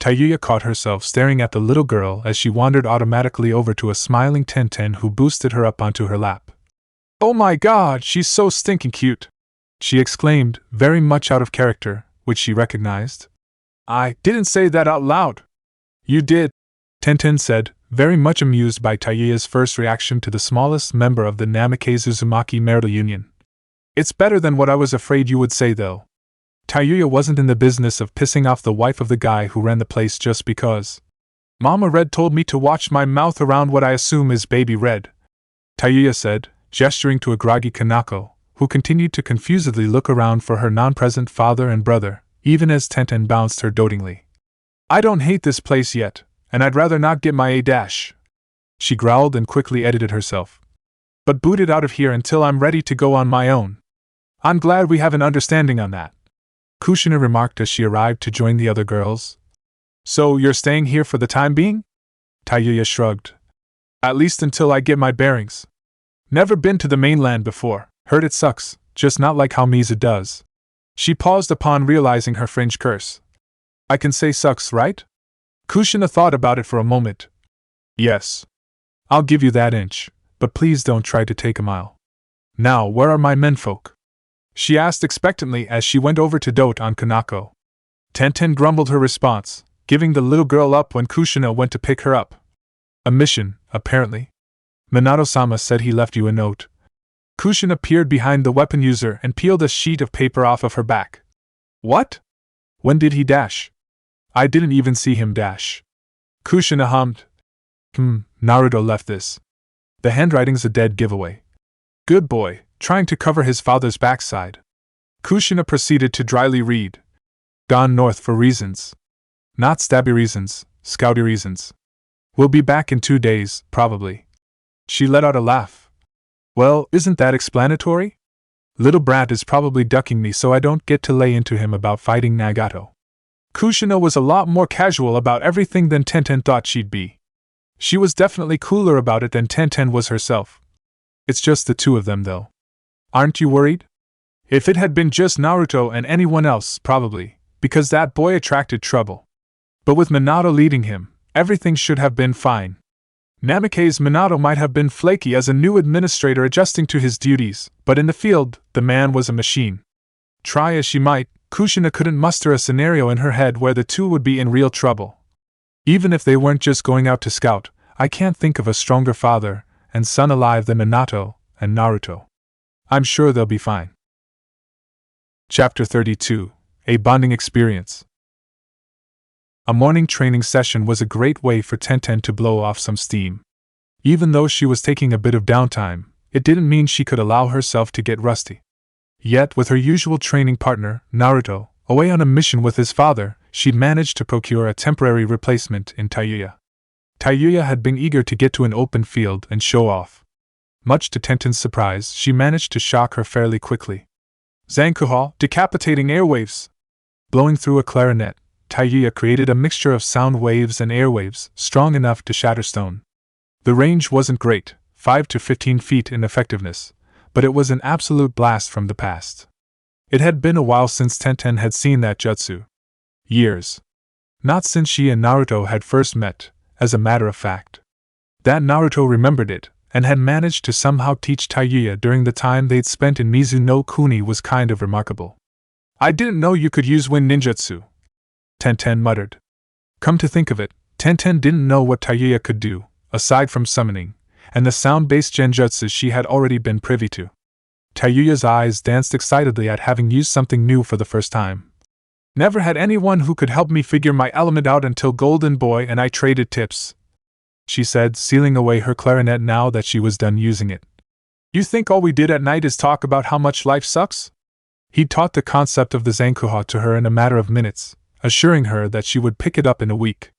Tayuya caught herself staring at the little girl as she wandered automatically over to a smiling Tenten who boosted her up onto her lap. Oh my god, she's so stinking cute! She exclaimed, very much out of character, which she recognized. I didn't say that out loud. You did, Tenten said, very much amused by Tayuya's first reaction to the smallest member of the Namikaze Uzumaki marital union. It's better than what I was afraid you would say though. Tayuya wasn't in the business of pissing off the wife of the guy who ran the place just because. Mama Red told me to watch my mouth around what I assume is Baby Red, Tayuya said, gesturing to a groggy Kanako, who continued to confusedly look around for her non-present father and brother, even as Tenten bounced her dotingly. I don't hate this place yet, and I'd rather not get my A-. She growled and quickly edited herself. But boot it out of here until I'm ready to go on my own. I'm glad we have an understanding on that, Kushina remarked as she arrived to join the other girls. So you're staying here for the time being? Tayuya shrugged. At least until I get my bearings. Never been to the mainland before, heard it sucks, just not like how Mizu does. She paused upon realizing her fringe curse. I can say sucks, right? Kushina thought about it for a moment. Yes. I'll give you that inch, but please don't try to take a mile. Now, where are my menfolk? She asked expectantly as she went over to dote on Kanako. Tenten grumbled her response, giving the little girl up when Kushina went to pick her up. A mission, apparently. Minato-sama said he left you a note. Kushina peered behind the weapon user and peeled a sheet of paper off of her back. What? When did he dash? I didn't even see him dash. Kushina hummed. Naruto left this. The handwriting's a dead giveaway. Good boy, trying to cover his father's backside. Kushina proceeded to dryly read. Gone north for reasons. Not stabby reasons, scouty reasons. We'll be back in 2 days, probably. She let out a laugh. Well, isn't that explanatory? Little brat is probably ducking me so I don't get to lay into him about fighting Nagato. Kushina was a lot more casual about everything than Tenten thought she'd be. She was definitely cooler about it than Tenten was herself. It's just the two of them though. Aren't you worried? If it had been just Naruto and anyone else, probably, because that boy attracted trouble. But with Minato leading him, everything should have been fine. Namikaze Minato might have been flaky as a new administrator adjusting to his duties, but in the field, the man was a machine. Try as she might, Kushina couldn't muster a scenario in her head where the two would be in real trouble. Even if they weren't just going out to scout, I can't think of a stronger father and son alive than Minato and Naruto. I'm sure they'll be fine. Chapter 32: A Bonding Experience. A morning training session was a great way for Tenten to blow off some steam. Even though she was taking a bit of downtime, it didn't mean she could allow herself to get rusty. Yet, with her usual training partner, Naruto, away on a mission with his father, she'd managed to procure a temporary replacement in Tayuya. Tayuya had been eager to get to an open field and show off. Much to Tenten's surprise, she managed to shock her fairly quickly. Zankuha, decapitating airwaves! Blowing through a clarinet, Tayuya created a mixture of sound waves and airwaves, strong enough to shatter stone. The range wasn't great, 5 to 15 feet in effectiveness, but it was an absolute blast from the past. It had been a while since Tenten had seen that jutsu. Years. Not since she and Naruto had first met, as a matter of fact. That Naruto remembered it, and had managed to somehow teach Tayuya during the time they'd spent in Mizu no Kuni was kind of remarkable. I didn't know you could use wind ninjutsu, Tenten muttered. Come to think of it, Tenten didn't know what Tayuya could do, aside from summoning, and the sound-based genjutsu she had already been privy to. Tayuya's eyes danced excitedly at having used something new for the first time. Never had anyone who could help me figure my element out until Golden Boy and I traded tips, she said, sealing away her clarinet now that she was done using it. You think all we did at night is talk about how much life sucks? He taught the concept of the Zankuha to her in a matter of minutes, assuring her that she would pick it up in a week.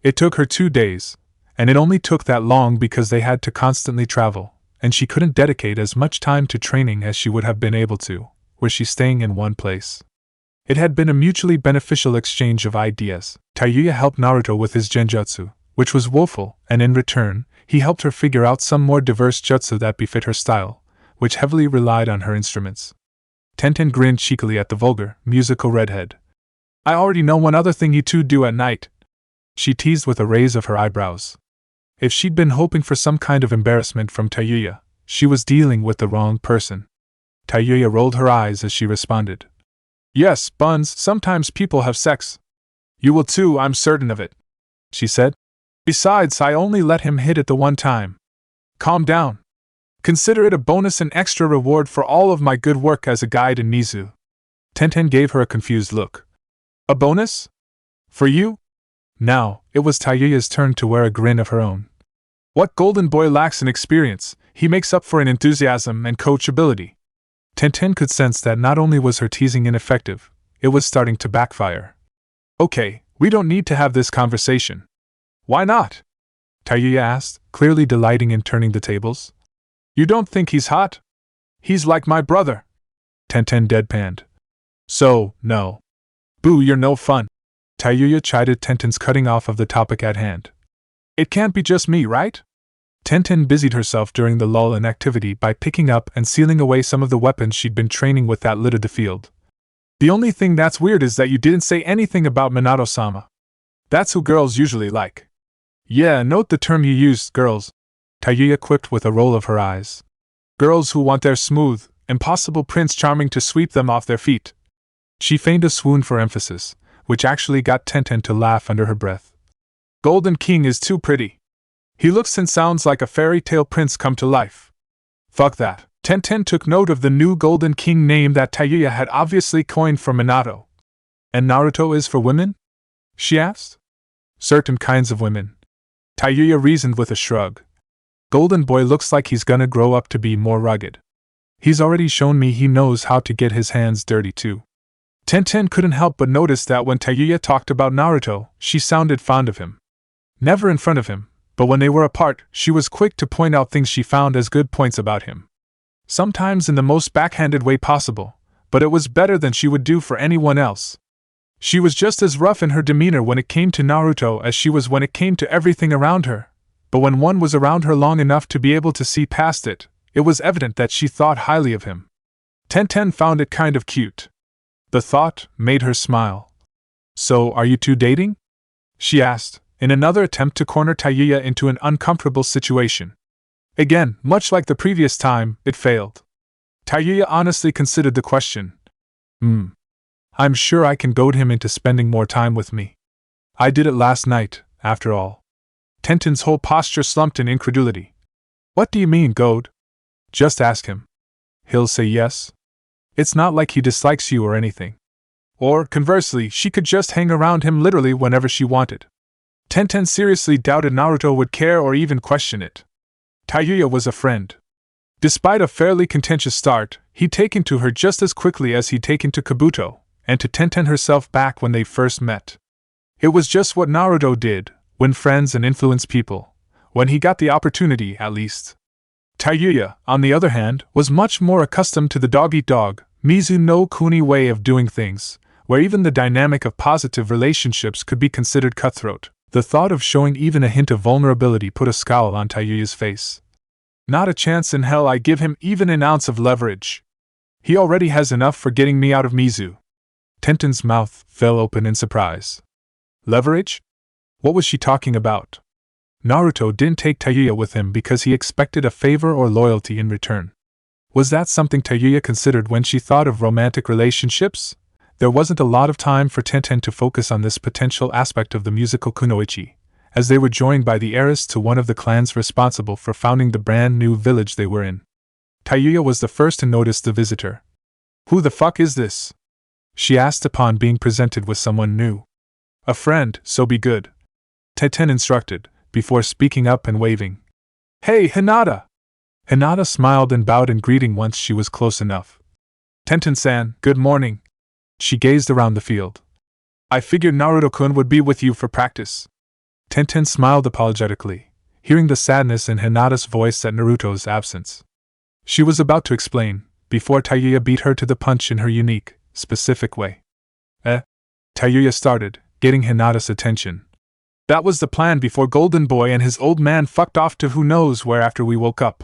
It took her 2 days, and it only took that long because they had to constantly travel, and she couldn't dedicate as much time to training as she would have been able to, were she staying in one place. It had been a mutually beneficial exchange of ideas. Tayuya helped Naruto with his genjutsu, which was woeful, and in return, he helped her figure out some more diverse jutsu that befit her style, which heavily relied on her instruments. Tenten grinned cheekily at the vulgar, musical redhead. I already know one other thing you two do at night, she teased with a raise of her eyebrows. If she'd been hoping for some kind of embarrassment from Tayuya, she was dealing with the wrong person. Tayuya rolled her eyes as she responded. Yes, Buns, sometimes people have sex. You will too, I'm certain of it, she said. Besides, I only let him hit it the one time. Calm down. Consider it a bonus and extra reward for all of my good work as a guide in Mizu. Tenten gave her a confused look. A bonus? For you? Now, it was Tayuya's turn to wear a grin of her own. What Golden Boy lacks in experience, he makes up for in enthusiasm and coachability. Tenten could sense that not only was her teasing ineffective, it was starting to backfire. Okay, we don't need to have this conversation. Why not? Tayuya asked, clearly delighting in turning the tables. You don't think he's hot? He's like my brother. Tenten deadpanned. So, no. Boo, you're no fun. Tayuya chided Tenten's cutting off of the topic at hand. It can't be just me, right? Tenten busied herself during the lull in activity by picking up and sealing away some of the weapons she'd been training with that littered the field. The only thing that's weird is that you didn't say anything about Minato-sama. That's who girls usually like. Yeah, note the term you used, girls, Tayuya quipped with a roll of her eyes. Girls who want their smooth, impossible Prince Charming to sweep them off their feet. She feigned a swoon for emphasis, which actually got Tenten to laugh under her breath. Golden King is too pretty. He looks and sounds like a fairy tale prince come to life. Fuck that. Tenten took note of the new Golden King name that Tayuya had obviously coined for Minato. And Naruto is for women? She asked. Certain kinds of women. Tayuya reasoned with a shrug. Golden Boy looks like he's gonna grow up to be more rugged. He's already shown me he knows how to get his hands dirty too. Tenten couldn't help but notice that when Tayuya talked about Naruto, she sounded fond of him. Never in front of him, but when they were apart, she was quick to point out things she found as good points about him. Sometimes in the most backhanded way possible, but it was better than she would do for anyone else. She was just as rough in her demeanor when it came to Naruto as she was when it came to everything around her, but when one was around her long enough to be able to see past it, it was evident that she thought highly of him. Tenten found it kind of cute. The thought made her smile. So, are you two dating? She asked, in another attempt to corner Tayuya into an uncomfortable situation. Again, much like the previous time, it failed. Tayuya honestly considered the question. I'm sure I can goad him into spending more time with me. I did it last night, after all. Tenten's whole posture slumped in incredulity. What do you mean, goad? Just ask him. He'll say yes. It's not like he dislikes you or anything. Or, conversely, she could just hang around him literally whenever she wanted. Tenten seriously doubted Naruto would care or even question it. Tayuya was a friend. Despite a fairly contentious start, he'd taken to her just as quickly as he'd taken to Kabuto, and to Tenten herself back when they first met. It was just what Naruto did, win friends and influence people, when he got the opportunity, at least. Tayuya, on the other hand, was much more accustomed to the dog-eat-dog, Mizu no Kuni way of doing things, where even the dynamic of positive relationships could be considered cutthroat. The thought of showing even a hint of vulnerability put a scowl on Tayuya's face. Not a chance in hell I give him even an ounce of leverage. He already has enough for getting me out of Mizu. Tenten's mouth fell open in surprise. Leverage? What was she talking about? Naruto didn't take Tayuya with him because he expected a favor or loyalty in return. Was that something Tayuya considered when she thought of romantic relationships? There wasn't a lot of time for Tenten to focus on this potential aspect of the musical kunoichi, as they were joined by the heiress to one of the clans responsible for founding the brand new village they were in. Tayuya was the first to notice the visitor. "Who the fuck is this?" she asked upon being presented with someone new. "A friend, so be good," Tenten instructed, before speaking up and waving. "Hey, Hinata!" Hinata smiled and bowed in greeting once she was close enough. "Tenten-san, good morning." She gazed around the field. "I figured Naruto-kun would be with you for practice." Tenten smiled apologetically, hearing the sadness in Hinata's voice at Naruto's absence. She was about to explain, before Tayuya beat her to the punch in her unique, specific way. Tayuya started, getting Hinata's attention. "That was the plan before Golden Boy and his old man fucked off to who knows where after we woke up."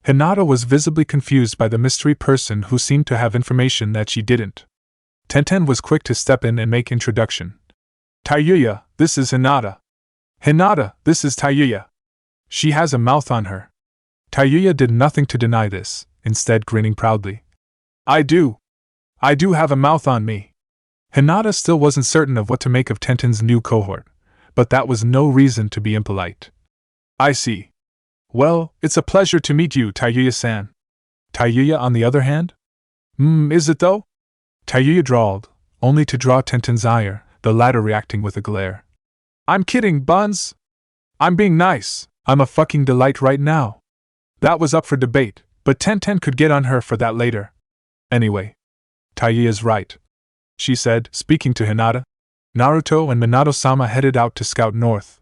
Hinata was visibly confused by the mystery person who seemed to have information that she didn't. Tenten was quick to step in and make introduction. "Tayuya, this is Hinata." "Hinata, this is Tayuya. She has a mouth on her." Tayuya did nothing to deny this, instead grinning proudly. I do have a mouth on me." Hinata still wasn't certain of what to make of Tenten's new cohort, but that was no reason to be impolite. "I see. Well, it's a pleasure to meet you, Tayuya-san." Tayuya, on the other hand? Is it though?" Tayuya drawled, only to draw Tenten's ire, the latter reacting with a glare. "I'm kidding, Buns. I'm being nice. I'm a fucking delight right now." That was up for debate, but Tenten could get on her for that later. "Anyway, Tayuya's right," she said, speaking to Hinata. Naruto and Minato-sama headed out to scout north.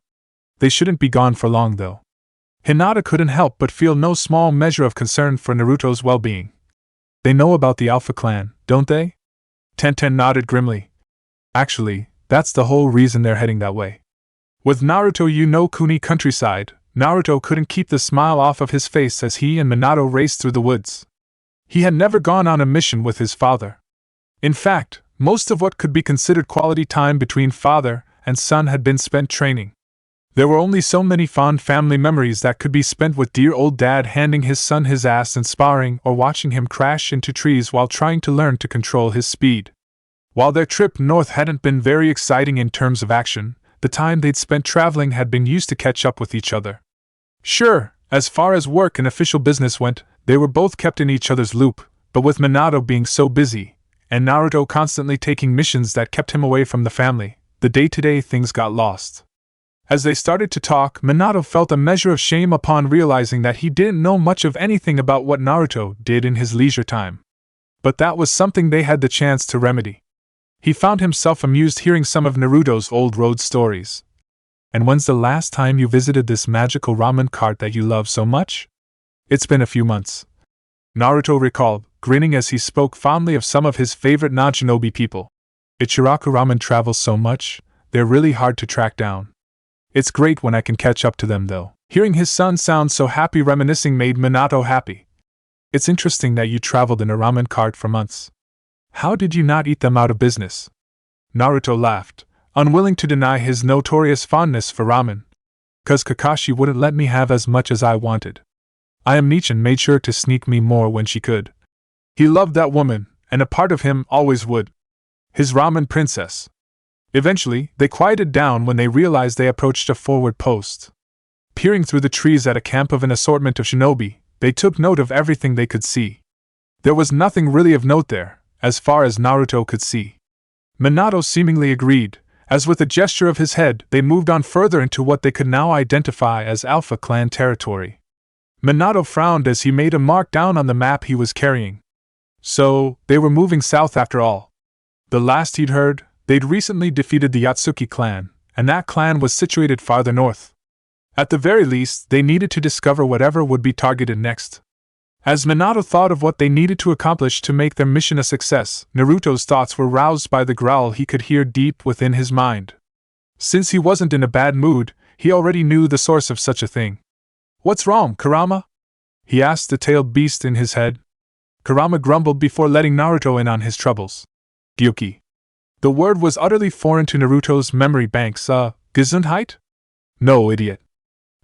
They shouldn't be gone for long, though. Hinata couldn't help but feel no small measure of concern for Naruto's well-being. "They know about the Alpha Clan, don't they?" Tenten nodded grimly. "Actually, that's the whole reason they're heading that way." With Naruto Kuni countryside, Naruto couldn't keep the smile off of his face as he and Minato raced through the woods. He had never gone on a mission with his father. In fact, most of what could be considered quality time between father and son had been spent training. There were only so many fond family memories that could be spent with dear old dad handing his son his ass and sparring or watching him crash into trees while trying to learn to control his speed. While their trip north hadn't been very exciting in terms of action, the time they'd spent traveling had been used to catch up with each other. Sure, as far as work and official business went, they were both kept in each other's loop, but with Minato being so busy, and Naruto constantly taking missions that kept him away from the family, the day-to-day things got lost. As they started to talk, Minato felt a measure of shame upon realizing that he didn't know much of anything about what Naruto did in his leisure time. But that was something they had the chance to remedy. He found himself amused hearing some of Naruto's old road stories. "And when's the last time you visited this magical ramen cart that you love so much?" "It's been a few months," Naruto recalled, grinning as he spoke fondly of some of his favorite non-shinobi people. "Ichiraku ramen travels so much, they're really hard to track down. It's great when I can catch up to them, though." Hearing his son sound so happy reminiscing made Minato happy. "It's interesting that you traveled in a ramen cart for months. How did you not eat them out of business?" Naruto laughed, unwilling to deny his notorious fondness for ramen. "'Cause Kakashi wouldn't let me have as much as I wanted. Nichan made sure to sneak me more when she could. He loved that woman, and a part of him always would. His ramen princess." Eventually, they quieted down when they realized they approached a forward post. Peering through the trees at a camp of an assortment of shinobi, they took note of everything they could see. There was nothing really of note there, as far as Naruto could see. Minato seemingly agreed, as with a gesture of his head they moved on further into what they could now identify as Alpha Clan territory. Minato frowned as he made a mark down on the map he was carrying. So, they were moving south after all. The last he'd heard, they'd recently defeated the Yatsuki clan, and that clan was situated farther north. At the very least, they needed to discover whatever would be targeted next. As Minato thought of what they needed to accomplish to make their mission a success, Naruto's thoughts were roused by the growl he could hear deep within his mind. Since he wasn't in a bad mood, he already knew the source of such a thing. "What's wrong, Kurama?" he asked the tailed beast in his head. Kurama grumbled before letting Naruto in on his troubles. Gyuki. The word was utterly foreign to Naruto's memory banks. Gesundheit? No, idiot.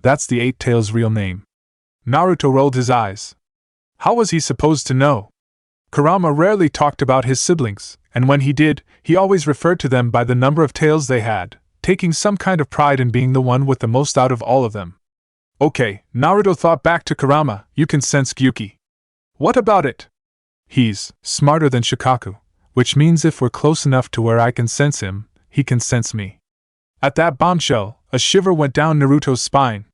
That's the Eight Tails' real name. Naruto rolled his eyes. How was he supposed to know? Kurama rarely talked about his siblings, and when he did, he always referred to them by the number of tails they had, taking some kind of pride in being the one with the most out of all of them. Okay, Naruto thought back to Kurama, you can sense Gyuki. What about it? He's smarter than Shikaku, which means if we're close enough to where I can sense him, he can sense me. At that bombshell, a shiver went down Naruto's spine.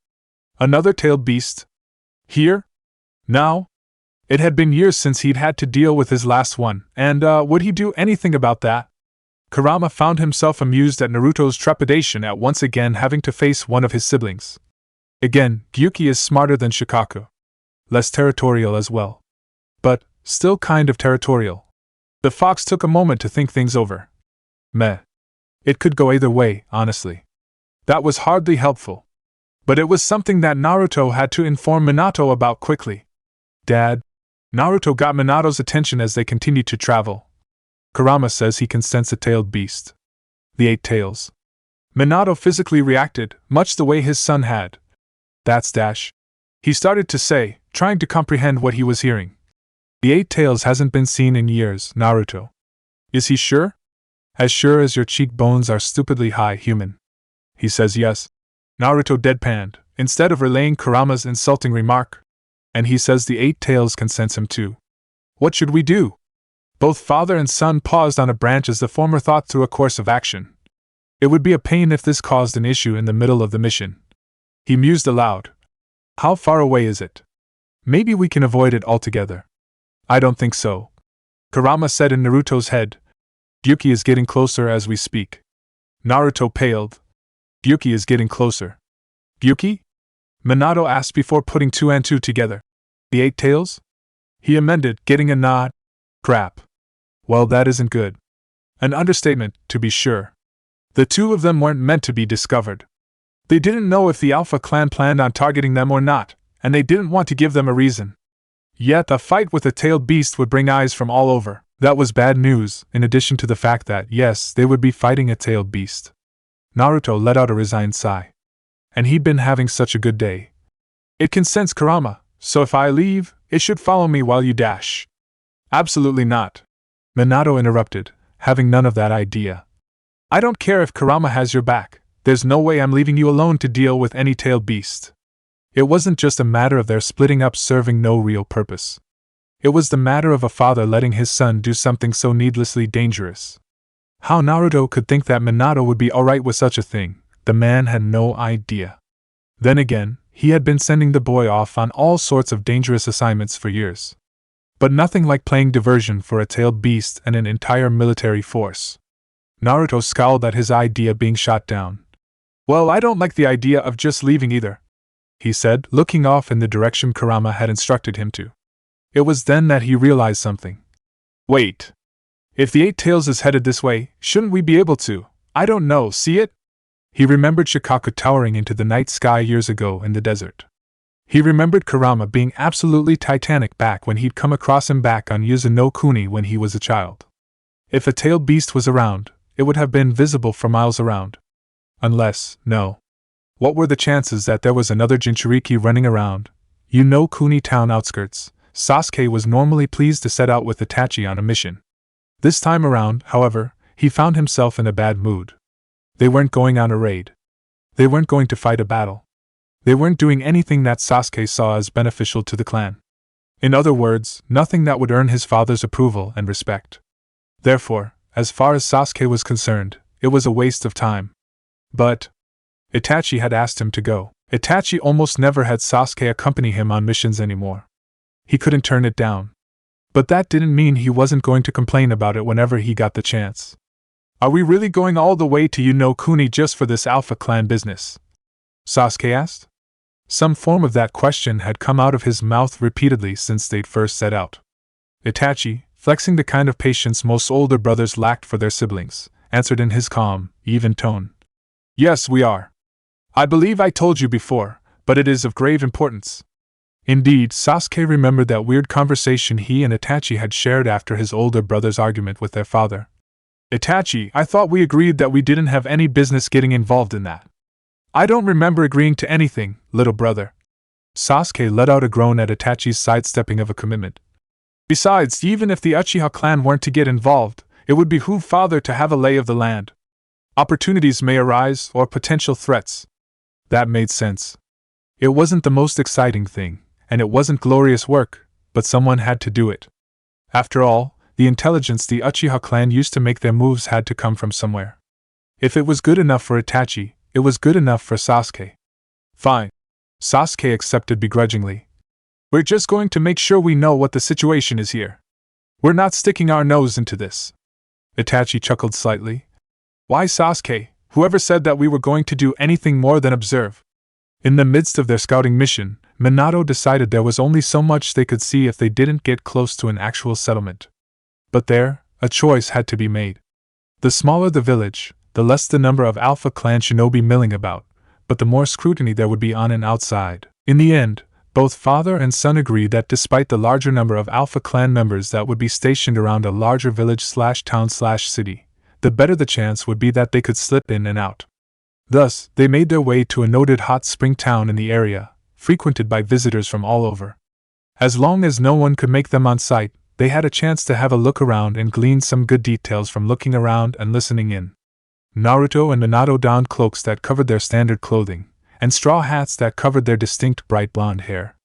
Another tailed beast? Here? Now? It had been years since he'd had to deal with his last one, and would he do anything about that? Kurama found himself amused at Naruto's trepidation at once again having to face one of his siblings. Again, Gyuki is smarter than Shikaku. Less territorial as well. But, still kind of territorial. The fox took a moment to think things over. Meh. It could go either way, honestly. That was hardly helpful. But it was something that Naruto had to inform Minato about quickly. Dad. Naruto got Minato's attention as they continued to travel. Kurama says he can sense a tailed beast. The Eight Tails. Minato physically reacted, much the way his son had. That's Dash. He started to say, trying to comprehend what he was hearing. The Eight Tails hasn't been seen in years, Naruto. Is he sure? As sure as your cheekbones are stupidly high, human. He says yes. Naruto deadpanned, instead of relaying Kurama's insulting remark. And he says the Eight Tails can sense him too. What should we do? Both father and son paused on a branch as the former thought through a course of action. It would be a pain if this caused an issue in the middle of the mission. He mused aloud. How far away is it? Maybe we can avoid it altogether. I don't think so. Kurama said in Naruto's head. Gyuki is getting closer as we speak. Naruto paled. Gyuki is getting closer. Gyuki? Minato asked before putting two and two together. The Eight Tails? He amended, getting a nod. Crap. Well, that isn't good. An understatement, to be sure. The two of them weren't meant to be discovered. They didn't know if the Alpha clan planned on targeting them or not, and they didn't want to give them a reason. Yet a fight with a tailed beast would bring eyes from all over. That was bad news, in addition to the fact that, yes, they would be fighting a tailed beast. Naruto let out a resigned sigh. And he'd been having such a good day. It can sense Kurama, so if I leave, it should follow me while you dash. Absolutely not. Minato interrupted, having none of that idea. I don't care if Kurama has your back, there's no way I'm leaving you alone to deal with any tailed beast. It wasn't just a matter of their splitting up serving no real purpose. It was the matter of a father letting his son do something so needlessly dangerous. How Naruto could think that Minato would be alright with such a thing, the man had no idea. Then again, he had been sending the boy off on all sorts of dangerous assignments for years. But nothing like playing diversion for a tailed beast and an entire military force. Naruto scowled at his idea being shot down. Well, I don't like the idea of just leaving either, he said, looking off in the direction Kurama had instructed him to. It was then that he realized something. Wait. If the Eight Tails is headed this way, shouldn't we be able to, I don't know, see it? He remembered Shikaku towering into the night sky years ago in the desert. He remembered Kurama being absolutely titanic back when he'd come across him back on Yuzu no Kuni when he was a child. If a tailed beast was around, it would have been visible for miles around. Unless, no. What were the chances that there was another Jinchuriki running around? You know, Kuni town outskirts. Sasuke was normally pleased to set out with Itachi on a mission. This time around, however, he found himself in a bad mood. They weren't going on a raid. They weren't going to fight a battle. They weren't doing anything that Sasuke saw as beneficial to the clan. In other words, nothing that would earn his father's approval and respect. Therefore, as far as Sasuke was concerned, it was a waste of time. But Itachi had asked him to go. Itachi almost never had Sasuke accompany him on missions anymore. He couldn't turn it down. But that didn't mean he wasn't going to complain about it whenever he got the chance. Are we really going all the way to Kuni just for this Alpha Clan business? Sasuke asked. Some form of that question had come out of his mouth repeatedly since they'd first set out. Itachi, flexing the kind of patience most older brothers lacked for their siblings, answered in his calm, even tone. Yes, we are. I believe I told you before, but it is of grave importance. Indeed, Sasuke remembered that weird conversation he and Itachi had shared after his older brother's argument with their father. Itachi, I thought we agreed that we didn't have any business getting involved in that. I don't remember agreeing to anything, little brother. Sasuke let out a groan at Itachi's sidestepping of a commitment. Besides, even if the Uchiha clan weren't to get involved, it would behoove father to have a lay of the land. Opportunities may arise, or potential threats. That made sense. It wasn't the most exciting thing, and it wasn't glorious work, but someone had to do it. After all, the intelligence the Uchiha clan used to make their moves had to come from somewhere. If it was good enough for Itachi, it was good enough for Sasuke. Fine. Sasuke accepted begrudgingly. We're just going to make sure we know what the situation is here. We're not sticking our nose into this. Itachi chuckled slightly. Why, Sasuke, whoever said that we were going to do anything more than observe? In the midst of their scouting mission, Minato decided there was only so much they could see if they didn't get close to an actual settlement. But there, a choice had to be made. The smaller the village, the less the number of Alpha Clan shinobi milling about, but the more scrutiny there would be on and outside. In the end, both father and son agreed that despite the larger number of Alpha Clan members that would be stationed around a larger village/town/city, the better the chance would be that they could slip in and out. Thus, they made their way to a noted hot spring town in the area, frequented by visitors from all over. As long as no one could make them on sight, they had a chance to have a look around and glean some good details from looking around and listening in. Naruto and Minato donned cloaks that covered their standard clothing, and straw hats that covered their distinct bright blonde hair.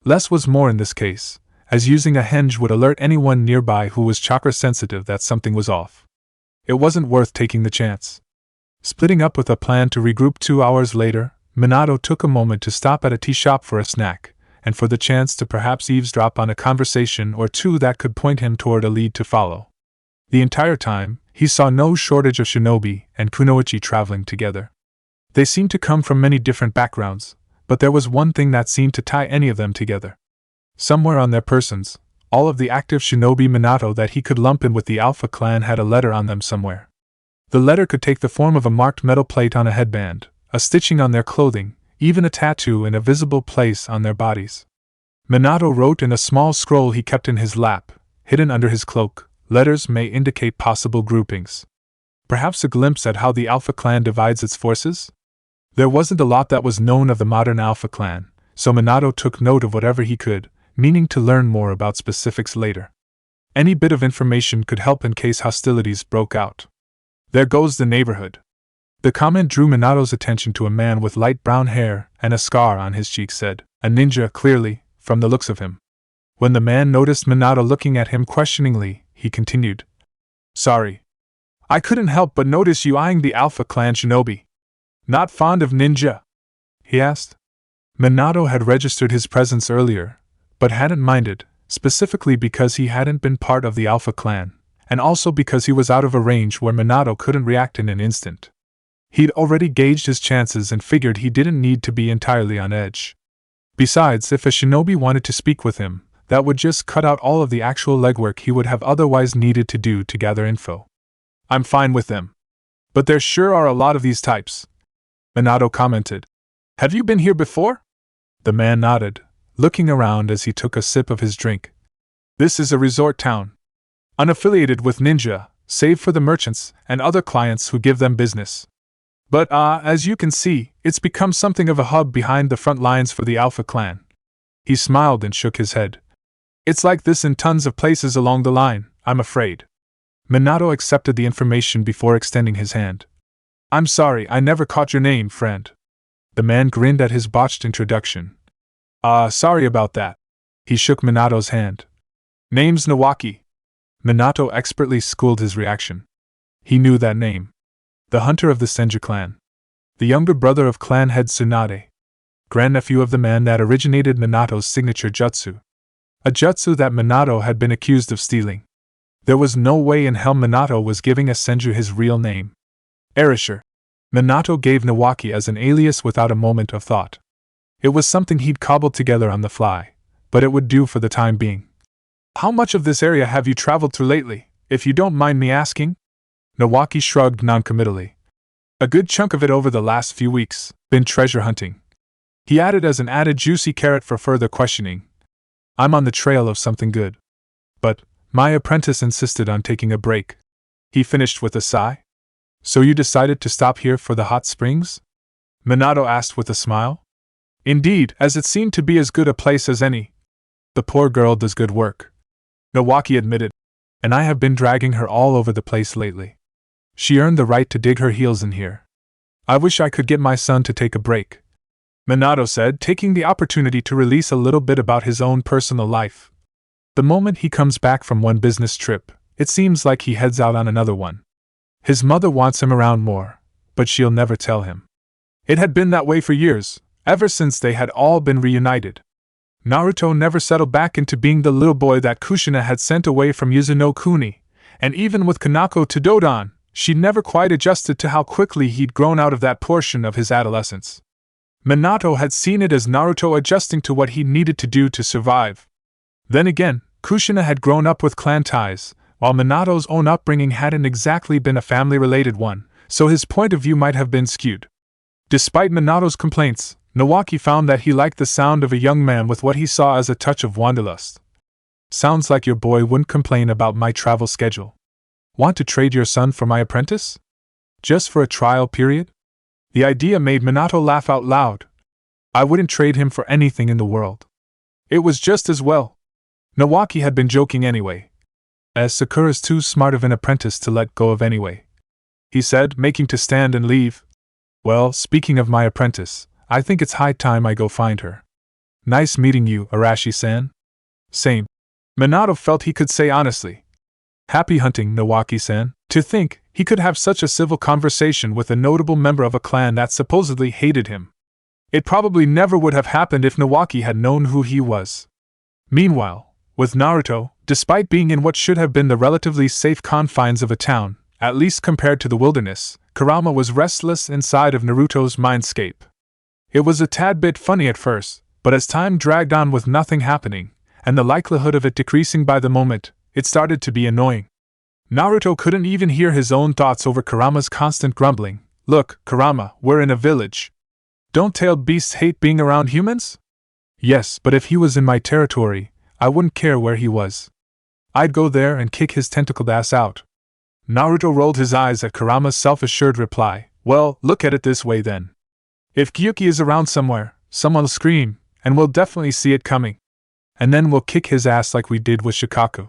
Less was more in this case, as using a henge would alert anyone nearby who was chakra sensitive that something was off. It wasn't worth taking the chance. Splitting up with a plan to regroup 2 hours later, Minato took a moment to stop at a tea shop for a snack, and for the chance to perhaps eavesdrop on a conversation or two that could point him toward a lead to follow. The entire time, he saw no shortage of shinobi and kunoichi traveling together. They seemed to come from many different backgrounds, but there was one thing that seemed to tie any of them together. Somewhere on their persons, all of the active shinobi Minato that he could lump in with the Alpha Clan had a letter on them somewhere. The letter could take the form of a marked metal plate on a headband, a stitching on their clothing, even a tattoo in a visible place on their bodies. Minato wrote in a small scroll he kept in his lap, hidden under his cloak, letters may indicate possible groupings. Perhaps a glimpse at how the Alpha Clan divides its forces? There wasn't a lot that was known of the modern Alpha Clan, so Minato took note of whatever he could, meaning to learn more about specifics later. Any bit of information could help in case hostilities broke out. There goes the neighborhood. The comment drew Minato's attention to a man with light brown hair and a scar on his cheek said, a ninja clearly, from the looks of him. When the man noticed Minato looking at him questioningly, he continued. Sorry. I couldn't help but notice you eyeing the Alpha Clan shinobi. Not fond of ninja? He asked. Minato had registered his presence earlier, but hadn't minded, specifically because he hadn't been part of the Alpha Clan, and also because he was out of a range where Minato couldn't react in an instant. He'd already gauged his chances and figured he didn't need to be entirely on edge. Besides, if a shinobi wanted to speak with him, that would just cut out all of the actual legwork he would have otherwise needed to do to gather info. I'm fine with them. But there sure are a lot of these types. Minato commented. Have you been here before? The man nodded, looking around as he took a sip of his drink. This is a resort town. Unaffiliated with ninja, save for the merchants and other clients who give them business. But as you can see, it's become something of a hub behind the front lines for the Alpha Clan. He smiled and shook his head. It's like this in tons of places along the line, I'm afraid. Minato accepted the information before extending his hand. I'm sorry, I never caught your name, friend. The man grinned at his botched introduction. Sorry about that. He shook Minato's hand. Name's Nawaki. Minato expertly schooled his reaction. He knew that name. The hunter of the Senju clan. The younger brother of clan head Tsunade. grandnephew of the man that originated Minato's signature jutsu. A jutsu that Minato had been accused of stealing. There was no way in hell Minato was giving a senju his real name. Erasure. Minato gave Nawaki as an alias without a moment of thought. It was something he'd cobbled together on the fly, but it would do for the time being. How much of this area have you traveled through lately, if you don't mind me asking? Nawaki shrugged noncommittally. A good chunk of it over the last few weeks, been treasure hunting. He added as an added juicy carrot for further questioning. I'm on the trail of something good. But my apprentice insisted on taking a break. He finished with a sigh. So you decided to stop here for the hot springs? Minato asked with a smile. Indeed, as it seemed to be as good a place as any. The poor girl does good work, Nawaki admitted, and I have been dragging her all over the place lately. She earned the right to dig her heels in here. I wish I could get my son to take a break, Minato said, taking the opportunity to release a little bit about his own personal life. The moment he comes back from one business trip, it seems like he heads out on another one. His mother wants him around more, but she'll never tell him. It had been that way for years, ever since they had all been reunited. Naruto never settled back into being the little boy that Kushina had sent away from Yuzuno Kuni, and even with Kanako to Dodan, she never quite adjusted to how quickly he'd grown out of that portion of his adolescence. Minato had seen it as Naruto adjusting to what he needed to do to survive. Then again, Kushina had grown up with clan ties, while Minato's own upbringing hadn't exactly been a family-related one, so his point of view might have been skewed. Despite Minato's complaints, Nawaki found that he liked the sound of a young man with what he saw as a touch of wanderlust. Sounds like your boy wouldn't complain about my travel schedule. Want to trade your son for my apprentice? Just for a trial period? The idea made Minato laugh out loud. I wouldn't trade him for anything in the world. It was just as well. Nawaki had been joking anyway, as Sakura's too smart of an apprentice to let go of anyway. He said, making to stand and leave. Well, speaking of my apprentice, I think it's high time I go find her. Nice meeting you, Arashi-san. Same. Minato felt he could say honestly. Happy hunting, Nawaki-san. To think, he could have such a civil conversation with a notable member of a clan that supposedly hated him. It probably never would have happened if Nawaki had known who he was. Meanwhile, with Naruto, despite being in what should have been the relatively safe confines of a town, at least compared to the wilderness, Kurama was restless inside of Naruto's mindscape. It was a tad bit funny at first, but as time dragged on with nothing happening, and the likelihood of it decreasing by the moment, it started to be annoying. Naruto couldn't even hear his own thoughts over Kurama's constant grumbling. Look, Kurama, we're in a village. Don't tailed beasts hate being around humans? Yes, but if he was in my territory, I wouldn't care where he was. I'd go there and kick his tentacled ass out. Naruto rolled his eyes at Kurama's self-assured reply. Well, look at it this way then. If Gyuki is around somewhere, someone'll scream, and we'll definitely see it coming. And then we'll kick his ass like we did with Shikaku.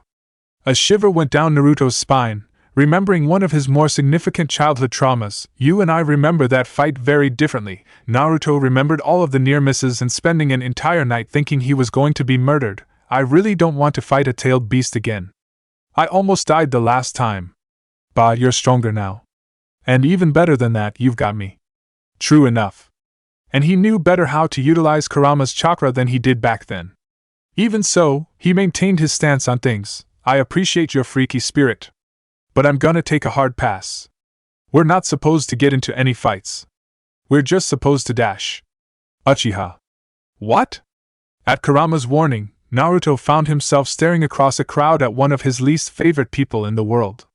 A shiver went down Naruto's spine, remembering one of his more significant childhood traumas. You and I remember that fight very differently. Naruto remembered all of the near misses and spending an entire night thinking he was going to be murdered. I really don't want to fight a tailed beast again. I almost died the last time. Bah, you're stronger now. And even better than that, you've got me. True enough. And he knew better how to utilize Kurama's chakra than he did back then. Even so, he maintained his stance on things. I appreciate your freaky spirit. But I'm gonna take a hard pass. We're not supposed to get into any fights. We're just supposed to dash. Uchiha. What? At Kurama's warning, Naruto found himself staring across a crowd at one of his least favorite people in the world.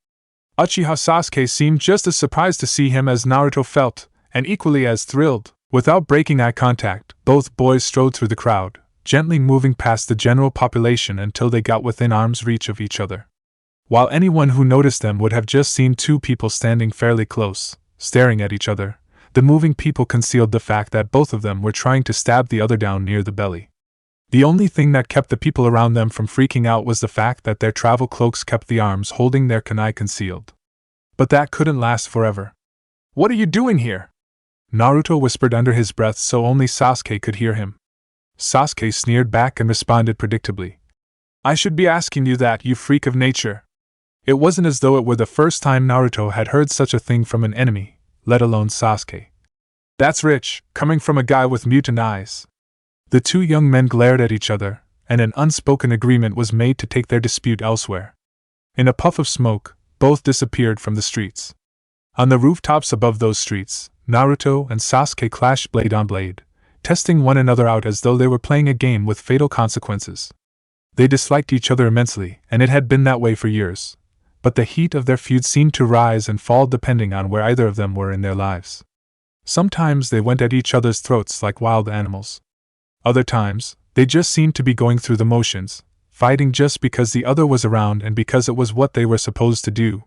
Uchiha Sasuke seemed just as surprised to see him as Naruto felt, and equally as thrilled. Without breaking eye contact, both boys strode through the crowd, gently moving past the general population until they got within arm's reach of each other. While anyone who noticed them would have just seen two people standing fairly close, staring at each other, the moving people concealed the fact that both of them were trying to stab the other down near the belly. The only thing that kept the people around them from freaking out was the fact that their travel cloaks kept the arms holding their kunai concealed. But that couldn't last forever. What are you doing here? Naruto whispered under his breath so only Sasuke could hear him. Sasuke sneered back and responded predictably. I should be asking you that, you freak of nature. It wasn't as though it were the first time Naruto had heard such a thing from an enemy, let alone Sasuke. That's rich, coming from a guy with mutant eyes. The two young men glared at each other, and an unspoken agreement was made to take their dispute elsewhere. In a puff of smoke, both disappeared from the streets. On the rooftops above those streets, Naruto and Sasuke clashed blade on blade, testing one another out as though they were playing a game with fatal consequences. They disliked each other immensely, and it had been that way for years, but the heat of their feud seemed to rise and fall depending on where either of them were in their lives. Sometimes they went at each other's throats like wild animals. Other times, they just seemed to be going through the motions, fighting just because the other was around and because it was what they were supposed to do.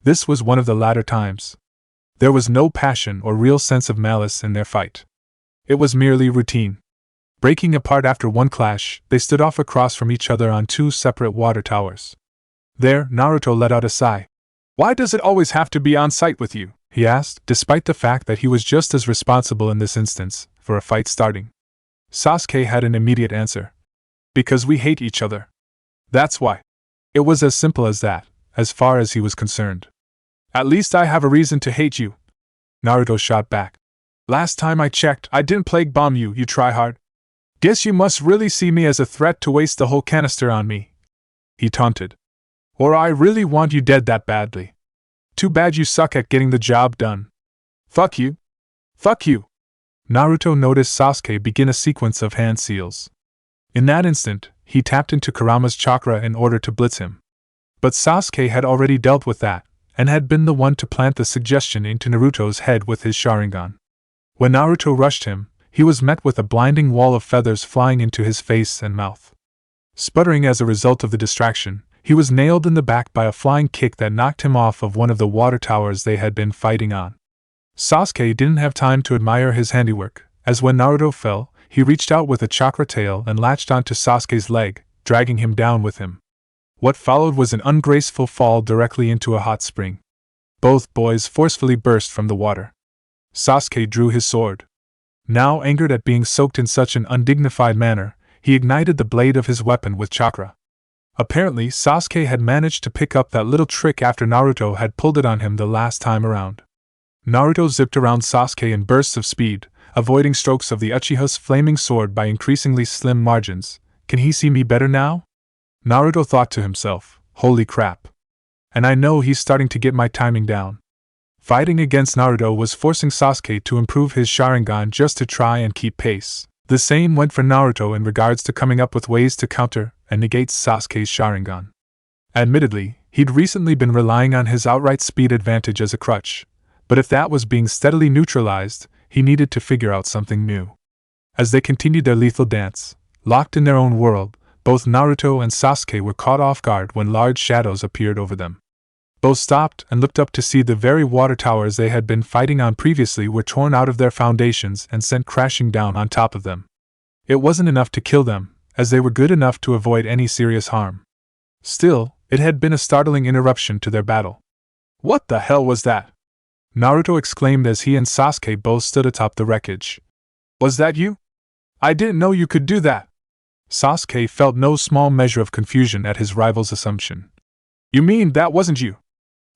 This was one of the latter times. There was no passion or real sense of malice in their fight. It was merely routine. Breaking apart after one clash, they stood off across from each other on two separate water towers. There, Naruto let out a sigh. "Why does it always have to be on site with you?" he asked, despite the fact that he was just as responsible in this instance for a fight starting. Sasuke had an immediate answer. "Because we hate each other. That's why." It was as simple as that, as far as he was concerned. "At least I have a reason to hate you," Naruto shot back. "Last time I checked, I didn't plague bomb you, you tryhard. Guess you must really see me as a threat to waste the whole canister on me," he taunted. "Or I really want you dead that badly. Too bad you suck at getting the job done. Fuck you. Fuck you." Naruto noticed Sasuke begin a sequence of hand seals. In that instant, he tapped into Kurama's chakra in order to blitz him. But Sasuke had already dealt with that, and had been the one to plant the suggestion into Naruto's head with his Sharingan. When Naruto rushed him, he was met with a blinding wall of feathers flying into his face and mouth. Sputtering as a result of the distraction, he was nailed in the back by a flying kick that knocked him off of one of the water towers they had been fighting on. Sasuke didn't have time to admire his handiwork, as when Naruto fell, he reached out with a chakra tail and latched onto Sasuke's leg, dragging him down with him. What followed was an ungraceful fall directly into a hot spring. Both boys forcefully burst from the water. Sasuke drew his sword. Now angered at being soaked in such an undignified manner, he ignited the blade of his weapon with chakra. Apparently, Sasuke had managed to pick up that little trick after Naruto had pulled it on him the last time around. Naruto zipped around Sasuke in bursts of speed, avoiding strokes of the Uchiha's flaming sword by increasingly slim margins. Can he see me better now? Naruto thought to himself, holy crap. And I know he's starting to get my timing down. Fighting against Naruto was forcing Sasuke to improve his Sharingan just to try and keep pace. The same went for Naruto in regards to coming up with ways to counter and negate Sasuke's Sharingan. Admittedly, he'd recently been relying on his outright speed advantage as a crutch, but if that was being steadily neutralized, he needed to figure out something new. As they continued their lethal dance, locked in their own world, both Naruto and Sasuke were caught off guard when large shadows appeared over them. Both stopped and looked up to see the very water towers they had been fighting on previously were torn out of their foundations and sent crashing down on top of them. It wasn't enough to kill them, as they were good enough to avoid any serious harm. Still, it had been a startling interruption to their battle. "What the hell was that?" Naruto exclaimed as he and Sasuke both stood atop the wreckage. "Was that you? I didn't know you could do that." Sasuke felt no small measure of confusion at his rival's assumption. "You mean that wasn't you?"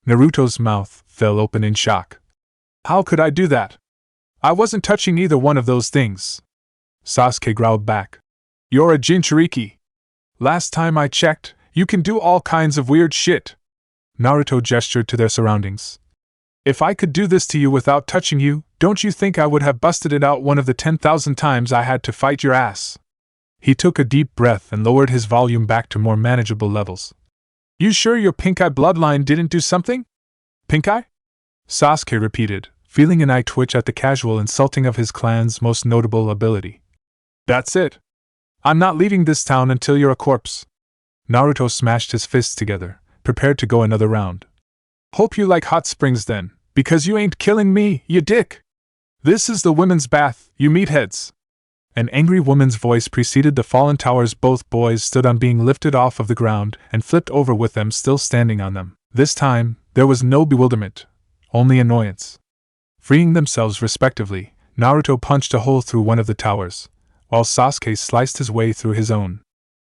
Naruto's mouth fell open in shock. "How could I do that? I wasn't touching either one of those things." Sasuke growled back. "You're a Jinchuriki. Last time I checked, you can do all kinds of weird shit." Naruto gestured to their surroundings. "If I could do this to you without touching you, don't you think I would have busted it out one of the 10,000 times I had to fight your ass?" He took a deep breath and lowered his volume back to more manageable levels. "You sure your pink-eye bloodline didn't do something?" "Pink-eye?" Sasuke repeated, feeling an eye twitch at the casual insulting of his clan's most notable ability. "That's it. I'm not leaving this town until you're a corpse." Naruto smashed his fists together, prepared to go another round. "Hope you like hot springs then, because you ain't killing me, you dick. This is the women's bath, you meatheads." An angry woman's voice preceded the fallen towers. Both boys stood on being lifted off of the ground and flipped over with them still standing on them. This time, there was no bewilderment, only annoyance. Freeing themselves respectively, Naruto punched a hole through one of the towers, while Sasuke sliced his way through his own.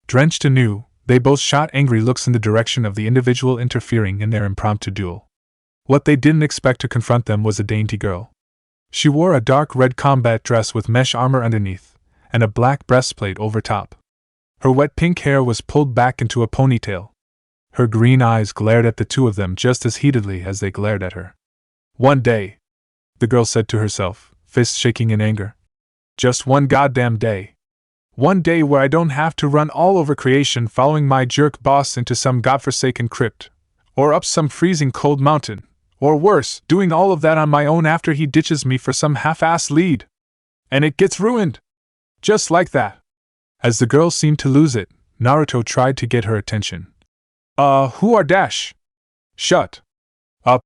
Drenched anew, they both shot angry looks in the direction of the individual interfering in their impromptu duel. What they didn't expect to confront them was a dainty girl. She wore a dark red combat dress with mesh armor underneath, and a black breastplate over top. Her wet pink hair was pulled back into a ponytail. Her green eyes glared at the two of them just as heatedly as they glared at her. "One day," the girl said to herself, fists shaking in anger. "Just one goddamn day. One day where I don't have to run all over creation following my jerk boss into some godforsaken crypt, or up some freezing cold mountain, or worse, doing all of that on my own after he ditches me for some half-ass lead. And it gets ruined. Just like that." As the girl seemed to lose it, Naruto tried to get her attention. Who are Dash?" "Shut up,"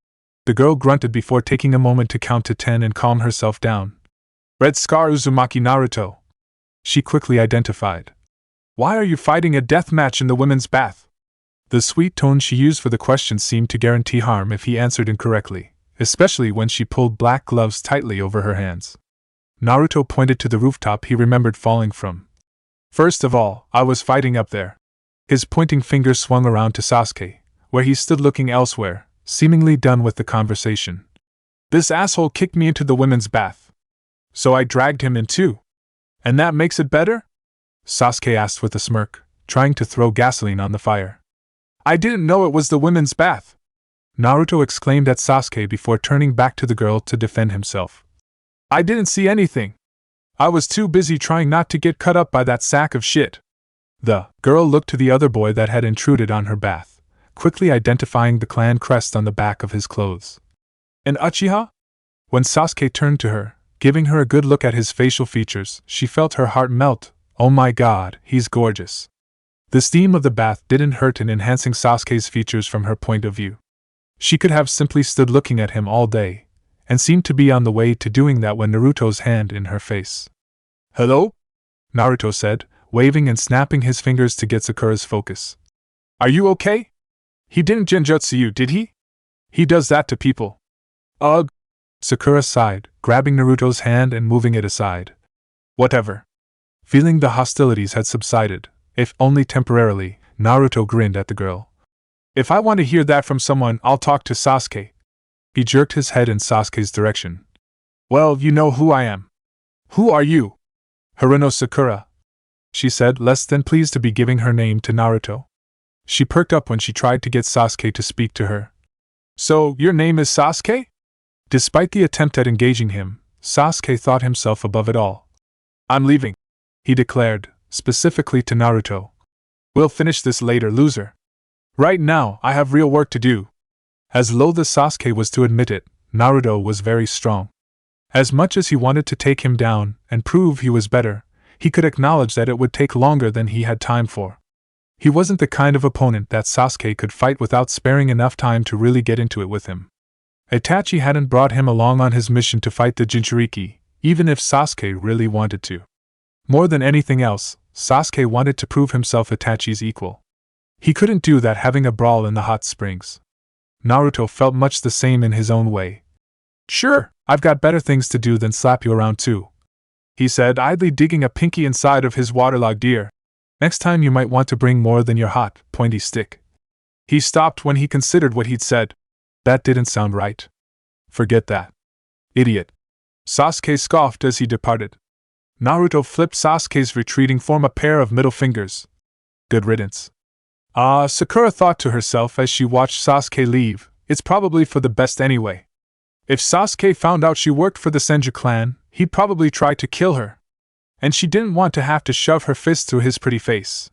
the girl grunted before taking a moment to count to 10 and calm herself down. "Red Scar Uzumaki Naruto," she quickly identified. "Why are you fighting a death match in the women's bath?" The sweet tone she used for the question seemed to guarantee harm if he answered incorrectly, especially when she pulled black gloves tightly over her hands. Naruto pointed to the rooftop he remembered falling from. "First of all, I was fighting up there." His pointing finger swung around to Sasuke, where he stood looking elsewhere, seemingly done with the conversation. "This asshole kicked me into the women's bath. So I dragged him in too. And that makes it better?" Sasuke asked with a smirk, trying to throw gasoline on the fire. "I didn't know it was the women's bath!" Naruto exclaimed at Sasuke before turning back to the girl to defend himself. "I didn't see anything. I was too busy trying not to get cut up by that sack of shit." The girl looked to the other boy that had intruded on her bath, quickly identifying the clan crest on the back of his clothes. "An Uchiha?" When Sasuke turned to her, giving her a good look at his facial features, she felt her heart melt. Oh my god, he's gorgeous. The steam of the bath didn't hurt in enhancing Sasuke's features from her point of view. She could have simply stood looking at him all day, and seemed to be on the way to doing that when Naruto's hand in her face. "Hello?" Naruto said, waving and snapping his fingers to get Sakura's focus. "Are you okay? He didn't genjutsu you, did he? He does that to people." "Ugh." Sakura sighed, grabbing Naruto's hand and moving it aside. "Whatever." Feeling the hostilities had subsided, if only temporarily, Naruto grinned at the girl. "If I want to hear that from someone, I'll talk to Sasuke." He jerked his head in Sasuke's direction. "Well, you know who I am." "Who are you?" "Haruno Sakura," she said, less than pleased to be giving her name to Naruto. She perked up when she tried to get Sasuke to speak to her. "So, your name is Sasuke?" Despite the attempt at engaging him, Sasuke thought himself above it all. "I'm leaving," he declared, specifically to Naruto. "We'll finish this later, loser. Right now, I have real work to do." As loath as Sasuke was to admit it, Naruto was very strong. As much as he wanted to take him down and prove he was better, he could acknowledge that it would take longer than he had time for. He wasn't the kind of opponent that Sasuke could fight without sparing enough time to really get into it with him. Itachi hadn't brought him along on his mission to fight the Jinchuriki, even if Sasuke really wanted to. More than anything else, Sasuke wanted to prove himself Itachi's equal. He couldn't do that having a brawl in the hot springs. Naruto felt much the same in his own way. "Sure, I've got better things to do than slap you around too," he said, idly digging a pinky inside of his waterlogged ear. "Next time you might want to bring more than your hot, pointy stick." He stopped when he considered what he'd said. That didn't sound right. "Forget that. Idiot." Sasuke scoffed as he departed. Naruto flipped Sasuke's retreating form a pair of middle fingers. Good riddance. Sakura thought to herself as she watched Sasuke leave, it's probably for the best anyway. If Sasuke found out she worked for the Senju clan, he'd probably try to kill her. And she didn't want to have to shove her fist through his pretty face.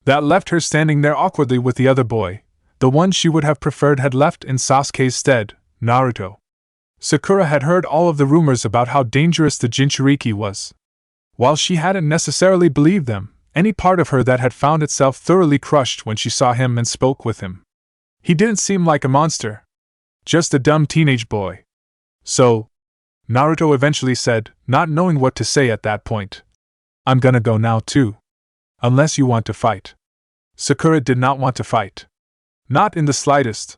That left her standing there awkwardly with the other boy. The one she would have preferred had left in Sasuke's stead, Naruto. Sakura had heard all of the rumors about how dangerous the Jinchuriki was. While she hadn't necessarily believed them, any part of her that had found itself thoroughly crushed when she saw him and spoke with him. He didn't seem like a monster. Just a dumb teenage boy. "So," Naruto eventually said, not knowing what to say at that point. "I'm gonna go now too. Unless you want to fight." Sakura did not want to fight. Not in the slightest.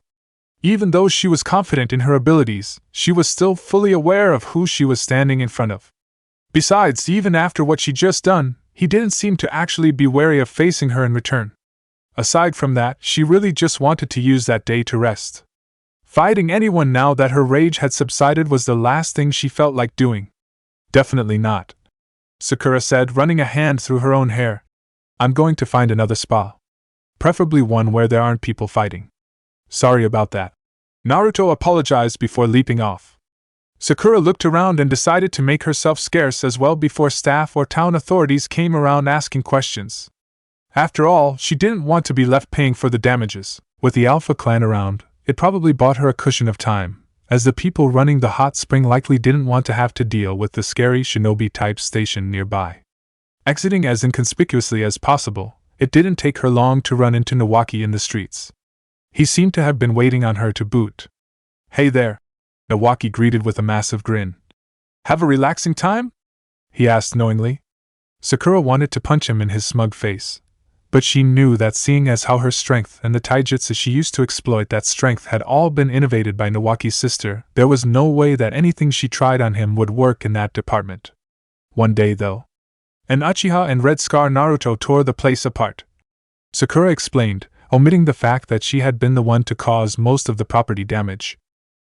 Even though she was confident in her abilities, she was still fully aware of who she was standing in front of. Besides, even after what she'd just done, he didn't seem to actually be wary of facing her in return. Aside from that, she really just wanted to use that day to rest. Fighting anyone now that her rage had subsided was the last thing she felt like doing. Definitely not, Sakura said, running a hand through her own hair. I'm going to find another spa. Preferably one where there aren't people fighting. Sorry about that. Naruto apologized before leaping off. Sakura looked around and decided to make herself scarce as well before staff or town authorities came around asking questions. After all, she didn't want to be left paying for the damages. With the Alpha clan around, it probably bought her a cushion of time, as the people running the hot spring likely didn't want to have to deal with the scary shinobi-type station nearby. Exiting as inconspicuously as possible, it didn't take her long to run into Nawaki in the streets. He seemed to have been waiting on her to boot. Hey there, Nawaki greeted with a massive grin. Have a relaxing time? He asked knowingly. Sakura wanted to punch him in his smug face, but she knew that seeing as how her strength and the taijutsu she used to exploit that strength had all been innovated by Nawaki's sister, there was no way that anything she tried on him would work in that department. One day, though, an Uchiha and Red Scar Naruto tore the place apart. Sakura explained, omitting the fact that she had been the one to cause most of the property damage.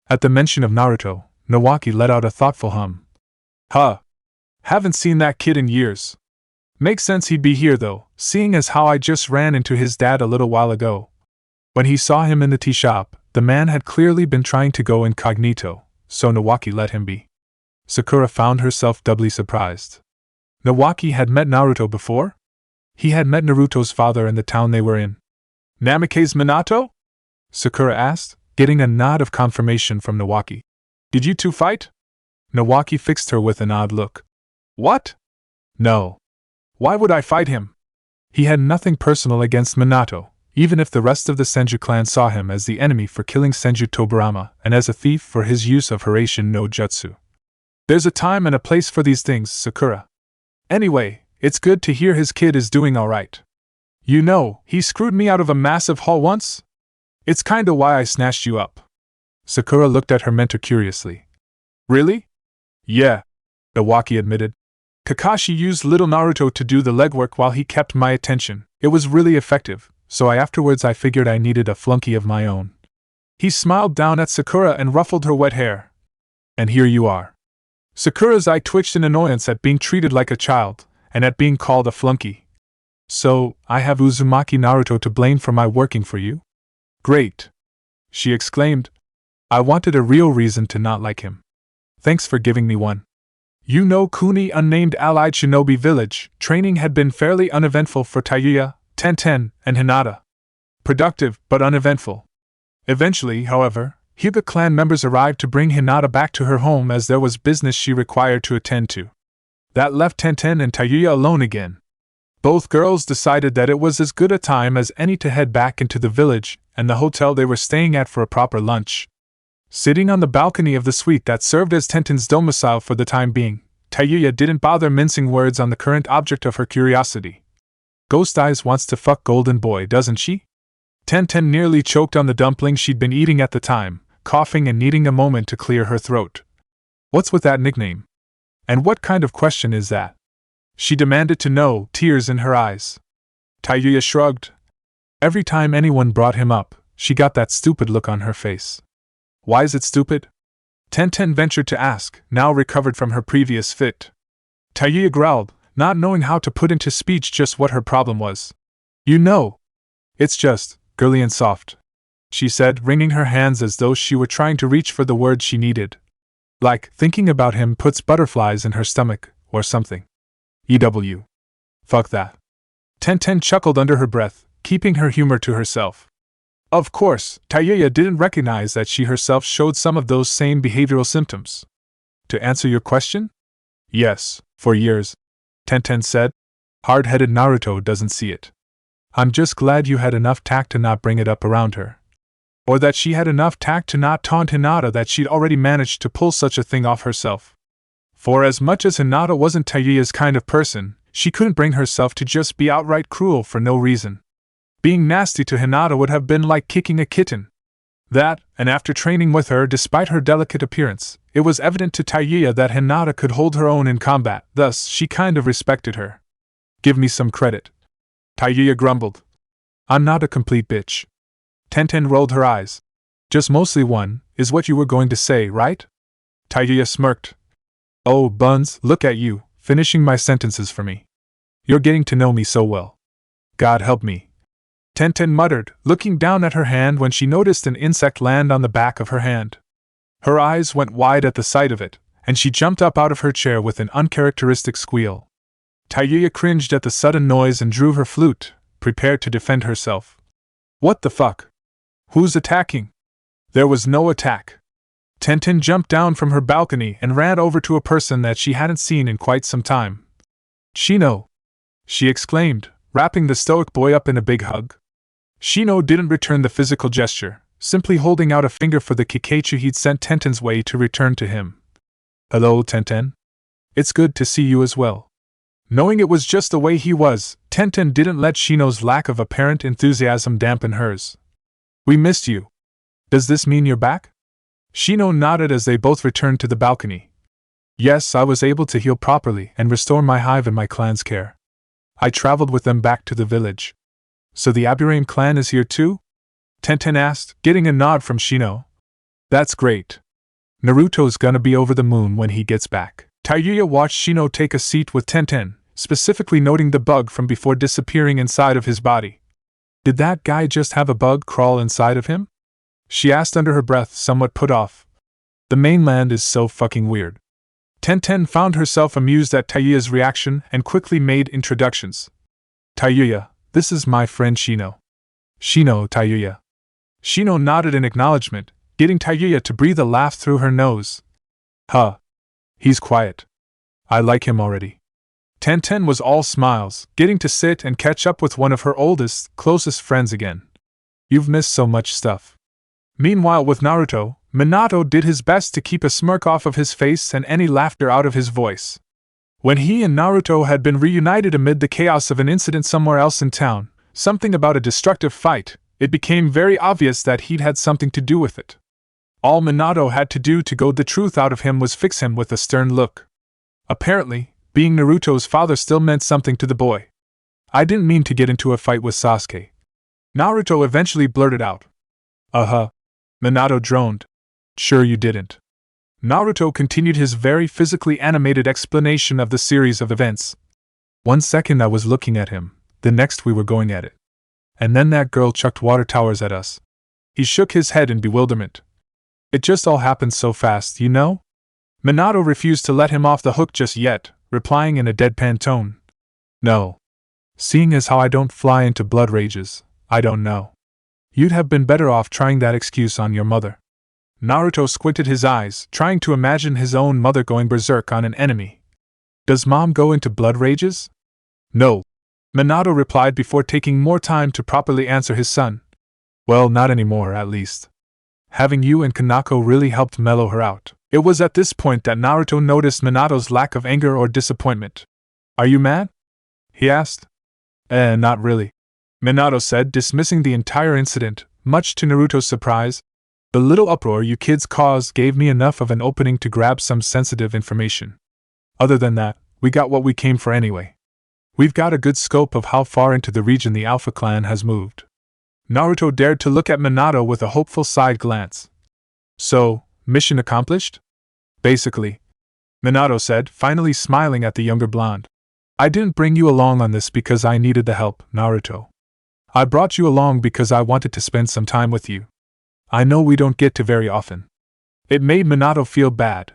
At the mention of Naruto, Nawaki let out a thoughtful hum. Huh. Haven't seen that kid in years. Makes sense he'd be here though, seeing as how I just ran into his dad a little while ago. When he saw him in the tea shop, the man had clearly been trying to go incognito, so Nawaki let him be. Sakura found herself doubly surprised. Nawaki had met Naruto before? He had met Naruto's father in the town they were in. Namikaze Minato? Sakura asked, getting a nod of confirmation from Nawaki. Did you two fight? Nawaki fixed her with an odd look. What? No. Why would I fight him? He had nothing personal against Minato, even if the rest of the Senju clan saw him as the enemy for killing Senju Tobirama and as a thief for his use of Hiraishin no Jutsu. There's a time and a place for these things, Sakura. Anyway, it's good to hear his kid is doing alright. You know, he screwed me out of a massive haul once? It's kinda why I snatched you up. Sakura looked at her mentor curiously. Really? Yeah, Nawaki admitted. Kakashi used little Naruto to do the legwork while he kept my attention. It was really effective, so afterwards I figured I needed a flunky of my own. He smiled down at Sakura and ruffled her wet hair. And here you are. Sakura's eye twitched in annoyance at being treated like a child, and at being called a flunky. So, I have Uzumaki Naruto to blame for my working for you? Great! She exclaimed. I wanted a real reason to not like him. Thanks for giving me one. You know, Kuni unnamed allied shinobi village, training had been fairly uneventful for Tayuya, Tenten, and Hinata. Productive, but uneventful. Eventually, however, Hyuga clan members arrived to bring Hinata back to her home as there was business she required to attend to. That left Tenten and Tayuya alone again. Both girls decided that it was as good a time as any to head back into the village and the hotel they were staying at for a proper lunch. Sitting on the balcony of the suite that served as Tenten's domicile for the time being, Tayuya didn't bother mincing words on the current object of her curiosity. Ghost Eyes wants to fuck Golden Boy, doesn't she? Tenten nearly choked on the dumpling she'd been eating at the time, coughing and needing a moment to clear her throat. What's with that nickname? And what kind of question is that? She demanded to know, tears in her eyes. Tayuya shrugged. Every time anyone brought him up, she got that stupid look on her face. Why is it stupid? Tenten ventured to ask, now recovered from her previous fit. Tayuya growled, not knowing how to put into speech just what her problem was. You know. It's just, girly and soft, she said, wringing her hands as though she were trying to reach for the word she needed. Like, thinking about him puts butterflies in her stomach, or something. EW. Fuck that. Tenten chuckled under her breath, keeping her humor to herself. Of course, Tayuya didn't recognize that she herself showed some of those same behavioral symptoms. To answer your question? Yes, for years, Tenten said. Hard-headed Naruto doesn't see it. I'm just glad you had enough tact to not bring it up around her. Or that she had enough tact to not taunt Hinata that she'd already managed to pull such a thing off herself. For as much as Hinata wasn't Tayuya's kind of person, she couldn't bring herself to just be outright cruel for no reason. Being nasty to Hinata would have been like kicking a kitten. That, and after training with her despite her delicate appearance, it was evident to Tayuya that Hinata could hold her own in combat, thus she kind of respected her. Give me some credit. Tayuya grumbled. I'm not a complete bitch. Tenten rolled her eyes. Just mostly one, is what you were going to say, right? Tayuya smirked. Oh, Buns, look at you, finishing my sentences for me. You're getting to know me so well. God help me. Tenten muttered, looking down at her hand when she noticed an insect land on the back of her hand. Her eyes went wide at the sight of it, and she jumped up out of her chair with an uncharacteristic squeal. Tayuya cringed at the sudden noise and drew her flute, prepared to defend herself. What the fuck? Who's attacking? There was no attack. Tenten jumped down from her balcony and ran over to a person that she hadn't seen in quite some time. Shino! She exclaimed, wrapping the stoic boy up in a big hug. Shino didn't return the physical gesture, simply holding out a finger for the Kikaichu he'd sent Tenten's way to return to him. Hello, Tenten. It's good to see you as well. Knowing it was just the way he was, Tenten didn't let Shino's lack of apparent enthusiasm dampen hers. We missed you. Does this mean you're back? Shino nodded as they both returned to the balcony. Yes, I was able to heal properly and restore my hive in my clan's care. I traveled with them back to the village. So the Aburame clan is here too? Tenten asked, getting a nod from Shino. That's great. Naruto's gonna be over the moon when he gets back. Tayuya watched Shino take a seat with Tenten, specifically noting the bug from before disappearing inside of his body. Did that guy just have a bug crawl inside of him? She asked under her breath, somewhat put off. The mainland is so fucking weird. Tenten found herself amused at Tayuya's reaction and quickly made introductions. Tayuya, this is my friend Shino. Shino, Tayuya. Shino nodded in acknowledgement, getting Tayuya to breathe a laugh through her nose. Huh. He's quiet. I like him already. Tenten was all smiles, getting to sit and catch up with one of her oldest, closest friends again. You've missed so much stuff. Meanwhile with Naruto, Minato did his best to keep a smirk off of his face and any laughter out of his voice. When he and Naruto had been reunited amid the chaos of an incident somewhere else in town, something about a destructive fight, it became very obvious that he'd had something to do with it. All Minato had to do to goad the truth out of him was fix him with a stern look. Apparently, being Naruto's father still meant something to the boy. I didn't mean to get into a fight with Sasuke. Naruto eventually blurted out. Minato droned. Sure you didn't. Naruto continued his very physically animated explanation of the series of events. 1 second I was looking at him, the next we were going at it. And then that girl chucked water towers at us. He shook his head in bewilderment. It just all happened so fast, you know? Minato refused to let him off the hook just yet, replying in a deadpan tone. No. Seeing as how I don't fly into blood rages, I don't know. You'd have been better off trying that excuse on your mother. Naruto squinted his eyes, trying to imagine his own mother going berserk on an enemy. Does mom go into blood rages? No. Minato replied before taking more time to properly answer his son. Well, not anymore, at least. Having you and Kanako really helped mellow her out. It was at this point that Naruto noticed Minato's lack of anger or disappointment. Are you mad? He asked. Not really. Minato said, dismissing the entire incident, much to Naruto's surprise. The little uproar you kids caused gave me enough of an opening to grab some sensitive information. Other than that, we got what we came for anyway. We've got a good scope of how far into the region the Alpha Clan has moved. Naruto dared to look at Minato with a hopeful side glance. So, mission accomplished? Basically. Minato said, finally smiling at the younger blonde. I didn't bring you along on this because I needed the help, Naruto. I brought you along because I wanted to spend some time with you. I know we don't get to very often. It made Minato feel bad.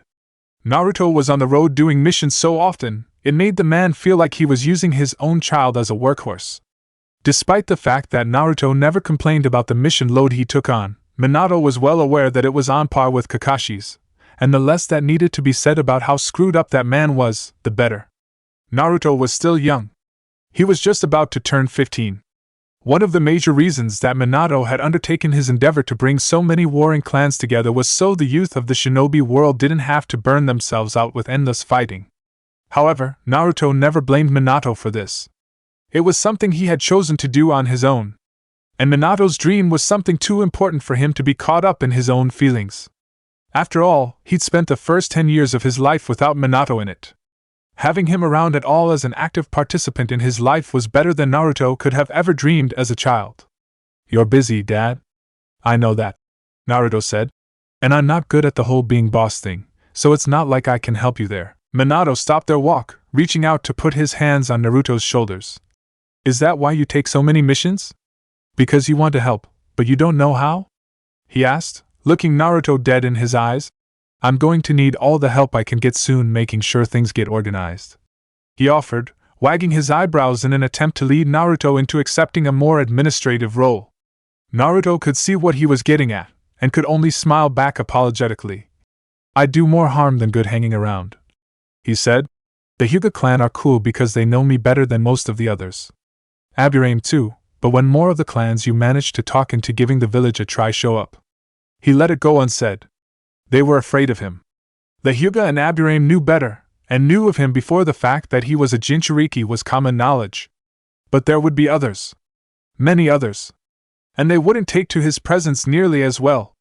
Naruto was on the road doing missions so often, it made the man feel like he was using his own child as a workhorse. Despite the fact that Naruto never complained about the mission load he took on, Minato was well aware that it was on par with Kakashi's, and the less that needed to be said about how screwed up that man was, the better. Naruto was still young. He was just about to turn 15. One of the major reasons that Minato had undertaken his endeavor to bring so many warring clans together was so the youth of the shinobi world didn't have to burn themselves out with endless fighting. However, Naruto never blamed Minato for this. It was something he had chosen to do on his own. And Minato's dream was something too important for him to be caught up in his own feelings. After all, he'd spent the first 10 years of his life without Minato in it. Having him around at all as an active participant in his life was better than Naruto could have ever dreamed as a child. You're busy, Dad. I know that. Naruto said. And I'm not good at the whole being boss thing, so it's not like I can help you there. Minato stopped their walk, reaching out to put his hands on Naruto's shoulders. Is that why you take so many missions? Because you want to help, but you don't know how? He asked, looking Naruto dead in his eyes. I'm going to need all the help I can get soon, making sure things get organized, he offered, wagging his eyebrows in an attempt to lead Naruto into accepting a more administrative role. Naruto could see what he was getting at, and could only smile back apologetically. I do more harm than good hanging around, he said. The Hyuga clan are cool because they know me better than most of the others. Aburame too, but when more of the clans you managed to talk into giving the village a try show up. He let it go unsaid. They were afraid of him. The Hyuga and Aburame knew better, and knew of him before the fact that he was a Jinchuriki was common knowledge. But there would be others. Many others. And they wouldn't take to his presence nearly as well.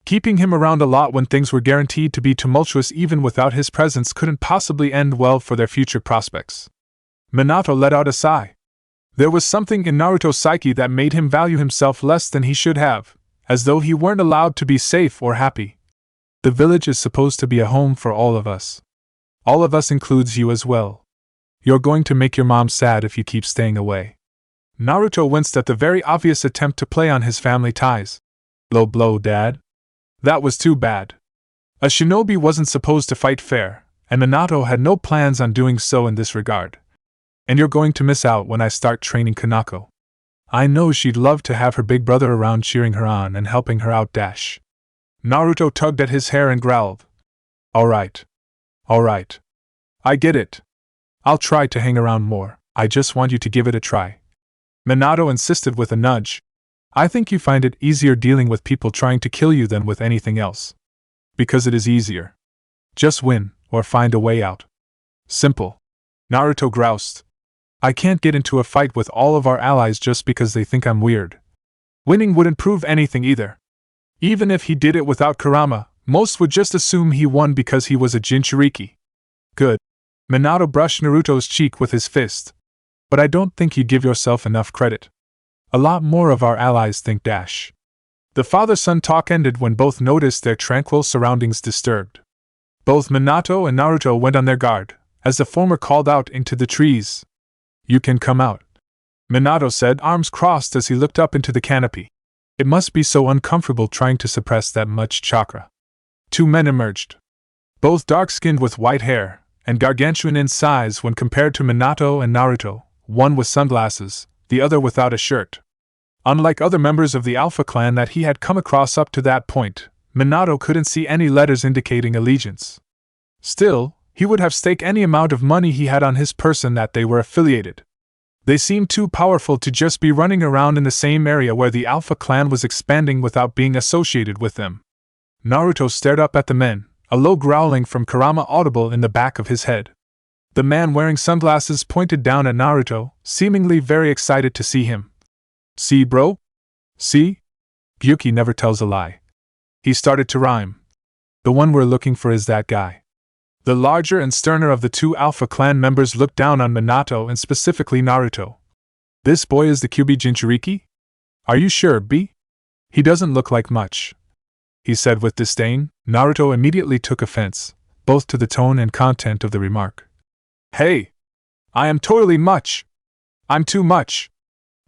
Keeping him around a lot when things were guaranteed to be tumultuous even without his presence couldn't possibly end well for their future prospects. Minato let out a sigh. There was something in Naruto's psyche that made him value himself less than he should have, as though he weren't allowed to be safe or happy. The village is supposed to be a home for all of us. All of us includes you as well. You're going to make your mom sad if you keep staying away. Naruto winced at the very obvious attempt to play on his family ties. Low blow, Dad. That was too bad. A shinobi wasn't supposed to fight fair, and Minato had no plans on doing so in this regard. And you're going to miss out when I start training Kanako. I know she'd love to have her big brother around cheering her on and helping her out. Naruto tugged at his hair and growled. Alright. I get it. I'll try to hang around more, I just want you to give it a try. Minato insisted with a nudge. I think you find it easier dealing with people trying to kill you than with anything else. Because it is easier. Just win, or find a way out. Simple. Naruto groused. I can't get into a fight with all of our allies just because they think I'm weird. Winning wouldn't prove anything either. Even if he did it without Kurama, most would just assume he won because he was a Jinchuriki. Good. Minato brushed Naruto's cheek with his fist. But I don't think you give yourself enough credit. A lot more of our allies think. The father-son talk ended when both noticed their tranquil surroundings disturbed. Both Minato and Naruto went on their guard, as the former called out into the trees. You can come out, Minato said, arms crossed as he looked up into the canopy. It must be so uncomfortable trying to suppress that much chakra. Two men emerged. Both dark-skinned with white hair, and gargantuan in size when compared to Minato and Naruto, one with sunglasses, the other without a shirt. Unlike other members of the Alpha clan that he had come across up to that point, Minato couldn't see any letters indicating allegiance. Still, he would have staked any amount of money he had on his person that they were affiliated. They seemed too powerful to just be running around in the same area where the Alpha clan was expanding without being associated with them. Naruto stared up at the men, a low growling from Kurama audible in the back of his head. The man wearing sunglasses pointed down at Naruto, seemingly very excited to see him. See, bro? See? Gyuki never tells a lie. He started to rhyme. The one we're looking for is that guy. The larger and sterner of the two Alpha clan members looked down on Minato and specifically Naruto. This boy is the Kyuubi Jinchuriki? Are you sure, B? He doesn't look like much, he said with disdain. Naruto immediately took offense, both to the tone and content of the remark. Hey! I am totally much! I'm too much!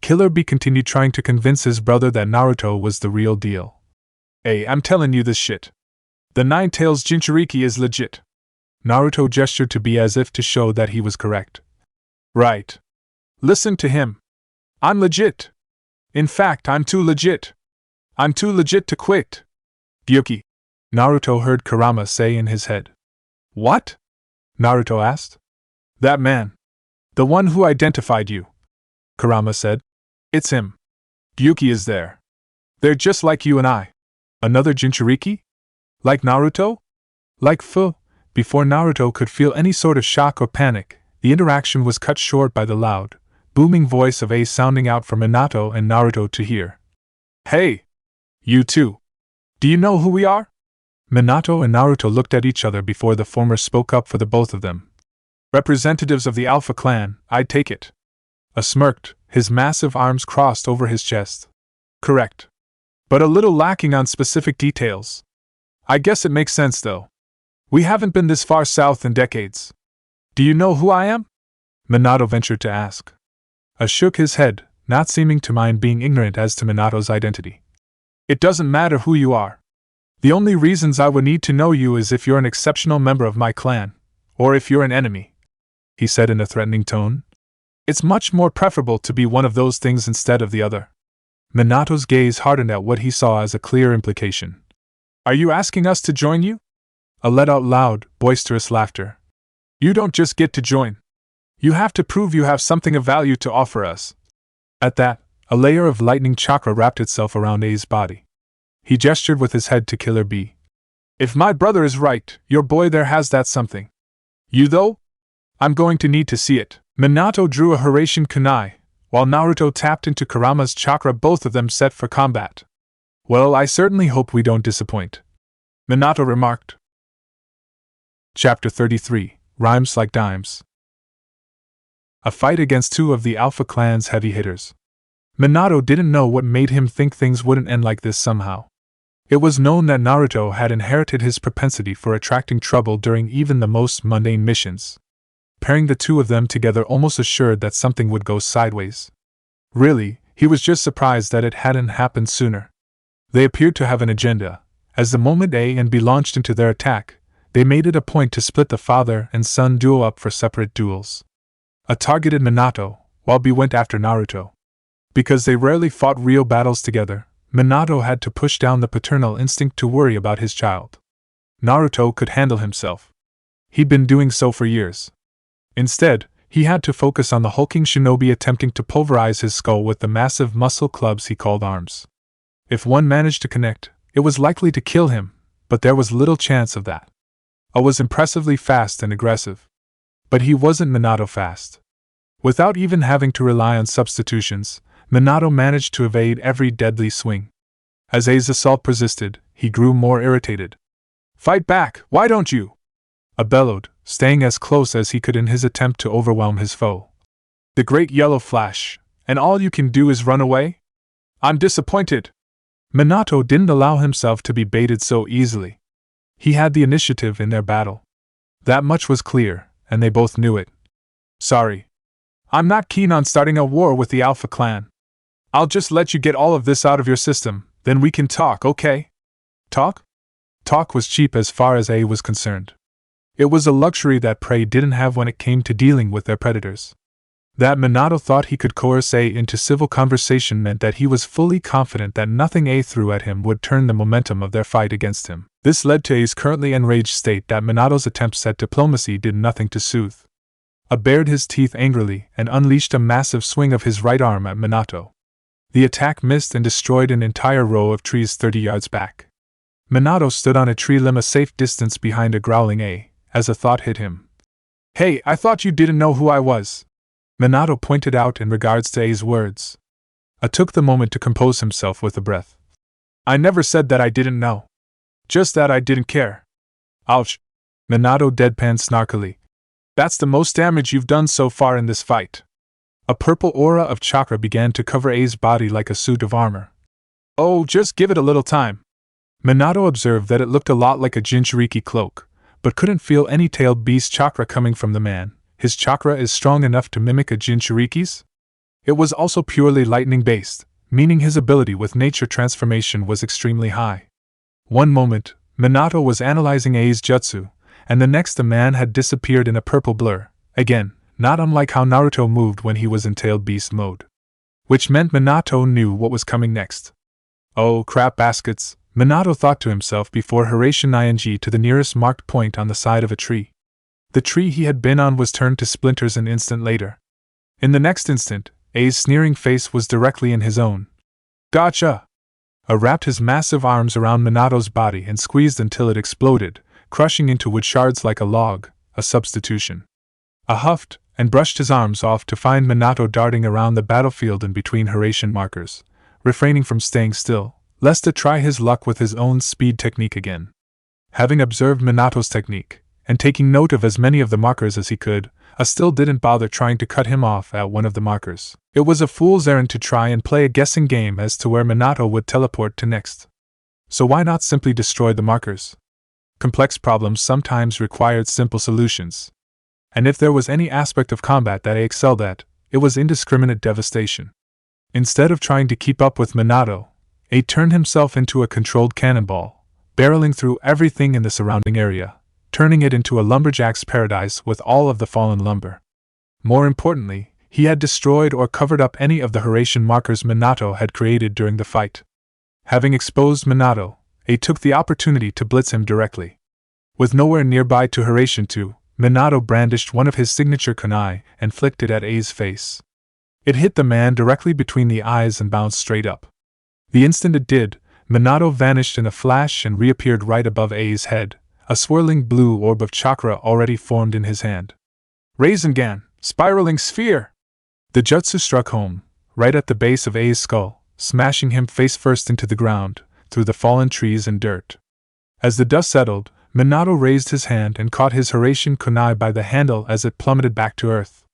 Killer B continued trying to convince his brother that Naruto was the real deal. Hey, I'm telling you this shit. The Nine-Tails Jinchuriki is legit. Naruto gestured to B as if to show that he was correct. Right. Listen to him. I'm legit. In fact, I'm too legit. I'm too legit to quit. Gyuki. Naruto heard Kurama say in his head. What? Naruto asked. That man. The one who identified you. Kurama said. It's him. Gyuki is there. They're just like you and I. Another Jinchuriki? Like Naruto? Like Fu? Before Naruto could feel any sort of shock or panic, the interaction was cut short by the loud, booming voice of Ace sounding out for Minato and Naruto to hear. Hey! You two! Do you know who we are? Minato and Naruto looked at each other before the former spoke up for the both of them. Representatives of the Alpha clan, I'd take it. A smirked, his massive arms crossed over his chest. Correct. but a little lacking on specific details. I guess it makes sense, though. We haven't been this far south in decades. Do you know who I am? Minato ventured to ask. A shook his head, not seeming to mind being ignorant as to Minato's identity. It doesn't matter who you are. The only reasons I would need to know you is if you're an exceptional member of my clan, or if you're an enemy, he said in a threatening tone. It's much more preferable to be one of those things instead of the other. Minato's gaze hardened at what he saw as a clear implication. Are you asking us to join you? A let-out loud, boisterous laughter. You don't just get to join. You have to prove you have something of value to offer us. At that, a layer of lightning chakra wrapped itself around A's body. He gestured with his head to Killer B. If my brother is right, your boy there has that something. You though? I'm going to need to see it. Minato drew a Hiraishin kunai, while Naruto tapped into Kurama's chakra, both of them set for combat. Well, I certainly hope we don't disappoint, Minato remarked. Chapter 33, Rhymes Like Dimes. A fight against two of the Alpha Clan's heavy hitters. Minato didn't know what made him think things wouldn't end like this somehow. It was known that Naruto had inherited his propensity for attracting trouble during even the most mundane missions. Pairing the two of them together almost assured that something would go sideways. Really, he was just surprised that it hadn't happened sooner. They appeared to have an agenda. As the moment A and B launched into their attack, they made it a point to split the father and son duo up for separate duels. A targeted Minato, while B went after Naruto. Because they rarely fought real battles together, Minato had to push down the paternal instinct to worry about his child. Naruto could handle himself. He'd been doing so for years. Instead, he had to focus on the hulking shinobi attempting to pulverize his skull with the massive muscle clubs he called arms. If one managed to connect, it was likely to kill him, but there was little chance of that. A was impressively fast and aggressive. But he wasn't Minato fast. Without even having to rely on substitutions, Minato managed to evade every deadly swing. As A's assault persisted, he grew more irritated. Fight back, why don't you? A bellowed, staying as close as he could in his attempt to overwhelm his foe. The great yellow flash, and all you can do is run away? I'm disappointed. Minato didn't allow himself to be baited so easily. He had the initiative in their battle. That much was clear, and they both knew it. Sorry. I'm not keen on starting a war with the Alpha Clan. I'll just let you get all of this out of your system, then we can talk, okay? Talk? Talk was cheap as far as A was concerned. It was a luxury that prey didn't have when it came to dealing with their predators. That Minato thought he could coerce A into civil conversation meant that he was fully confident that nothing A threw at him would turn the momentum of their fight against him. This led to A's currently enraged state that Minato's attempts at diplomacy did nothing to soothe. A bared his teeth angrily and unleashed a massive swing of his right arm at Minato. The attack missed and destroyed an entire row of trees 30 yards back. Minato stood on a tree limb a safe distance behind a growling A, as a thought hit him. Hey, I thought you didn't know who I was, Minato pointed out in regards to A's words. A took the moment to compose himself with a breath. I never said that I didn't know. Just that I didn't care. Ouch, Minato deadpanned snarkily. That's the most damage you've done so far in this fight. A purple aura of chakra began to cover A's body like a suit of armor. Oh, just give it a little time. Minato observed that it looked a lot like a Jinchuriki cloak, but couldn't feel any tailed beast chakra coming from the man. His chakra is strong enough to mimic a Jinchuriki's? It was also purely lightning-based, meaning his ability with nature transformation was extremely high. One moment, Minato was analyzing A's jutsu, and the next the man had disappeared in a purple blur, again, not unlike how Naruto moved when he was in tailed beast mode. Which meant Minato knew what was coming next. Oh, crap baskets, Minato thought to himself before Hiraishin ing to the nearest marked point on the side of a tree. The tree he had been on was turned to splinters an instant later. In the next instant, A's sneering face was directly in his own. Gotcha! A wrapped his massive arms around Minato's body and squeezed until it exploded, crushing into wood shards like a log, a substitution. A huffed, and brushed his arms off to find Minato darting around the battlefield in between Hiraishin markers, refraining from staying still, lest to try his luck with his own speed technique again. Having observed Minato's technique, and taking note of as many of the markers as he could, still didn't bother trying to cut him off at one of the markers. It was a fool's errand to try and play a guessing game as to where Minato would teleport to next. So why not simply destroy the markers? Complex problems sometimes required simple solutions. And if there was any aspect of combat that he excelled at, it was indiscriminate devastation. Instead of trying to keep up with Minato, he turned himself into a controlled cannonball, barreling through everything in the surrounding area, turning it into a lumberjack's paradise with all of the fallen lumber. More importantly, he had destroyed or covered up any of the Hashirama markers Minato had created during the fight. Having exposed Minato, he took the opportunity to blitz him directly. With nowhere nearby to Hashirama to, Minato brandished one of his signature kunai and flicked it at A's face. It hit the man directly between the eyes and bounced straight up. The instant it did, Minato vanished in a flash and reappeared right above A's head, a swirling blue orb of chakra already formed in his hand. Rasengan, spiraling sphere! The jutsu struck home, right at the base of A's skull, smashing him face first into the ground, through the fallen trees and dirt. As the dust settled, Minato raised his hand and caught his Hashirama kunai by the handle as it plummeted back to earth.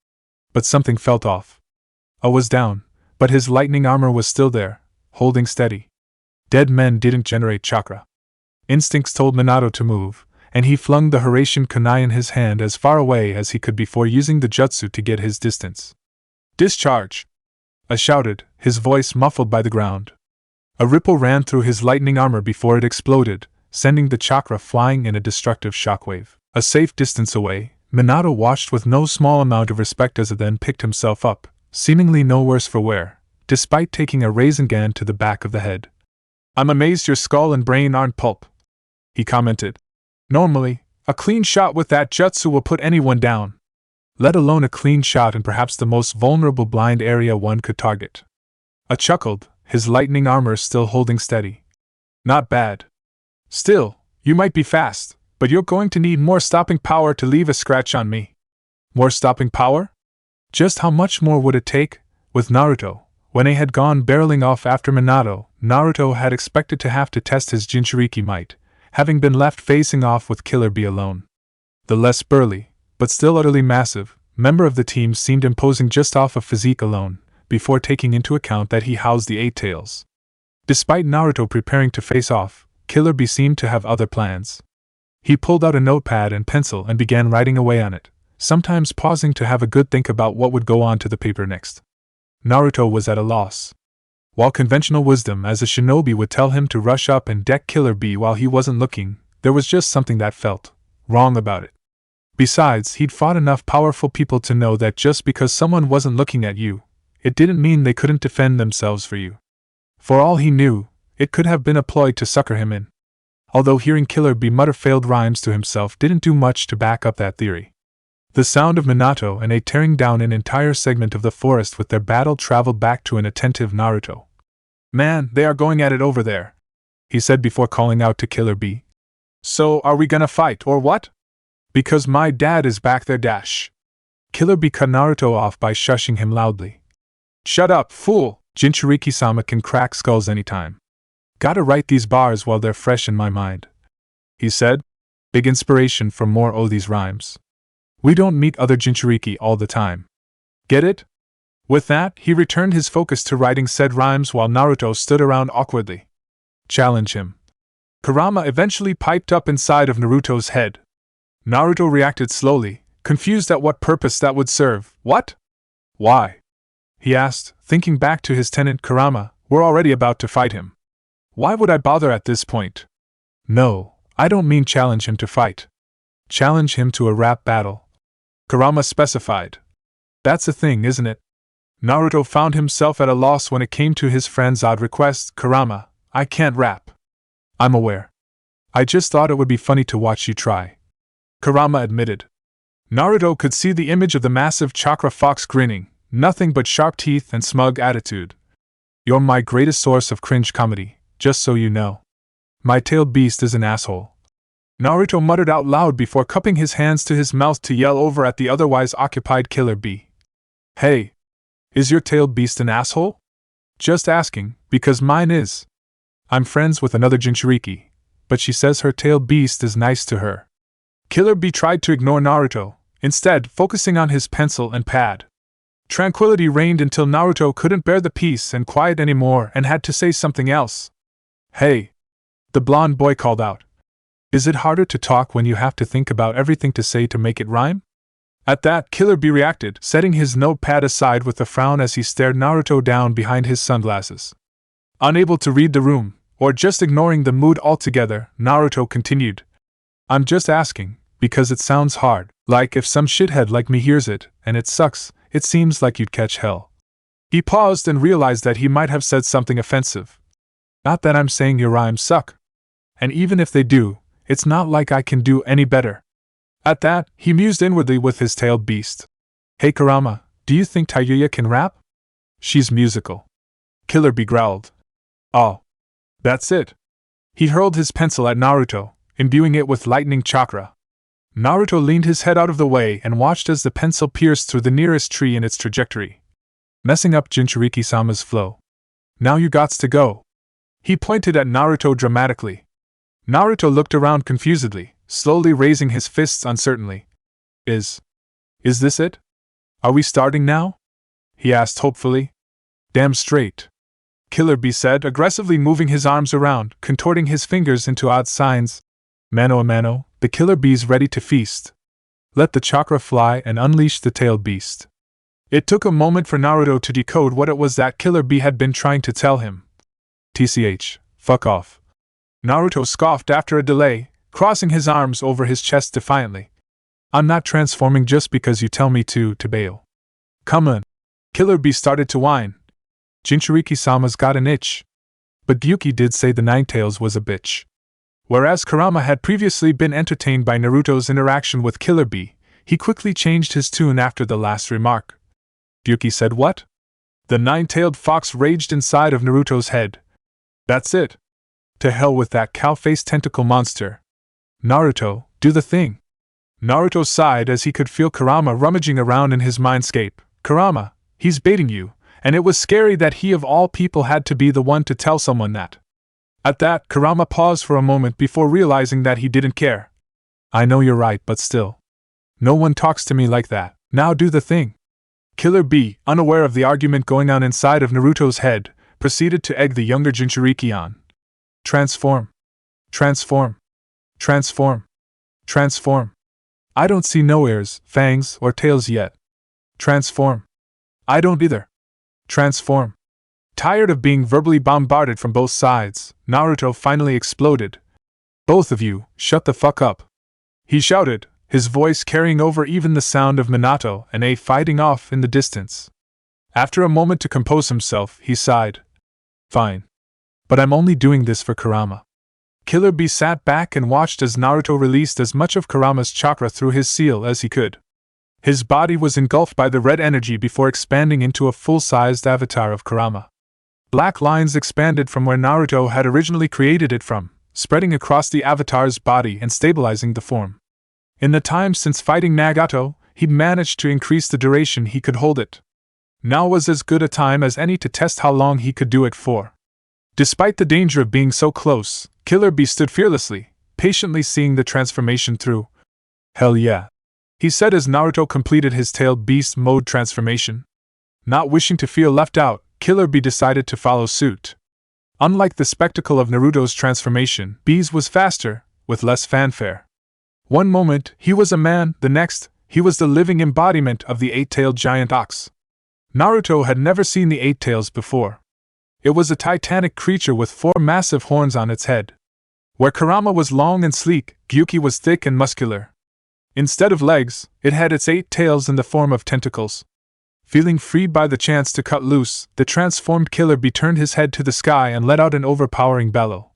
But something felt off. A was down, but his lightning armor was still there, holding steady. Dead men didn't generate chakra. Instincts told Minato to move, and he flung the Hashirama kunai in his hand as far away as he could before using the jutsu to get his distance. Discharge! A shouted, his voice muffled by the ground. A ripple ran through his lightning armor before it exploded, sending the chakra flying in a destructive shockwave. A safe distance away, Minato watched with no small amount of respect as he then picked himself up, seemingly no worse for wear, despite taking a Rasengan to the back of the head. I'm amazed your skull and brain aren't pulp, he commented. Normally, a clean shot with that jutsu will put anyone down. Let alone a clean shot in perhaps the most vulnerable blind area one could target. A chuckled, his lightning armor still holding steady. Not bad. Still, you might be fast, but you're going to need more stopping power to leave a scratch on me. More stopping power? Just how much more would it take? With Naruto, when he had gone barreling off after Minato, Naruto had expected to have to test his Jinchuriki might, having been left facing off with Killer Bee alone. The less burly, but still utterly massive, member of the team seemed imposing just off of physique alone, before taking into account that he housed the Eight Tails. Despite Naruto preparing to face off, Killer Bee seemed to have other plans. He pulled out a notepad and pencil and began writing away on it, sometimes pausing to have a good think about what would go onto the paper next. Naruto was at a loss. While conventional wisdom as a shinobi would tell him to rush up and deck Killer Bee while he wasn't looking, there was just something that felt wrong about it. Besides, he'd fought enough powerful people to know that just because someone wasn't looking at you, it didn't mean they couldn't defend themselves for you. For all he knew, it could have been a ploy to sucker him in. Although hearing Killer Bee mutter failed rhymes to himself didn't do much to back up that theory. The sound of Minato and A tearing down an entire segment of the forest with their battle traveled back to an attentive Naruto. Man, they are going at it over there, he said before calling out to Killer Bee. So, are we gonna fight, or what? Because my dad is back there dash. Killer Bee cut Naruto off by shushing him loudly. Shut up, fool! Jinchuriki-sama can crack skulls anytime. Gotta write these bars while they're fresh in my mind, he said. Big inspiration for more Odie's rhymes. We don't meet other Jinchuriki all the time. Get it? With that, he returned his focus to writing said rhymes while Naruto stood around awkwardly. Challenge him. Kurama eventually piped up inside of Naruto's head. Naruto reacted slowly, confused at what purpose that would serve. What? Why? He asked, thinking back to his tenant Kurama. We're already about to fight him. Why would I bother at this point? No, I don't mean challenge him to fight. Challenge him to a rap battle. Kurama specified. That's a thing, isn't it? Naruto found himself at a loss when it came to his friend's odd request. Kurama, I can't rap. I'm aware. I just thought it would be funny to watch you try. Kurama admitted. Naruto could see the image of the massive chakra fox grinning, nothing but sharp teeth and smug attitude. You're my greatest source of cringe comedy, just so you know. My tailed beast is an asshole. Naruto muttered out loud before cupping his hands to his mouth to yell over at the otherwise occupied Killer Bee. Hey! Is your tailed beast an asshole? Just asking, because mine is. I'm friends with another Jinchuriki, but she says her tailed beast is nice to her. Killer Bee tried to ignore Naruto, instead focusing on his pencil and pad. Tranquility reigned until Naruto couldn't bear the peace and quiet anymore and had to say something else. "Hey!" the blonde boy called out. "Is it harder to talk when you have to think about everything to say to make it rhyme?" At that, Killer Bee reacted, setting his notepad aside with a frown as he stared Naruto down behind his sunglasses. Unable to read the room, or just ignoring the mood altogether, Naruto continued. "I'm just asking, because it sounds hard, like if some shithead like me hears it, and it sucks, it seems like you'd catch hell." He paused and realized that he might have said something offensive. "Not that I'm saying your rhymes suck. And even if they do, it's not like I can do any better." At that, he mused inwardly with his tailed beast. "Hey Kurama, do you think Tayuya can rap? She's musical." Killer Bee growled. "Oh. That's it." He hurled his pencil at Naruto, imbuing it with lightning chakra. Naruto leaned his head out of the way and watched as the pencil pierced through the nearest tree in its trajectory, messing up Jinchuriki-sama's flow. "Now you gots to go." He pointed at Naruto dramatically. Naruto looked around confusedly, slowly raising his fists uncertainly. Is this it? Are we starting now?" he asked hopefully. "Damn straight," Killer Bee said, aggressively moving his arms around, contorting his fingers into odd signs. "Mano a mano, the Killer Bee's ready to feast. Let the chakra fly and unleash the tailed beast." It took a moment for Naruto to decode what it was that Killer Bee had been trying to tell him. "TCH, fuck off," Naruto scoffed after a delay, crossing his arms over his chest defiantly. "I'm not transforming just because you tell me to bail. Come on." Killer Bee started to whine. Jinchuriki-sama's got an itch. But Gyuki did say the Ninetales was a bitch. Whereas Kurama had previously been entertained by Naruto's interaction with Killer Bee, he quickly changed his tune after the last remark. Gyuki said what? The nine-tailed fox raged inside of Naruto's head. "That's it. To hell with that cow-faced tentacle monster. Naruto, do the thing." Naruto sighed as he could feel Kurama rummaging around in his mindscape. "Kurama, he's baiting you," and it was scary that he of all people had to be the one to tell someone that. At that, Kurama paused for a moment before realizing that he didn't care. "I know you're right, but still. No one talks to me like that. Now do the thing." Killer Bee, unaware of the argument going on inside of Naruto's head, proceeded to egg the younger Jinchuriki on. "Transform. Transform. Transform. Transform. I don't see no ears, fangs, or tails yet. Transform. I don't either. Transform." Tired of being verbally bombarded from both sides, Naruto finally exploded. "Both of you, shut the fuck up," he shouted, his voice carrying over even the sound of Minato and A fighting off in the distance. After a moment to compose himself, he sighed. "Fine. But I'm only doing this for Kurama." Killer Bee sat back and watched as Naruto released as much of Kurama's chakra through his seal as he could. His body was engulfed by the red energy before expanding into a full-sized avatar of Kurama. Black lines expanded from where Naruto had originally created it from, spreading across the avatar's body and stabilizing the form. In the time since fighting Nagato, he'd managed to increase the duration he could hold it. Now was as good a time as any to test how long he could do it for. Despite the danger of being so close, Killer Bee stood fearlessly, patiently seeing the transformation through. "Hell yeah," he said as Naruto completed his tailed beast mode transformation. Not wishing to feel left out, Killer Bee decided to follow suit. Unlike the spectacle of Naruto's transformation, Bee's was faster, with less fanfare. One moment, he was a man, the next, he was the living embodiment of the eight-tailed giant ox. Naruto had never seen the eight tails before. It was a titanic creature with 4 massive horns on its head. Where Kurama was long and sleek, Gyuki was thick and muscular. Instead of legs, it had its 8 tails in the form of tentacles. Feeling freed by the chance to cut loose, the transformed Killer Bee turned his head to the sky and let out an overpowering bellow.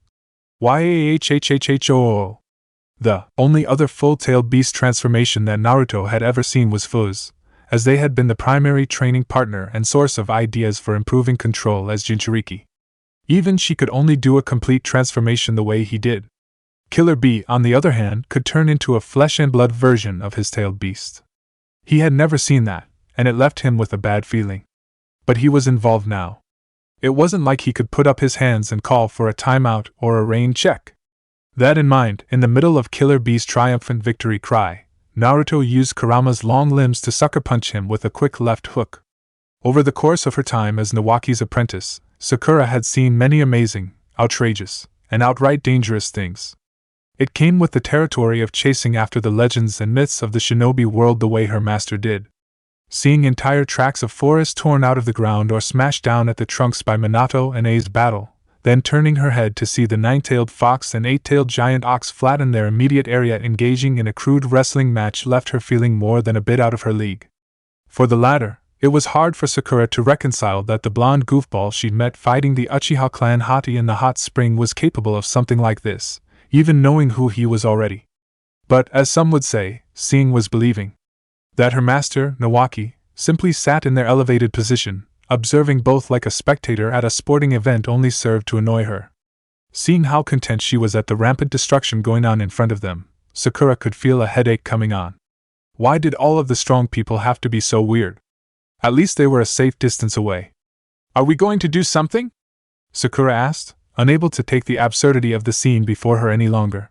Yahhhhhhhoo. The only other full-tailed beast transformation that Naruto had ever seen was Fuzz, as they had been the primary training partner and source of ideas for improving control as Jinchuriki. Even she could only do a complete transformation the way he did. Killer Bee, on the other hand, could turn into a flesh-and-blood version of his tailed beast. He had never seen that, and it left him with a bad feeling. But he was involved now. It wasn't like he could put up his hands and call for a timeout or a rain check. That in mind, in the middle of Killer Bee's triumphant victory cry, Naruto used Kurama's long limbs to sucker punch him with a quick left hook. Over the course of her time as Nawaki's apprentice, Sakura had seen many amazing, outrageous, and outright dangerous things. It came with the territory of chasing after the legends and myths of the shinobi world the way her master did. Seeing entire tracts of forest torn out of the ground or smashed down at the trunks by Minato and Ai's battle, then turning her head to see the nine-tailed fox and eight-tailed giant ox flatten their immediate area engaging in a crude wrestling match left her feeling more than a bit out of her league. For the latter, it was hard for Sakura to reconcile that the blonde goofball she'd met fighting the Uchiha clan Hati in the hot spring was capable of something like this, even knowing who he was already. But, as some would say, seeing was believing. That her master, Nawaki, simply sat in their elevated position, observing both like a spectator at a sporting event only served to annoy her. Seeing how content she was at the rampant destruction going on in front of them, Sakura could feel a headache coming on. Why did all of the strong people have to be so weird? At least they were a safe distance away. Are we going to do something? Sakura asked, unable to take the absurdity of the scene before her any longer.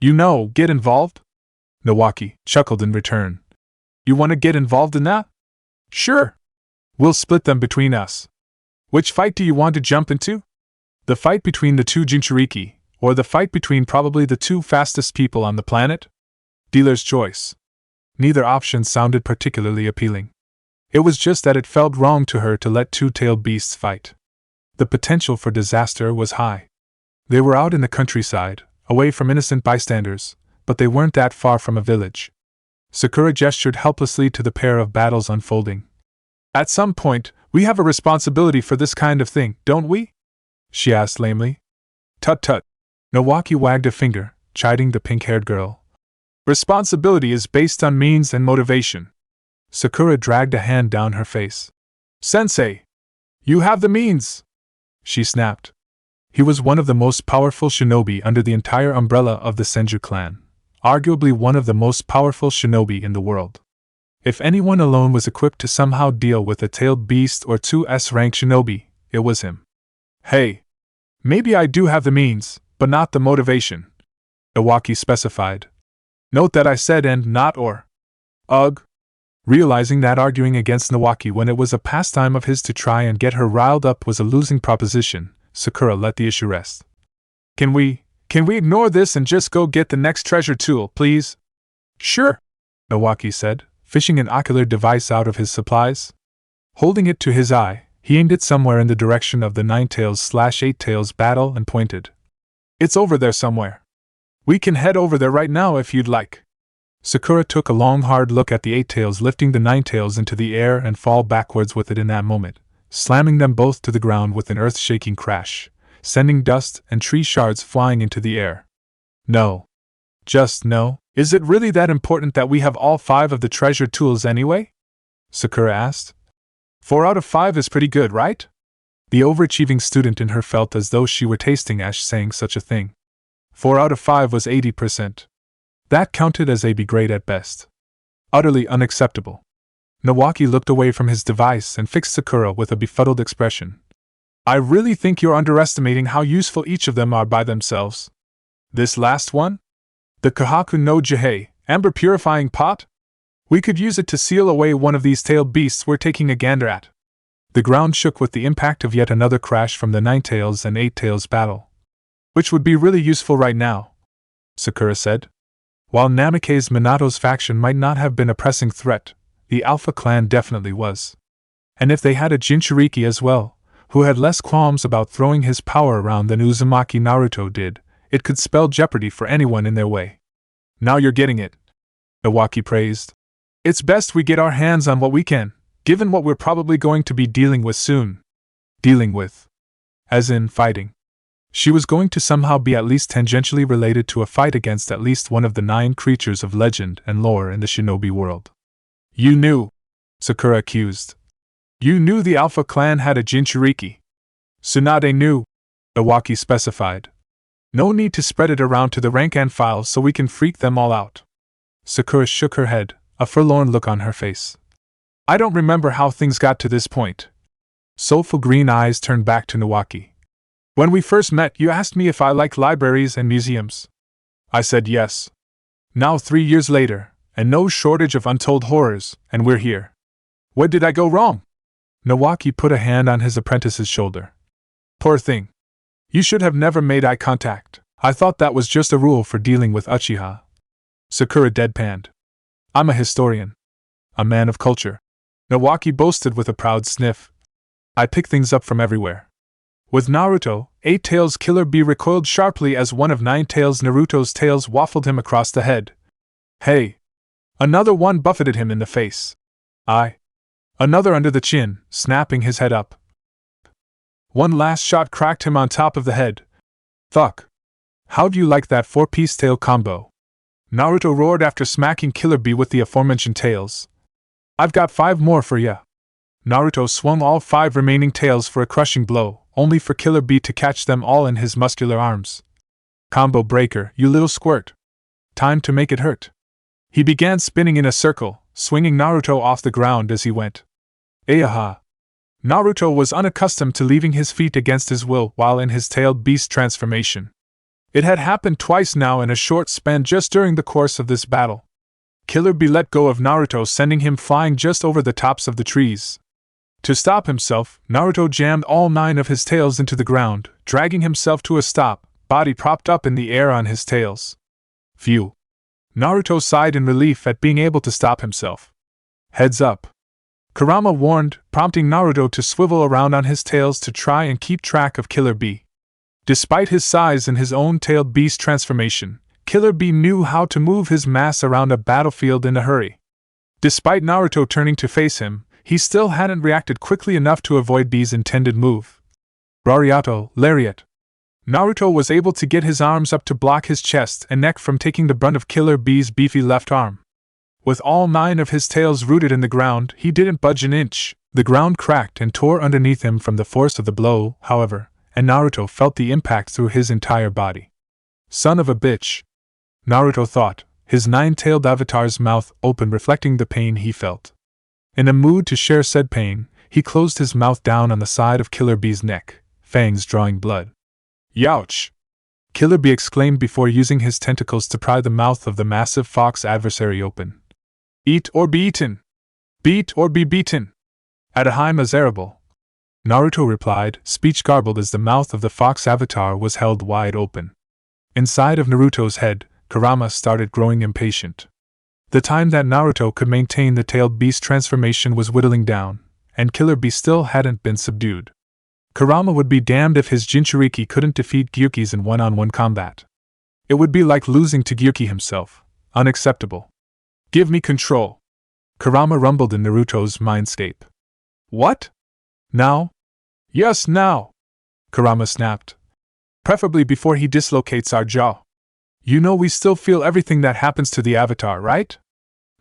Get involved? Nawaki chuckled in return. You want to get involved in that? Sure. We'll split them between us. Which fight do you want to jump into? The fight between the two Jinchuriki, or the fight between probably the two fastest people on the planet? Dealer's choice. Neither option sounded particularly appealing. It was just that it felt wrong to her to let two-tailed beasts fight. The potential for disaster was high. They were out in the countryside, away from innocent bystanders, but they weren't that far from a village. Sakura gestured helplessly to the pair of battles unfolding. At some point, we have a responsibility for this kind of thing, don't we? She asked lamely. Tut-tut. Nawaki wagged a finger, chiding the pink-haired girl. Responsibility is based on means and motivation. Sakura dragged a hand down her face. Sensei! You have the means! She snapped. He was one of the most powerful shinobi under the entire umbrella of the Senju clan, arguably one of the most powerful shinobi in the world. If anyone alone was equipped to somehow deal with a tailed beast or two S-rank shinobi, it was him. Hey! Maybe I do have the means, but not the motivation, Iwaki specified. Note that I said and not or. Ugh. Realizing that arguing against Nawaki when it was a pastime of his to try and get her riled up was a losing proposition, Sakura let the issue rest. Can we ignore this and just go get the next treasure tool, please? Sure, Nawaki said, fishing an ocular device out of his supplies. Holding it to his eye, he aimed it somewhere in the direction of the Nine-Tails/Eight-Tails battle and pointed. It's over there somewhere. We can head over there right now if you'd like. Sakura took a long hard look at the Eight-Tails lifting the Nine-Tails into the air and fall backwards with it in that moment, slamming them both to the ground with an earth-shaking crash, sending dust and tree shards flying into the air. No. Just no. Is it really that important that we have all 5 of the treasure tools anyway? Sakura asked. 4 out of 5 is pretty good, right? The overachieving student in her felt as though she were tasting ash saying such a thing. 4 out of 5 was 80%. That counted as a B grade at best. Utterly unacceptable. Nawaki looked away from his device and fixed Sakura with a befuddled expression. I really think you're underestimating how useful each of them are by themselves. This last one? The Kahaku no Jihei, amber purifying pot? We could use it to seal away one of these tailed beasts we're taking a gander at. The ground shook with the impact of yet another crash from the Nine-Tails and Eight-Tails battle. Which would be really useful right now, Sakura said. While Namikaze Minato's faction might not have been a pressing threat, the Alpha clan definitely was. And if they had a Jinchuriki as well, who had less qualms about throwing his power around than Uzumaki Naruto did, it could spell jeopardy for anyone in their way. Now you're getting it, Iwaki praised. It's best we get our hands on what we can, given what we're probably going to be dealing with soon. Dealing with. As in fighting. She was going to somehow be at least tangentially related to a fight against at least one of the 9 creatures of legend and lore in the shinobi world. You knew, Sakura accused. You knew the Alpha clan had a Jinchuriki. Tsunade knew, Iwaki specified. No need to spread it around to the rank and file so we can freak them all out. Sakura shook her head, a forlorn look on her face. I don't remember how things got to this point. Soulful green eyes turned back to Nawaki. When we first met, you asked me if I liked libraries and museums. I said yes. Now 3 years later, And no shortage of untold horrors, and we're here. Where did I go wrong? Nawaki put a hand on his apprentice's shoulder. Poor thing. You should have never made eye contact. I thought that was just a rule for dealing with Uchiha. Sakura deadpanned. I'm a historian. A man of culture. Nawaki boasted with a proud sniff. I pick things up from everywhere. With Naruto, Eight Tails Killer Bee recoiled sharply as one of Nine Tails Naruto's tails waffled him across the head. Hey! Another one buffeted him in the face. Another under the chin, snapping his head up. One last shot cracked him on top of the head. Fuck. How'd you like that 4-piece tail combo? Naruto roared after smacking Killer Bee with the aforementioned tails. I've got 5 more for ya. Naruto swung all 5 remaining tails for a crushing blow, only for Killer Bee to catch them all in his muscular arms. Combo breaker, you little squirt. Time to make it hurt. He began spinning in a circle, swinging Naruto off the ground as he went. Ayaha! Naruto was unaccustomed to leaving his feet against his will while in his tailed beast transformation. It had happened twice now in a short span just during the course of this battle. Killer Bee let go of Naruto, sending him flying just over the tops of the trees. To stop himself, Naruto jammed all 9 of his tails into the ground, dragging himself to a stop, body propped up in the air on his tails. Phew! Naruto sighed in relief at being able to stop himself. Heads up! Kurama warned, prompting Naruto to swivel around on his tails to try and keep track of Killer Bee. Despite his size and his own tailed beast transformation, Killer Bee knew how to move his mass around a battlefield in a hurry. Despite Naruto turning to face him, he still hadn't reacted quickly enough to avoid Bee's intended move. Rariato, Lariat. Naruto was able to get his arms up to block his chest and neck from taking the brunt of Killer Bee's beefy left arm. With all 9 of his tails rooted in the ground, he didn't budge an inch. The ground cracked and tore underneath him from the force of the blow, however, and Naruto felt the impact through his entire body. Son of a bitch! Naruto thought, his 9-tailed avatar's mouth open, reflecting the pain he felt. In a mood to share said pain, he closed his mouth down on the side of Killer Bee's neck, fangs drawing blood. Youch! Killer Bee exclaimed before using his tentacles to pry the mouth of the massive fox adversary open. Eat or be eaten! Beat or be beaten! Adahai Miserable! Naruto replied, speech garbled as the mouth of the fox avatar was held wide open. Inside of Naruto's head, Kurama started growing impatient. The time that Naruto could maintain the tailed beast transformation was whittling down, and Killer Bee still hadn't been subdued. Kurama would be damned if his Jinchuriki couldn't defeat Gyuki's in one-on-one combat. It would be like losing to Gyuki himself. Unacceptable. Give me control. Kurama rumbled in Naruto's mindscape. What? Now? Yes, now! Kurama snapped. Preferably before he dislocates our jaw. You know we still feel everything that happens to the avatar, right?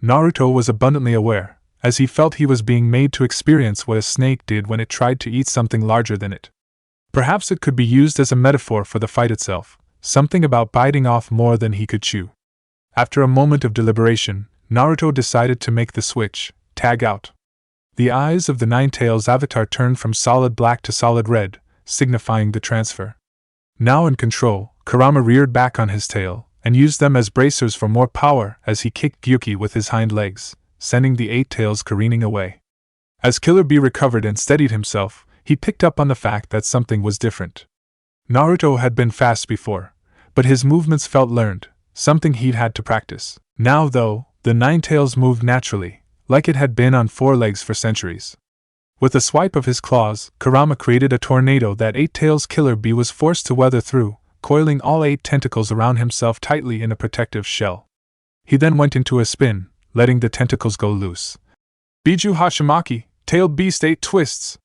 Naruto was abundantly aware, as he felt he was being made to experience what a snake did when it tried to eat something larger than it. Perhaps it could be used as a metaphor for the fight itself, something about biting off more than he could chew. After a moment of deliberation, Naruto decided to make the switch, tag out. The eyes of the Nine-Tails avatar turned from solid black to solid red, signifying the transfer. Now in control, Kurama reared back on his tail, and used them as bracers for more power as he kicked Gyuki with his hind legs, sending the 8 tails careening away. As Killer Bee recovered and steadied himself, he picked up on the fact that something was different. Naruto had been fast before, but his movements felt learned, something he'd had to practice. Now, though, the 9 tails moved naturally, like it had been on 4 legs for centuries. With a swipe of his claws, Kurama created a tornado that 8 tails Killer Bee was forced to weather through, coiling all 8 tentacles around himself tightly in a protective shell. He then went into a spin, letting the tentacles go loose. Biju Hashimaki, tailed beast 8 twists!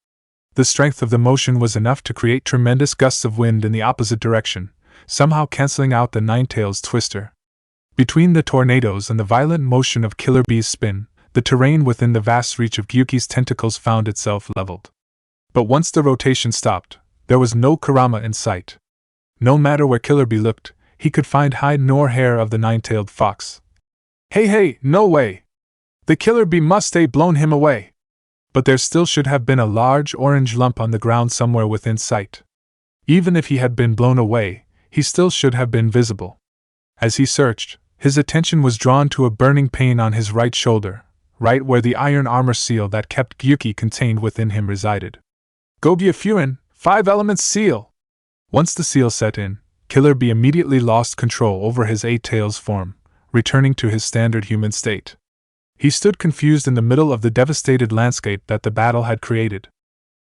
The strength of the motion was enough to create tremendous gusts of wind in the opposite direction, somehow canceling out the 9 tails twister. Between the tornadoes and the violent motion of Killer Bee's spin, the terrain within the vast reach of Gyuki's tentacles found itself leveled. But once the rotation stopped, there was no Kurama in sight. No matter where Killer Bee looked, he could find hide nor hair of the 9-tailed fox. Hey, no way! The Killer Bee must stay blown him away! But there still should have been a large orange lump on the ground somewhere within sight. Even if he had been blown away, he still should have been visible. As he searched, His attention was drawn to a burning pain on his right shoulder, right where the iron armor seal that kept Gyuki contained within him resided. Gobya Furin, 5 elements seal! Once the seal set in, Killer Bee immediately lost control over his 8 tails form, returning to his standard human state. He stood confused in the middle of the devastated landscape that the battle had created.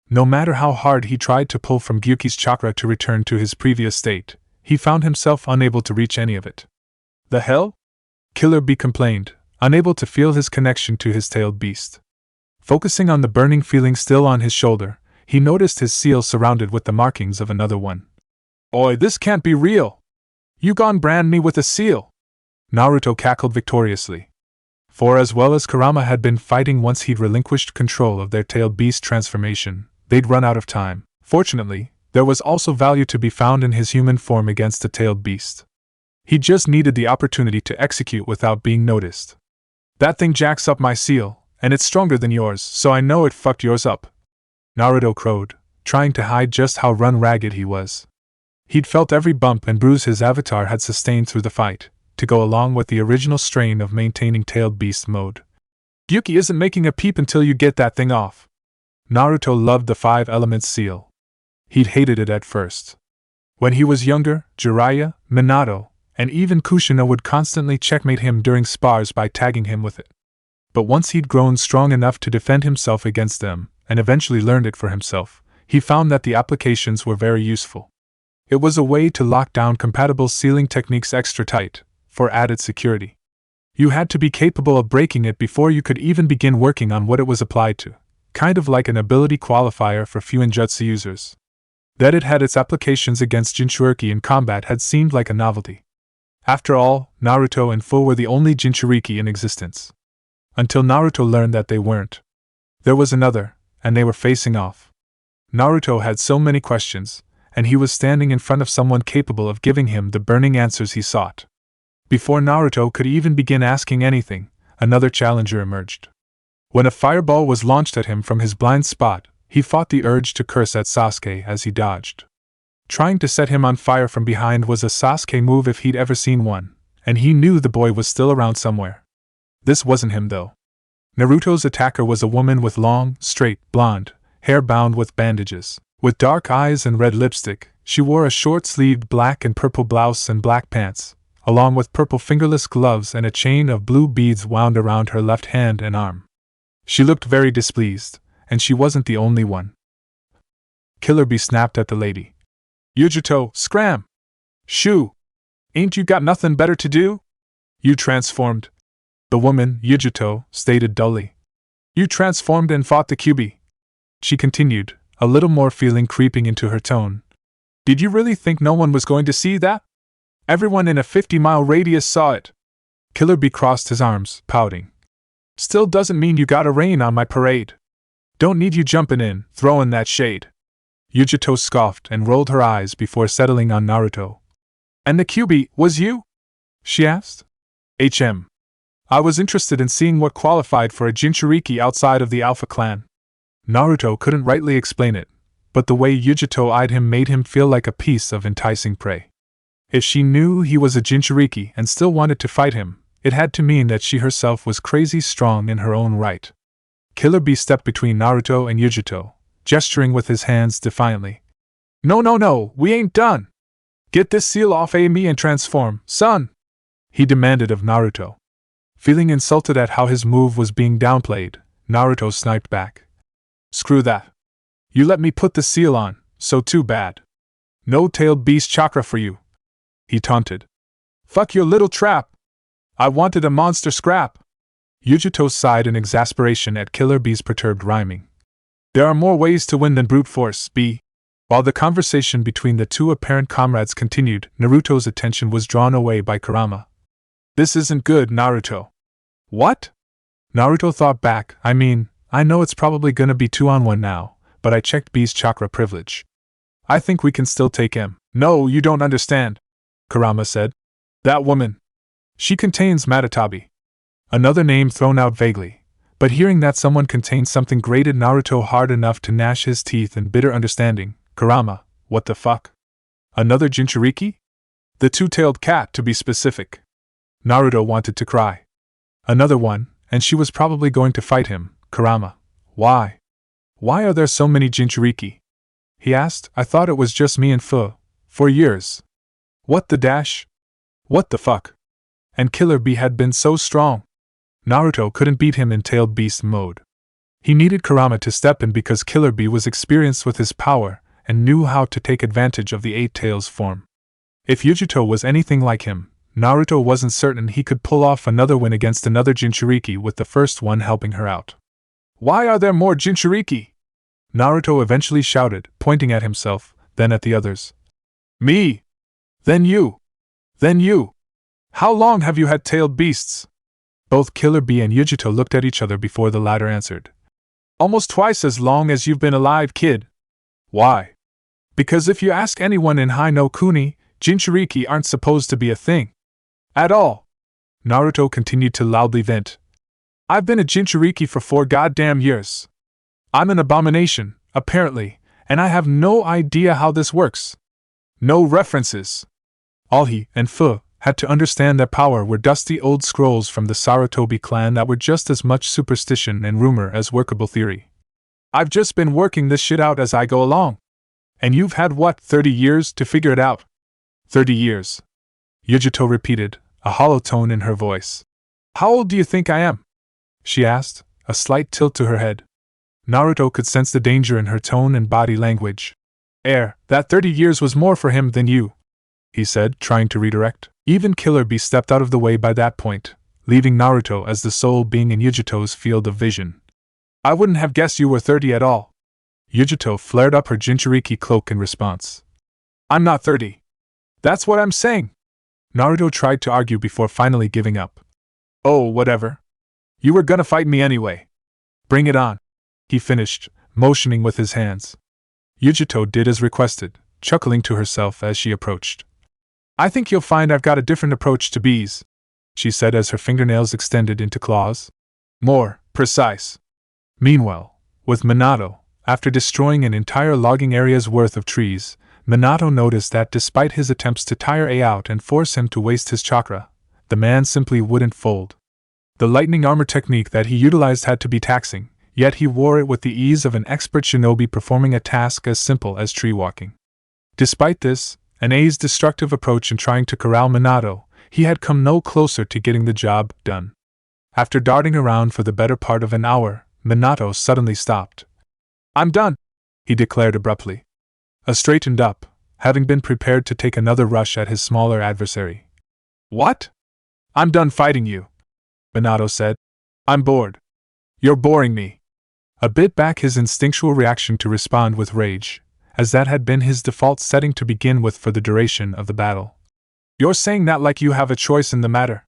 No matter how hard he tried to pull from Gyuki's chakra to return to his previous state, he found himself unable to reach any of it. The hell? Killer Bee complained, unable to feel his connection to his tailed beast. Focusing on the burning feeling still on his shoulder, he noticed his seal surrounded with the markings of another one. Oi, this can't be real! You gon' brand me with a seal! Naruto cackled victoriously. For as well as Kurama had been fighting once he'd relinquished control of their tailed beast transformation, they'd run out of time. Fortunately, there was also value to be found in his human form against a tailed beast. He just needed the opportunity to execute without being noticed. That thing jacks up my seal, and it's stronger than yours, so I know it fucked yours up. Naruto crowed, trying to hide just how run ragged he was. He'd felt every bump and bruise his avatar had sustained through the fight, to go along with the original strain of maintaining tailed beast mode. Gyuki isn't making a peep until you get that thing off. Naruto loved the 5 elements seal. He'd hated it at first. When he was younger, Jiraiya, Minato, and even Kushina would constantly checkmate him during spars by tagging him with it. But once he'd grown strong enough to defend himself against them, and eventually learned it for himself, he found that the applications were very useful. It was a way to lock down compatible sealing techniques extra tight, for added security. You had to be capable of breaking it before you could even begin working on what it was applied to, kind of like an ability qualifier for Fuinjutsu users. That it had its applications against Jinchuriki in combat had seemed like a novelty. After all, Naruto and Fu were the only Jinchuriki in existence. Until Naruto learned that they weren't. There was another, and they were facing off. Naruto had so many questions, and he was standing in front of someone capable of giving him the burning answers he sought. Before Naruto could even begin asking anything, another challenger emerged. When a fireball was launched at him from his blind spot, he fought the urge to curse at Sasuke as he dodged. Trying to set him on fire from behind was a Sasuke move if he'd ever seen one, and he knew the boy was still around somewhere. This wasn't him though. Naruto's attacker was a woman with long, straight, blonde hair bound with bandages. With dark eyes and red lipstick, she wore a short-sleeved black and purple blouse and black pants, along with purple fingerless gloves and a chain of blue beads wound around her left hand and arm. She looked very displeased, and she wasn't the only one. Killer Bee snapped at the lady. Yujuto, scram! Shoo! Ain't you got nothing better to do? You transformed. The woman, Yujuto, stated dully. You transformed and fought the Kyuubi. She continued, a little more feeling creeping into her tone. Did you really think no one was going to see that? Everyone in a 50-mile radius saw it. Killer Bee crossed his arms, pouting. Still doesn't mean you gotta rain on my parade. Don't need you jumping in, throwing that shade. Yujuto scoffed and rolled her eyes before settling on Naruto. And the Kyuubi, was you? She asked. I was interested in seeing what qualified for a Jinchuriki outside of the Alpha clan. Naruto couldn't rightly explain it, but the way Yujuto eyed him made him feel like a piece of enticing prey. If she knew he was a Jinchuriki and still wanted to fight him, it had to mean that she herself was crazy strong in her own right. Killer Bee stepped between Naruto and Yujuto, gesturing with his hands defiantly. No, we ain't done! Get this seal off me and transform, son! He demanded of Naruto. Feeling insulted at how his move was being downplayed, Naruto sniped back. Screw that. You let me put the seal on, so too bad. No tailed beast chakra for you. He taunted. Fuck your little trap! I wanted a monster scrap! Yujuto sighed in exasperation at Killer Bee's perturbed rhyming. There are more ways to win than brute force, B. While the conversation between the two apparent comrades continued, Naruto's attention was drawn away by Kurama. This isn't good, Naruto. What? Naruto thought back. I know it's probably gonna be 2-on-1 now, but I checked B's chakra privilege. I think we can still take him. No, you don't understand, Kurama said. That woman. She contains Matatabi. Another name thrown out vaguely, but hearing that someone contained something grated Naruto hard enough to gnash his teeth in bitter understanding. Kurama, what the fuck? Another Jinchuriki? The two-tailed cat, to be specific. Naruto wanted to cry. Another one, and she was probably going to fight him. Kurama. Why? Why are there so many Jinchuriki? He asked. I thought it was just me and Fu. For years. What the dash? What the fuck? And Killer Bee had been so strong. Naruto couldn't beat him in tailed beast mode. He needed Kurama to step in because Killer Bee was experienced with his power and knew how to take advantage of the Eight Tails form. If Yujito was anything like him, Naruto wasn't certain he could pull off another win against another Jinchuriki with the first one helping her out. Why are there more Jinchuriki? Naruto eventually shouted, pointing at himself, then at the others. Me! Then you! Then you! How long have you had tailed beasts? Both Killer Bee and Yujito looked at each other before the latter answered. Almost twice as long as you've been alive, kid. Why? Because if you ask anyone in Hai no Kuni, Jinchuriki aren't supposed to be a thing. At all. Naruto continued to loudly vent. I've been a Jinchuriki for 4 goddamn years. I'm an abomination, apparently, and I have no idea how this works. No references. All he and Fu had to understand their power were dusty old scrolls from the Sarutobi clan that were just as much superstition and rumor as workable theory. I've just been working this shit out as I go along. And you've had what, 30 years to figure it out? 30 years. Yujito repeated, a hollow tone in her voice. How old do you think I am? She asked, a slight tilt to her head. Naruto could sense the danger in her tone and body language. That 30 years was more for him than you, he said, trying to redirect. Even Killer Bee stepped out of the way by that point, leaving Naruto as the sole being in Yujito's field of vision. I wouldn't have guessed you were 30 at all. Yujito flared up her Jinchuriki cloak in response. I'm not 30. That's what I'm saying. Naruto tried to argue before finally giving up. Oh, whatever. You were gonna fight me anyway. Bring it on, he finished, motioning with his hands. Yujito did as requested, chuckling to herself as she approached. I think you'll find I've got a different approach to bees, she said as her fingernails extended into claws. More precise. Meanwhile, with Minato, after destroying an entire logging area's worth of trees, Minato noticed that despite his attempts to tire A out and force him to waste his chakra, the man simply wouldn't fold. The lightning armor technique that he utilized had to be taxing, yet he wore it with the ease of an expert shinobi performing a task as simple as tree walking. Despite this, and A's destructive approach in trying to corral Minato, he had come no closer to getting the job done. After darting around for the better part of an hour, Minato suddenly stopped. I'm done, he declared abruptly. Straightened up, having been prepared to take another rush at his smaller adversary. What? I'm done fighting you, Minato said. I'm bored. You're boring me. A bit back his instinctual reaction to respond with rage, as that had been his default setting to begin with for the duration of the battle. You're saying that like you have a choice in the matter?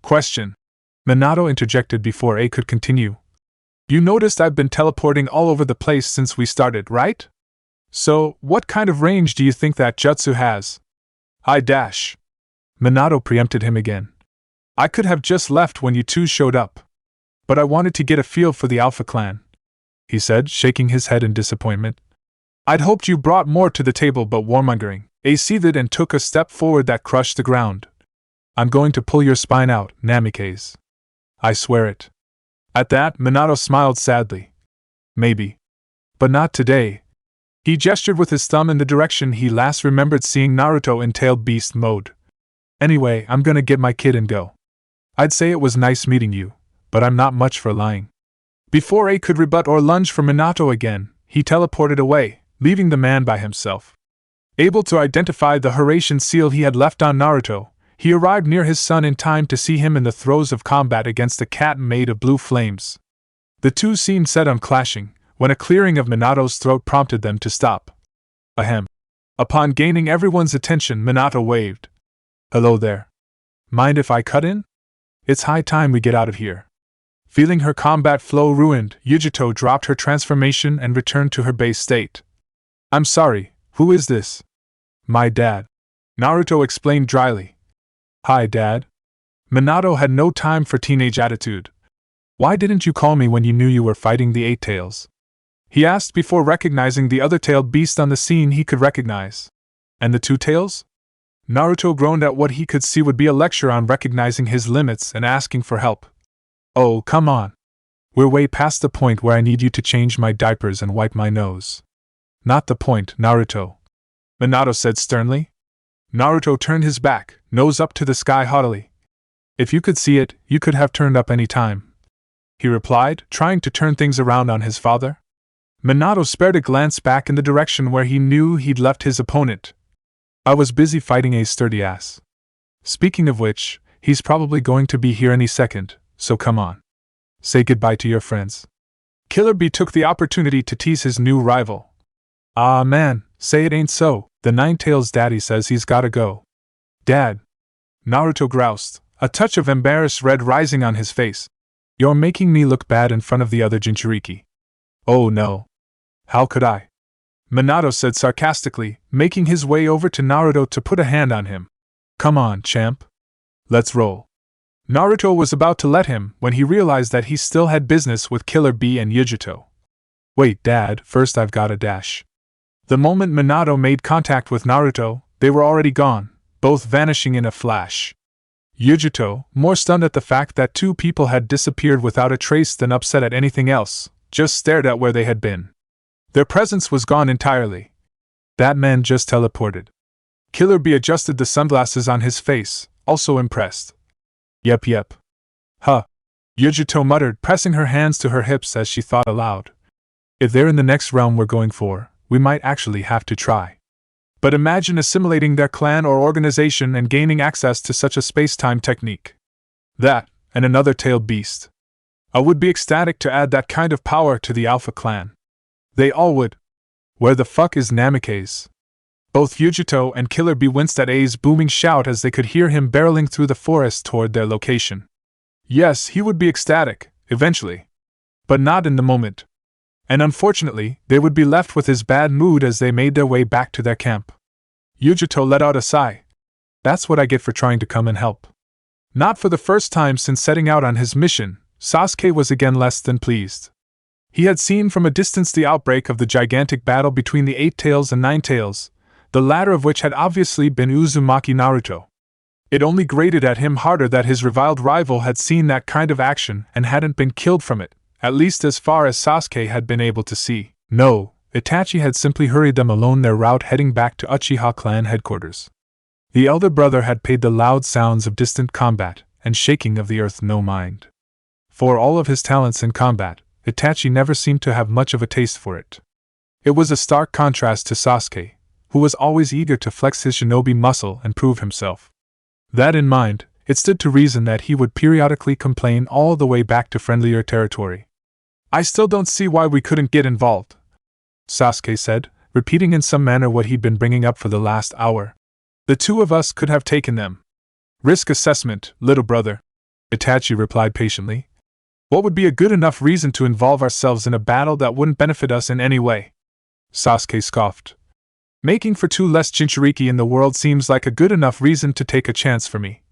Question. Minato interjected before A could continue. You noticed I've been teleporting all over the place since we started, right? So, what kind of range do you think that jutsu has? I dash. Minato preempted him again. I could have just left when you two showed up. But I wanted to get a feel for the Alpha Clan, he said, shaking his head in disappointment. I'd hoped you brought more to the table but warmongering. A seethed and took a step forward that crushed the ground. I'm going to pull your spine out, Namikaze. I swear it. At that, Minato smiled sadly. Maybe. But not today. He gestured with his thumb in the direction he last remembered seeing Naruto in tailed beast mode. Anyway, I'm gonna get my kid and go. I'd say it was nice meeting you, but I'm not much for lying. Before A could rebut or lunge for Minato again, he teleported away, leaving the man by himself. Able to identify the Horatian seal he had left on Naruto, he arrived near his son in time to see him in the throes of combat against a cat made of blue flames. The two seemed set on clashing, when a clearing of Minato's throat prompted them to stop. Ahem. Upon gaining everyone's attention, Minato waved. Hello there. Mind if I cut in? It's high time we get out of here. Feeling her combat flow ruined, Yujito dropped her transformation and returned to her base state. I'm sorry, who is this? My dad. Naruto explained dryly. Hi, Dad. Minato had no time for teenage attitude. Why didn't you call me when you knew you were fighting the Eight Tails? He asked before recognizing the other tailed beast on the scene he could recognize. And the Two Tails? Naruto groaned at what he could see would be a lecture on recognizing his limits and asking for help. Oh, come on. We're way past the point where I need you to change my diapers and wipe my nose. Not the point, Naruto, Minato said sternly. Naruto turned his back, nose up to the sky haughtily. If you could see it, you could have turned up any time, he replied, trying to turn things around on his father. Minato spared a glance back in the direction where he knew he'd left his opponent. I was busy fighting a sturdy ass. Speaking of which, he's probably going to be here any second, so come on. Say goodbye to your friends. Killer Bee took the opportunity to tease his new rival. Ah man, say it ain't so, the Nine-Tails daddy says he's gotta go. Dad. Naruto groused, a touch of embarrassed red rising on his face. You're making me look bad in front of the other Jinchuriki. Oh no. How could I? Minato said sarcastically, making his way over to Naruto to put a hand on him. Come on, champ. Let's roll. Naruto was about to let him when he realized that he still had business with Killer Bee and Yujito. Wait, Dad, first I've gotta dash. The moment Minato made contact with Naruto, they were already gone, both vanishing in a flash. Yujito, more stunned at the fact that two people had disappeared without a trace than upset at anything else, just stared at where they had been. Their presence was gone entirely. That man just teleported. Killer Bee adjusted the sunglasses on his face, also impressed. Yep. Huh. Yujito muttered, pressing her hands to her hips as she thought aloud. If they're in the next realm we're going for, we might actually have to try. But imagine assimilating their clan or organization and gaining access to such a space-time technique. That, and another tailed beast. I would be ecstatic to add that kind of power to the Alpha clan. They all would. Where the fuck is Namikaze? Both Yujito and Killer Bee winced at A's booming shout as they could hear him barreling through the forest toward their location. Yes, he would be ecstatic, eventually. But not in the moment. And unfortunately, they would be left with his bad mood as they made their way back to their camp. Yujito let out a sigh. That's what I get for trying to come and help. Not for the first time since setting out on his mission, Sasuke was again less than pleased. He had seen from a distance the outbreak of the gigantic battle between the Eight-Tails and Nine-Tails, the latter of which had obviously been Uzumaki Naruto. It only grated at him harder that his reviled rival had seen that kind of action and hadn't been killed from it, at least as far as Sasuke had been able to see. No, Itachi had simply hurried them along their route heading back to Uchiha clan headquarters. The elder brother had paid the loud sounds of distant combat and shaking of the earth no mind. For all of his talents in combat, Itachi never seemed to have much of a taste for it. It was a stark contrast to Sasuke, who was always eager to flex his shinobi muscle and prove himself. That in mind, it stood to reason that he would periodically complain all the way back to friendlier territory. I still don't see why we couldn't get involved, Sasuke said, repeating in some manner what he'd been bringing up for the last hour. The two of us could have taken them. Risk assessment, little brother, Itachi replied patiently. What would be a good enough reason to involve ourselves in a battle that wouldn't benefit us in any way? Sasuke scoffed. Making for two less Jinchuriki in the world seems like a good enough reason to take a chance for me.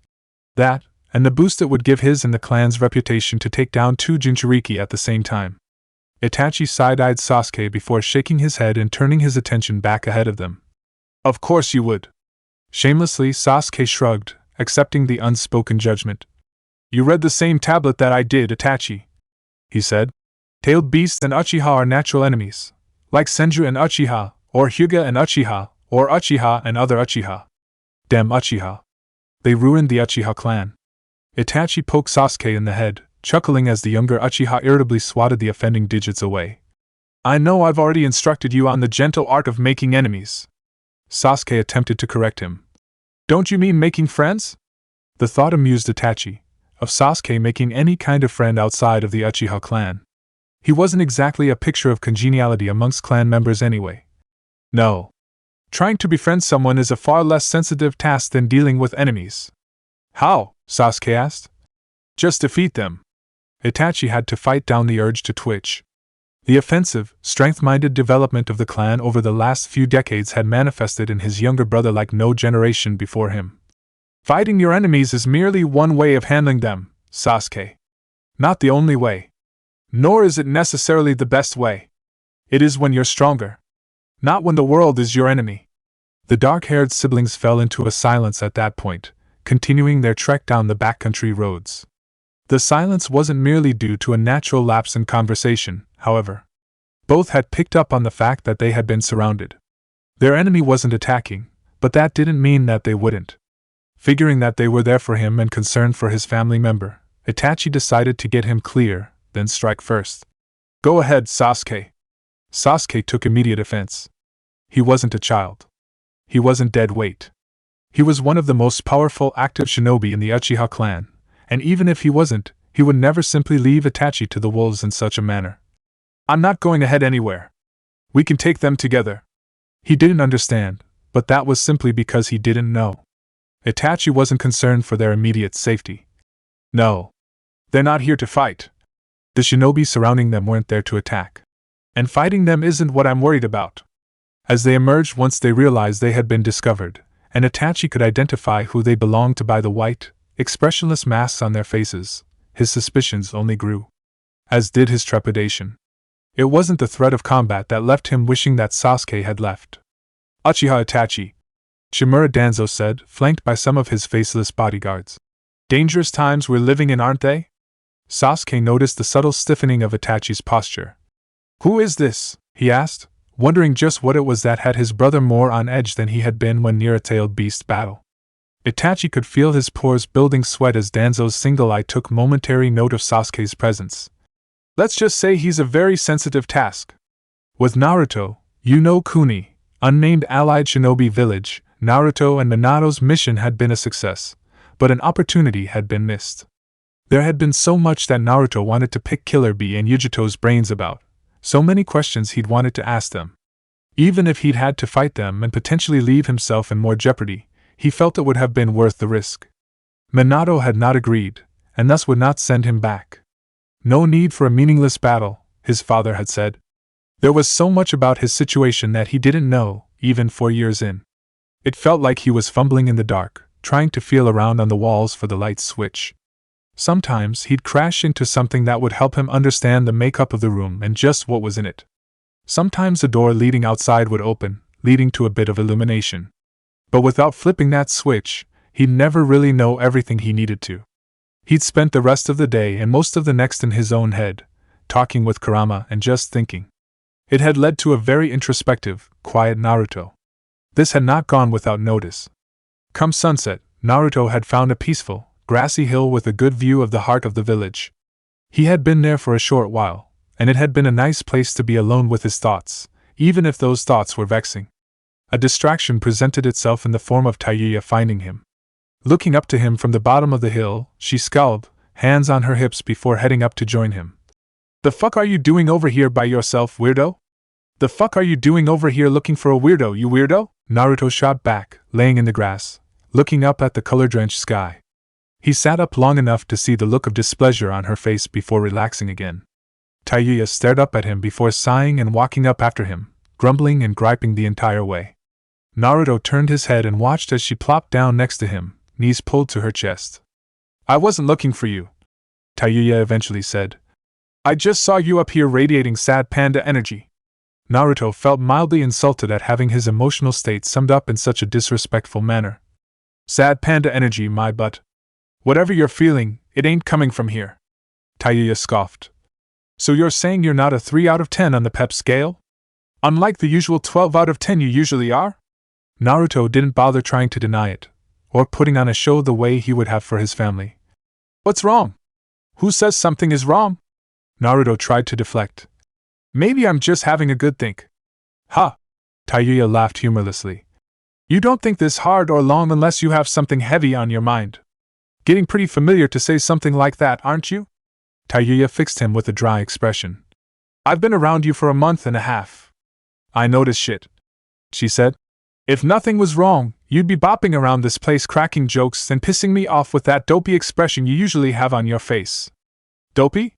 That, and the boost it would give his and the clan's reputation to take down two Jinchuriki at the same time. Itachi side-eyed Sasuke before shaking his head and turning his attention back ahead of them. Of course you would. Shamelessly, Sasuke shrugged, accepting the unspoken judgment. You read the same tablet that I did, Itachi, he said. Tailed beasts and Uchiha are natural enemies, like Senju and Uchiha, or Hyuga and Uchiha, or Uchiha and other Uchiha. Damn Uchiha. They ruined the Uchiha clan. Itachi poked Sasuke in the head, chuckling as the younger Uchiha irritably swatted the offending digits away. I know I've already instructed you on the gentle art of making enemies. Sasuke attempted to correct him. Don't you mean making friends? The thought amused Itachi, of Sasuke making any kind of friend outside of the Uchiha clan. He wasn't exactly a picture of congeniality amongst clan members anyway. No. Trying to befriend someone is a far less sensitive task than dealing with enemies. How? Sasuke asked. Just defeat them. Itachi had to fight down the urge to twitch. The offensive, strength-minded development of the clan over the last few decades had manifested in his younger brother like no generation before him. Fighting your enemies is merely one way of handling them, Sasuke. Not the only way. Nor is it necessarily the best way. It is when you're stronger. Not when the world is your enemy. The dark-haired siblings fell into a silence at that point, continuing their trek down the backcountry roads. The silence wasn't merely due to a natural lapse in conversation, however. Both had picked up on the fact that they had been surrounded. Their enemy wasn't attacking, but that didn't mean that they wouldn't. Figuring that they were there for him and concerned for his family member, Itachi decided to get him clear, then strike first. Go ahead, Sasuke. Sasuke took immediate offense. He wasn't a child. He wasn't dead weight. He was one of the most powerful active shinobi in the Uchiha clan, and even if he wasn't, he would never simply leave Itachi to the wolves in such a manner. I'm not going ahead anywhere. We can take them together. He didn't understand, but that was simply because he didn't know. Itachi wasn't concerned for their immediate safety. No. They're not here to fight. The shinobi surrounding them weren't there to attack. And fighting them isn't what I'm worried about. As they emerged once they realized they had been discovered, and Itachi could identify who they belonged to by the white, expressionless masks on their faces, his suspicions only grew. As did his trepidation. It wasn't the threat of combat that left him wishing that Sasuke had left. Uchiha Itachi, Shimura Danzo said, flanked by some of his faceless bodyguards. Dangerous times we're living in, aren't they? Sasuke noticed the subtle stiffening of Itachi's posture. Who is this? He asked, wondering just what it was that had his brother more on edge than he had been when near a tailed beast battle. Itachi could feel his pores building sweat as Danzo's single eye took momentary note of Sasuke's presence. Let's just say he's a very sensitive task. With Naruto, Kuni, unnamed allied shinobi village, Naruto and Minato's mission had been a success, but an opportunity had been missed. There had been so much that Naruto wanted to pick Killer Bee and Yujito's brains about, so many questions he'd wanted to ask them. Even if he'd had to fight them and potentially leave himself in more jeopardy, he felt it would have been worth the risk. Minato had not agreed, and thus would not send him back. No need for a meaningless battle, his father had said. There was so much about his situation that he didn't know, even 4 years in. It felt like he was fumbling in the dark, trying to feel around on the walls for the light switch. Sometimes he'd crash into something that would help him understand the makeup of the room and just what was in it. Sometimes a door leading outside would open, leading to a bit of illumination. But without flipping that switch, he'd never really know everything he needed to. He'd spent the rest of the day and most of the next in his own head, talking with Kurama and just thinking. It had led to a very introspective, quiet Naruto. This had not gone without notice. Come sunset, Naruto had found a peaceful, grassy hill with a good view of the heart of the village. He had been there for a short while, and it had been a nice place to be alone with his thoughts, even if those thoughts were vexing. A distraction presented itself in the form of Tayuya finding him. Looking up to him from the bottom of the hill, she scowled, hands on her hips before heading up to join him. The fuck are you doing over here by yourself, weirdo? The fuck are you doing over here looking for a weirdo, you weirdo? Naruto shot back, laying in the grass, looking up at the color-drenched sky. He sat up long enough to see the look of displeasure on her face before relaxing again. Tayuya stared up at him before sighing and walking up after him, grumbling and griping the entire way. Naruto turned his head and watched as she plopped down next to him, knees pulled to her chest. I wasn't looking for you, Tayuya eventually said. I just saw you up here radiating sad panda energy. Naruto felt mildly insulted at having his emotional state summed up in such a disrespectful manner. Sad panda energy, my butt. Whatever you're feeling, it ain't coming from here. Tayuya scoffed. So you're saying you're not a 3 out of 10 on the pep scale? Unlike the usual 12 out of 10 you usually are? Naruto didn't bother trying to deny it, or putting on a show the way he would have for his family. What's wrong? Who says something is wrong? Naruto tried to deflect. Maybe I'm just having a good think. Ha! Tayuya laughed humorlessly. You don't think this hard or long unless you have something heavy on your mind. Getting pretty familiar to say something like that, aren't you? Tayuya fixed him with a dry expression. I've been around you for a month and a half. I notice shit, she said. If nothing was wrong, you'd be bopping around this place cracking jokes and pissing me off with that dopey expression you usually have on your face. Dopey?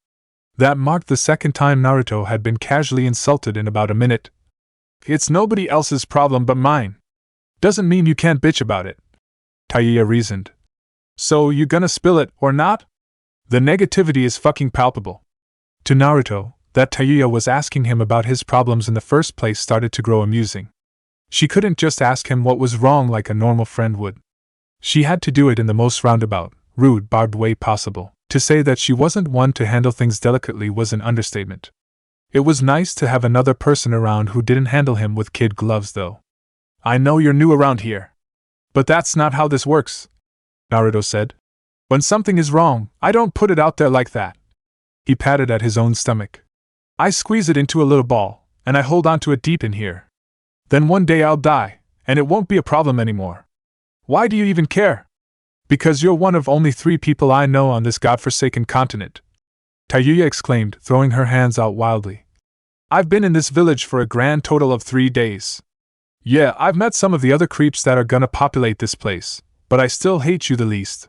That marked the second time Naruto had been casually insulted in about a minute. It's nobody else's problem but mine. Doesn't mean you can't bitch about it, Tayuya reasoned. So you gonna spill it, or not? The negativity is fucking palpable. To Naruto, that Tayuya was asking him about his problems in the first place started to grow amusing. She couldn't just ask him what was wrong like a normal friend would. She had to do it in the most roundabout, rude, barbed way possible. To say that she wasn't one to handle things delicately was an understatement. It was nice to have another person around who didn't handle him with kid gloves, though. I know you're new around here, but that's not how this works, Naruto said. When something is wrong, I don't put it out there like that. He patted at his own stomach. I squeeze it into a little ball, and I hold onto it deep in here. Then one day I'll die, and it won't be a problem anymore. Why do you even care? Because you're one of only 3 people I know on this godforsaken continent, Tayuya exclaimed, throwing her hands out wildly. I've been in this village for a grand total of 3 days. Yeah, I've met some of the other creeps that are gonna populate this place, but I still hate you the least.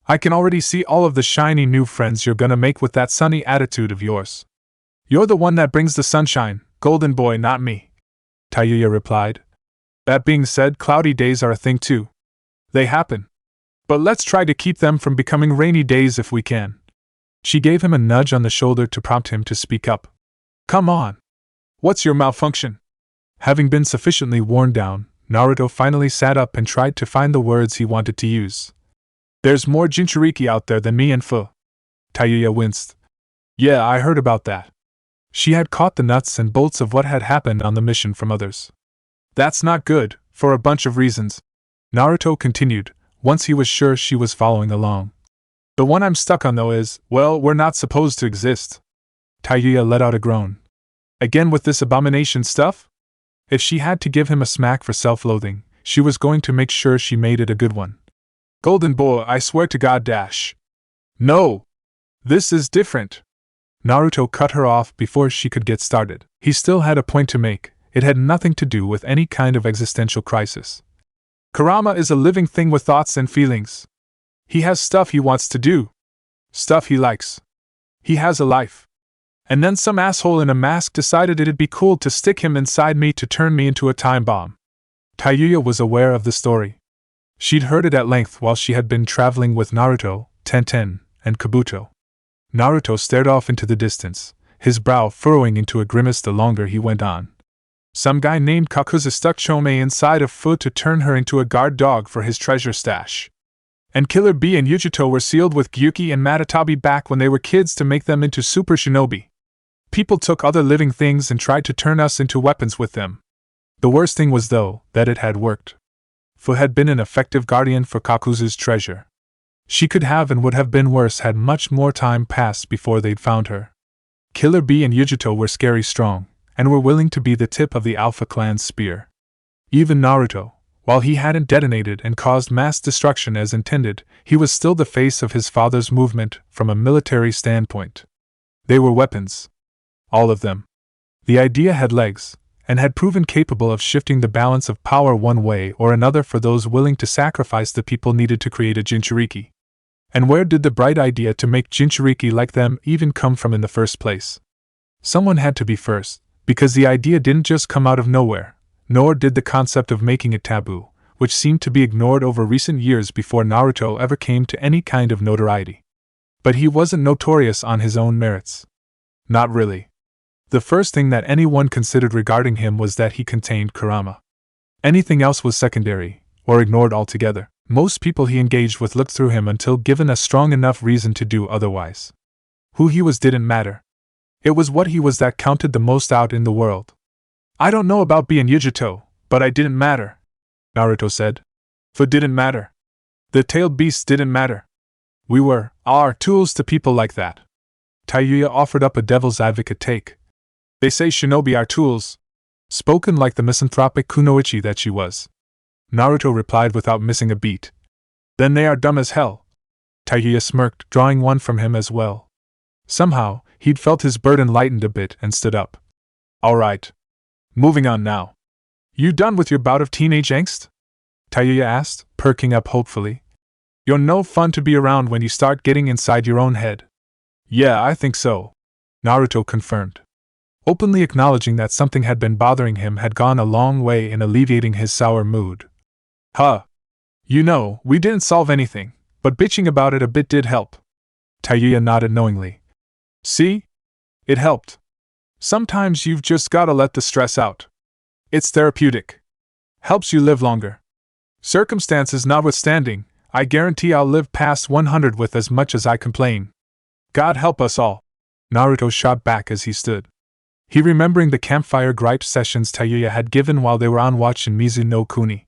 I can already see all of the shiny new friends you're gonna make with that sunny attitude of yours. You're the one that brings the sunshine, golden boy, not me, Tayuya replied. That being said, cloudy days are a thing too. They happen. But let's try to keep them from becoming rainy days if we can. She gave him a nudge on the shoulder to prompt him to speak up. Come on. What's your malfunction? Having been sufficiently worn down, Naruto finally sat up and tried to find the words he wanted to use. There's more Jinchuriki out there than me and Fu. Tayuya winced. Yeah, I heard about that. She had caught the nuts and bolts of what had happened on the mission from others. That's not good, for a bunch of reasons, Naruto continued, once he was sure she was following along. The one I'm stuck on though is, well, we're not supposed to exist. Tayuya let out a groan. Again with this abomination stuff? If she had to give him a smack for self-loathing, she was going to make sure she made it a good one. Golden boy, I swear to God dash. No! This is different. Naruto cut her off before she could get started. He still had a point to make. It had nothing to do with any kind of existential crisis. Kurama is a living thing with thoughts and feelings. He has stuff he wants to do. Stuff he likes. He has a life. And then some asshole in a mask decided it'd be cool to stick him inside me to turn me into a time bomb. Tayuya was aware of the story. She'd heard it at length while she had been traveling with Naruto, Tenten, and Kabuto. Naruto stared off into the distance, his brow furrowing into a grimace the longer he went on. Some guy named Kakuzu stuck Chome inside of Fu to turn her into a guard dog for his treasure stash. And Killer Bee and Yujito were sealed with Gyuki and Matatabi back when they were kids to make them into super shinobi. People took other living things and tried to turn us into weapons with them. The worst thing was, though, that it had worked. Fu had been an effective guardian for Kakuzu's treasure. She could have and would have been worse had much more time passed before they'd found her. Killer Bee and Yujito were scary strong, and were willing to be the tip of the Alpha Clan's spear. Even Naruto, while he hadn't detonated and caused mass destruction as intended, he was still the face of his father's movement from a military standpoint. They were weapons. All of them. The idea had legs, and had proven capable of shifting the balance of power one way or another for those willing to sacrifice the people needed to create a Jinchuriki. And where did the bright idea to make Jinchuriki like them even come from in the first place? Someone had to be first, because the idea didn't just come out of nowhere, nor did the concept of making it taboo, which seemed to be ignored over recent years before Naruto ever came to any kind of notoriety. But he wasn't notorious on his own merits. Not really. The first thing that anyone considered regarding him was that he contained Kurama. Anything else was secondary, or ignored altogether. Most people he engaged with looked through him until given a strong enough reason to do otherwise. Who he was didn't matter. It was what he was that counted the most out in the world. I don't know about being Yujito, but I didn't matter, Naruto said. Fu didn't matter. The tailed beast didn't matter. We are tools to people like that. Tayuya offered up a devil's advocate take. They say shinobi are tools. Spoken like the misanthropic kunoichi that she was. Naruto replied without missing a beat. Then they are dumb as hell. Tayuya smirked, drawing one from him as well. Somehow, he'd felt his burden lightened a bit and stood up. All right. Moving on now. You done with your bout of teenage angst? Tayuya asked, perking up hopefully. You're no fun to be around when you start getting inside your own head. Yeah, I think so, Naruto confirmed. Openly acknowledging that something had been bothering him had gone a long way in alleviating his sour mood. Huh. You know, we didn't solve anything, but bitching about it a bit did help. Tayuya nodded knowingly. See? It helped. Sometimes you've just gotta let the stress out. It's therapeutic. Helps you live longer. Circumstances notwithstanding, I guarantee I'll live past 100 with as much as I complain. God help us all. Naruto shot back as he stood. He remembering the campfire gripe sessions Tayuya had given while they were on watch in Mizu no Kuni.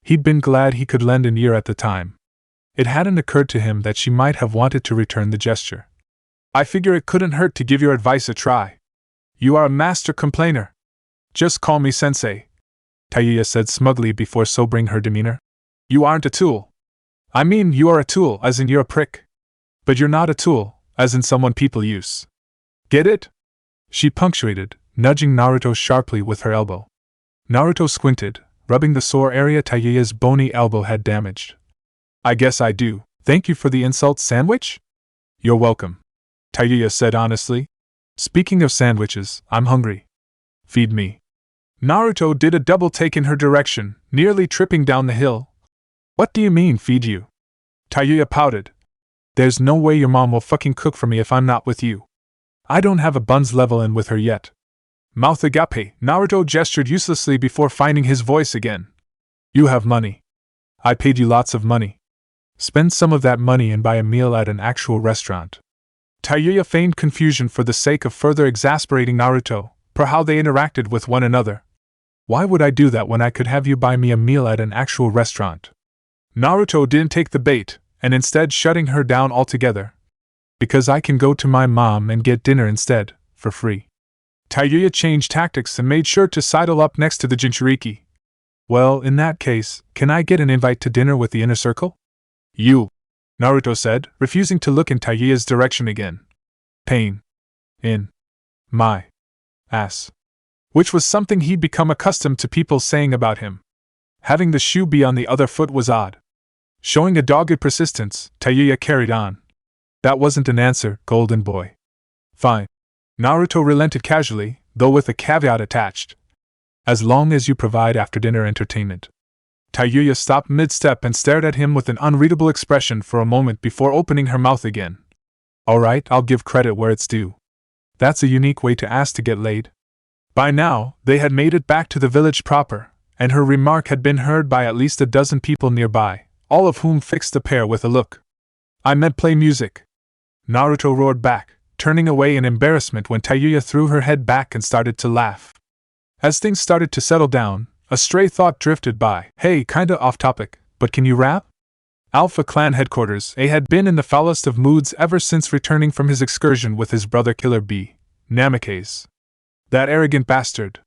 He'd been glad he could lend an ear at the time. It hadn't occurred to him that she might have wanted to return the gesture. I figure it couldn't hurt to give your advice a try. You are a master complainer. Just call me sensei, Tayuya said smugly before sobering her demeanor. You aren't a tool. I mean, you are a tool, as in you're a prick. But you're not a tool, as in someone people use. Get it? She punctuated, nudging Naruto sharply with her elbow. Naruto squinted, rubbing the sore area Tayuya's bony elbow had damaged. I guess I do. Thank you for the insult sandwich? You're welcome, Tayuya said honestly. Speaking of sandwiches, I'm hungry. Feed me. Naruto did a double take in her direction, nearly tripping down the hill. What do you mean, feed you? Tayuya pouted. There's no way your mom will fucking cook for me if I'm not with you. I don't have a buns level in with her yet. Mouth agape, Naruto gestured uselessly before finding his voice again. You have money. I paid you lots of money. Spend some of that money and buy a meal at an actual restaurant. Tayuya feigned confusion for the sake of further exasperating Naruto, per how they interacted with one another. Why would I do that when I could have you buy me a meal at an actual restaurant? Naruto didn't take the bait, and instead shutting her down altogether. Because I can go to my mom and get dinner instead, for free. Tayuya changed tactics and made sure to sidle up next to the Jinchuriki. Well, in that case, can I get an invite to dinner with the inner circle? You, Naruto said, refusing to look in Tayuya's direction again. Pain. In. My. Ass. Which was something he'd become accustomed to people saying about him. Having the shoe be on the other foot was odd. Showing a dogged persistence, Tayuya carried on. That wasn't an answer, golden boy. Fine. Naruto relented casually, though with a caveat attached. As long as you provide after-dinner entertainment. Tayuya stopped mid-step and stared at him with an unreadable expression for a moment before opening her mouth again. Alright, I'll give credit where it's due. That's a unique way to ask to get laid. By now, they had made it back to the village proper, and her remark had been heard by at least a dozen people nearby, all of whom fixed the pair with a look. I meant play music. Naruto roared back, turning away in embarrassment when Tayuya threw her head back and started to laugh. As things started to settle down, a stray thought drifted by. Hey, kinda off topic, but can you rap? Alpha Clan headquarters A had been in the foulest of moods ever since returning from his excursion with his brother Killer B, Namikaze. That arrogant bastard.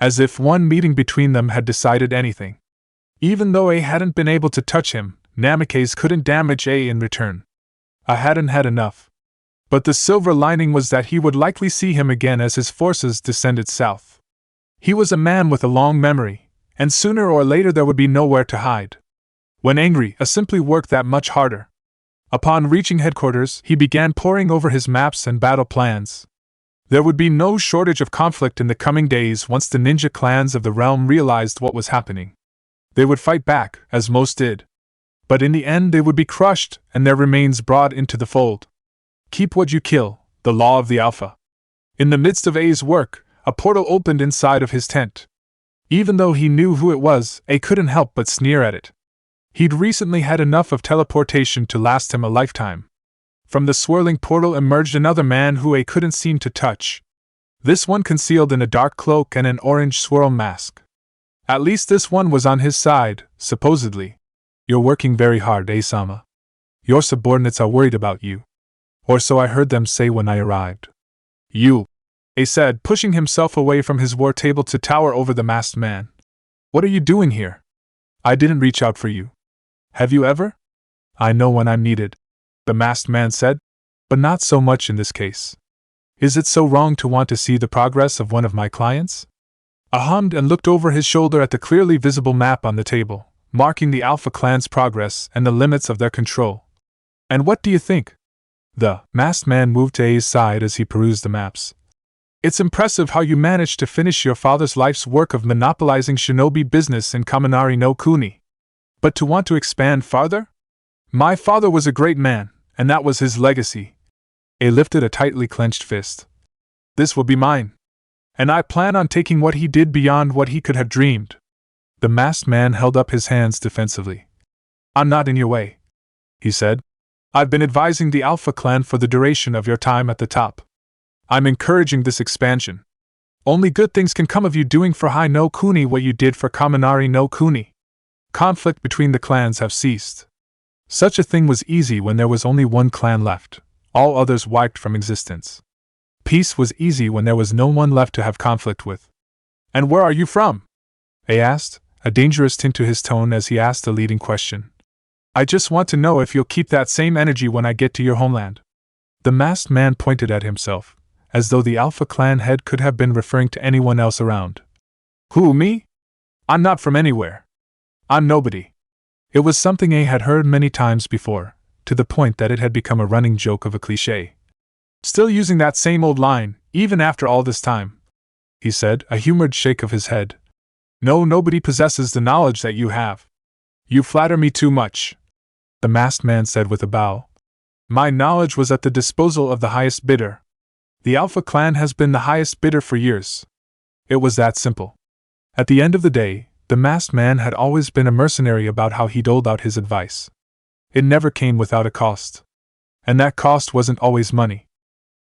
As if one meeting between them had decided anything. Even though A hadn't been able to touch him, Namikaze couldn't damage A in return. I hadn't had enough. But the silver lining was that he would likely see him again as his forces descended south. He was a man with a long memory, and sooner or later there would be nowhere to hide. When angry, A simply worked that much harder. Upon reaching headquarters, he began poring over his maps and battle plans. There would be no shortage of conflict in the coming days once the ninja clans of the realm realized what was happening. They would fight back, as most did. But in the end they would be crushed and their remains brought into the fold. Keep what you kill, the law of the Alpha. In the midst of A's work, a portal opened inside of his tent. Even though he knew who it was, A couldn't help but sneer at it. He'd recently had enough of teleportation to last him a lifetime. From the swirling portal emerged another man who A couldn't seem to touch. This one concealed in a dark cloak and an orange swirl mask. At least this one was on his side, supposedly. You're working very hard, A-sama. Your subordinates are worried about you. Or so I heard them say when I arrived. You, A said, pushing himself away from his war table to tower over the masked man. What are you doing here? I didn't reach out for you. Have you ever? I know when I'm needed, the masked man said, but not so much in this case. Is it so wrong to want to see the progress of one of my clients? I hummed and looked over his shoulder at the clearly visible map on the table, marking the Alpha Clan's progress and the limits of their control. And what do you think? The masked man moved to A's side as he perused the maps. It's impressive how you managed to finish your father's life's work of monopolizing shinobi business in Kaminari no Kuni. But to want to expand farther? My father was a great man, and that was his legacy. A lifted a tightly clenched fist. This will be mine. And I plan on taking what he did beyond what he could have dreamed. The masked man held up his hands defensively. I'm not in your way, he said. I've been advising the Alpha Clan for the duration of your time at the top. I'm encouraging this expansion. Only good things can come of you doing for Hai no Kuni what you did for Kaminari no Kuni. Conflict between the clans have ceased. Such a thing was easy when there was only one clan left, all others wiped from existence. Peace was easy when there was no one left to have conflict with. And where are you from? A asked, a dangerous tint to his tone as he asked a leading question. I just want to know if you'll keep that same energy when I get to your homeland. The masked man pointed at himself, as though the Alpha Clan head could have been referring to anyone else around. Who, me? I'm not from anywhere. I'm nobody. It was something A had heard many times before, to the point that it had become a running joke of a cliché. Still using that same old line, even after all this time, he said, a humored shake of his head. No, nobody possesses the knowledge that you have. You flatter me too much, the masked man said with a bow. My knowledge was at the disposal of the highest bidder. The Alpha Clan has been the highest bidder for years. It was that simple. At the end of the day, the masked man had always been a mercenary about how he doled out his advice. It never came without a cost. And that cost wasn't always money.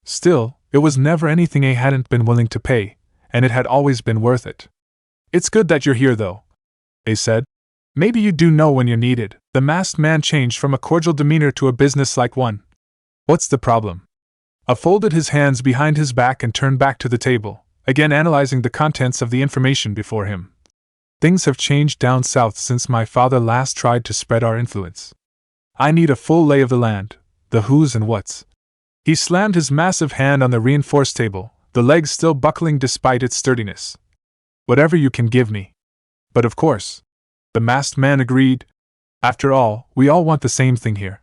Still, it was never anything A hadn't been willing to pay, and it had always been worth it. It's good that you're here, though, A said. Maybe you do know when you're needed. The masked man changed from a cordial demeanor to a business-like one. What's the problem? A folded his hands behind his back and turned back to the table, again analyzing the contents of the information before him. Things have changed down south since my father last tried to spread our influence. I need a full lay of the land, the who's and what's. He slammed his massive hand on the reinforced table, the legs still buckling despite its sturdiness. Whatever you can give me. But of course, the masked man agreed. After all, we all want the same thing here.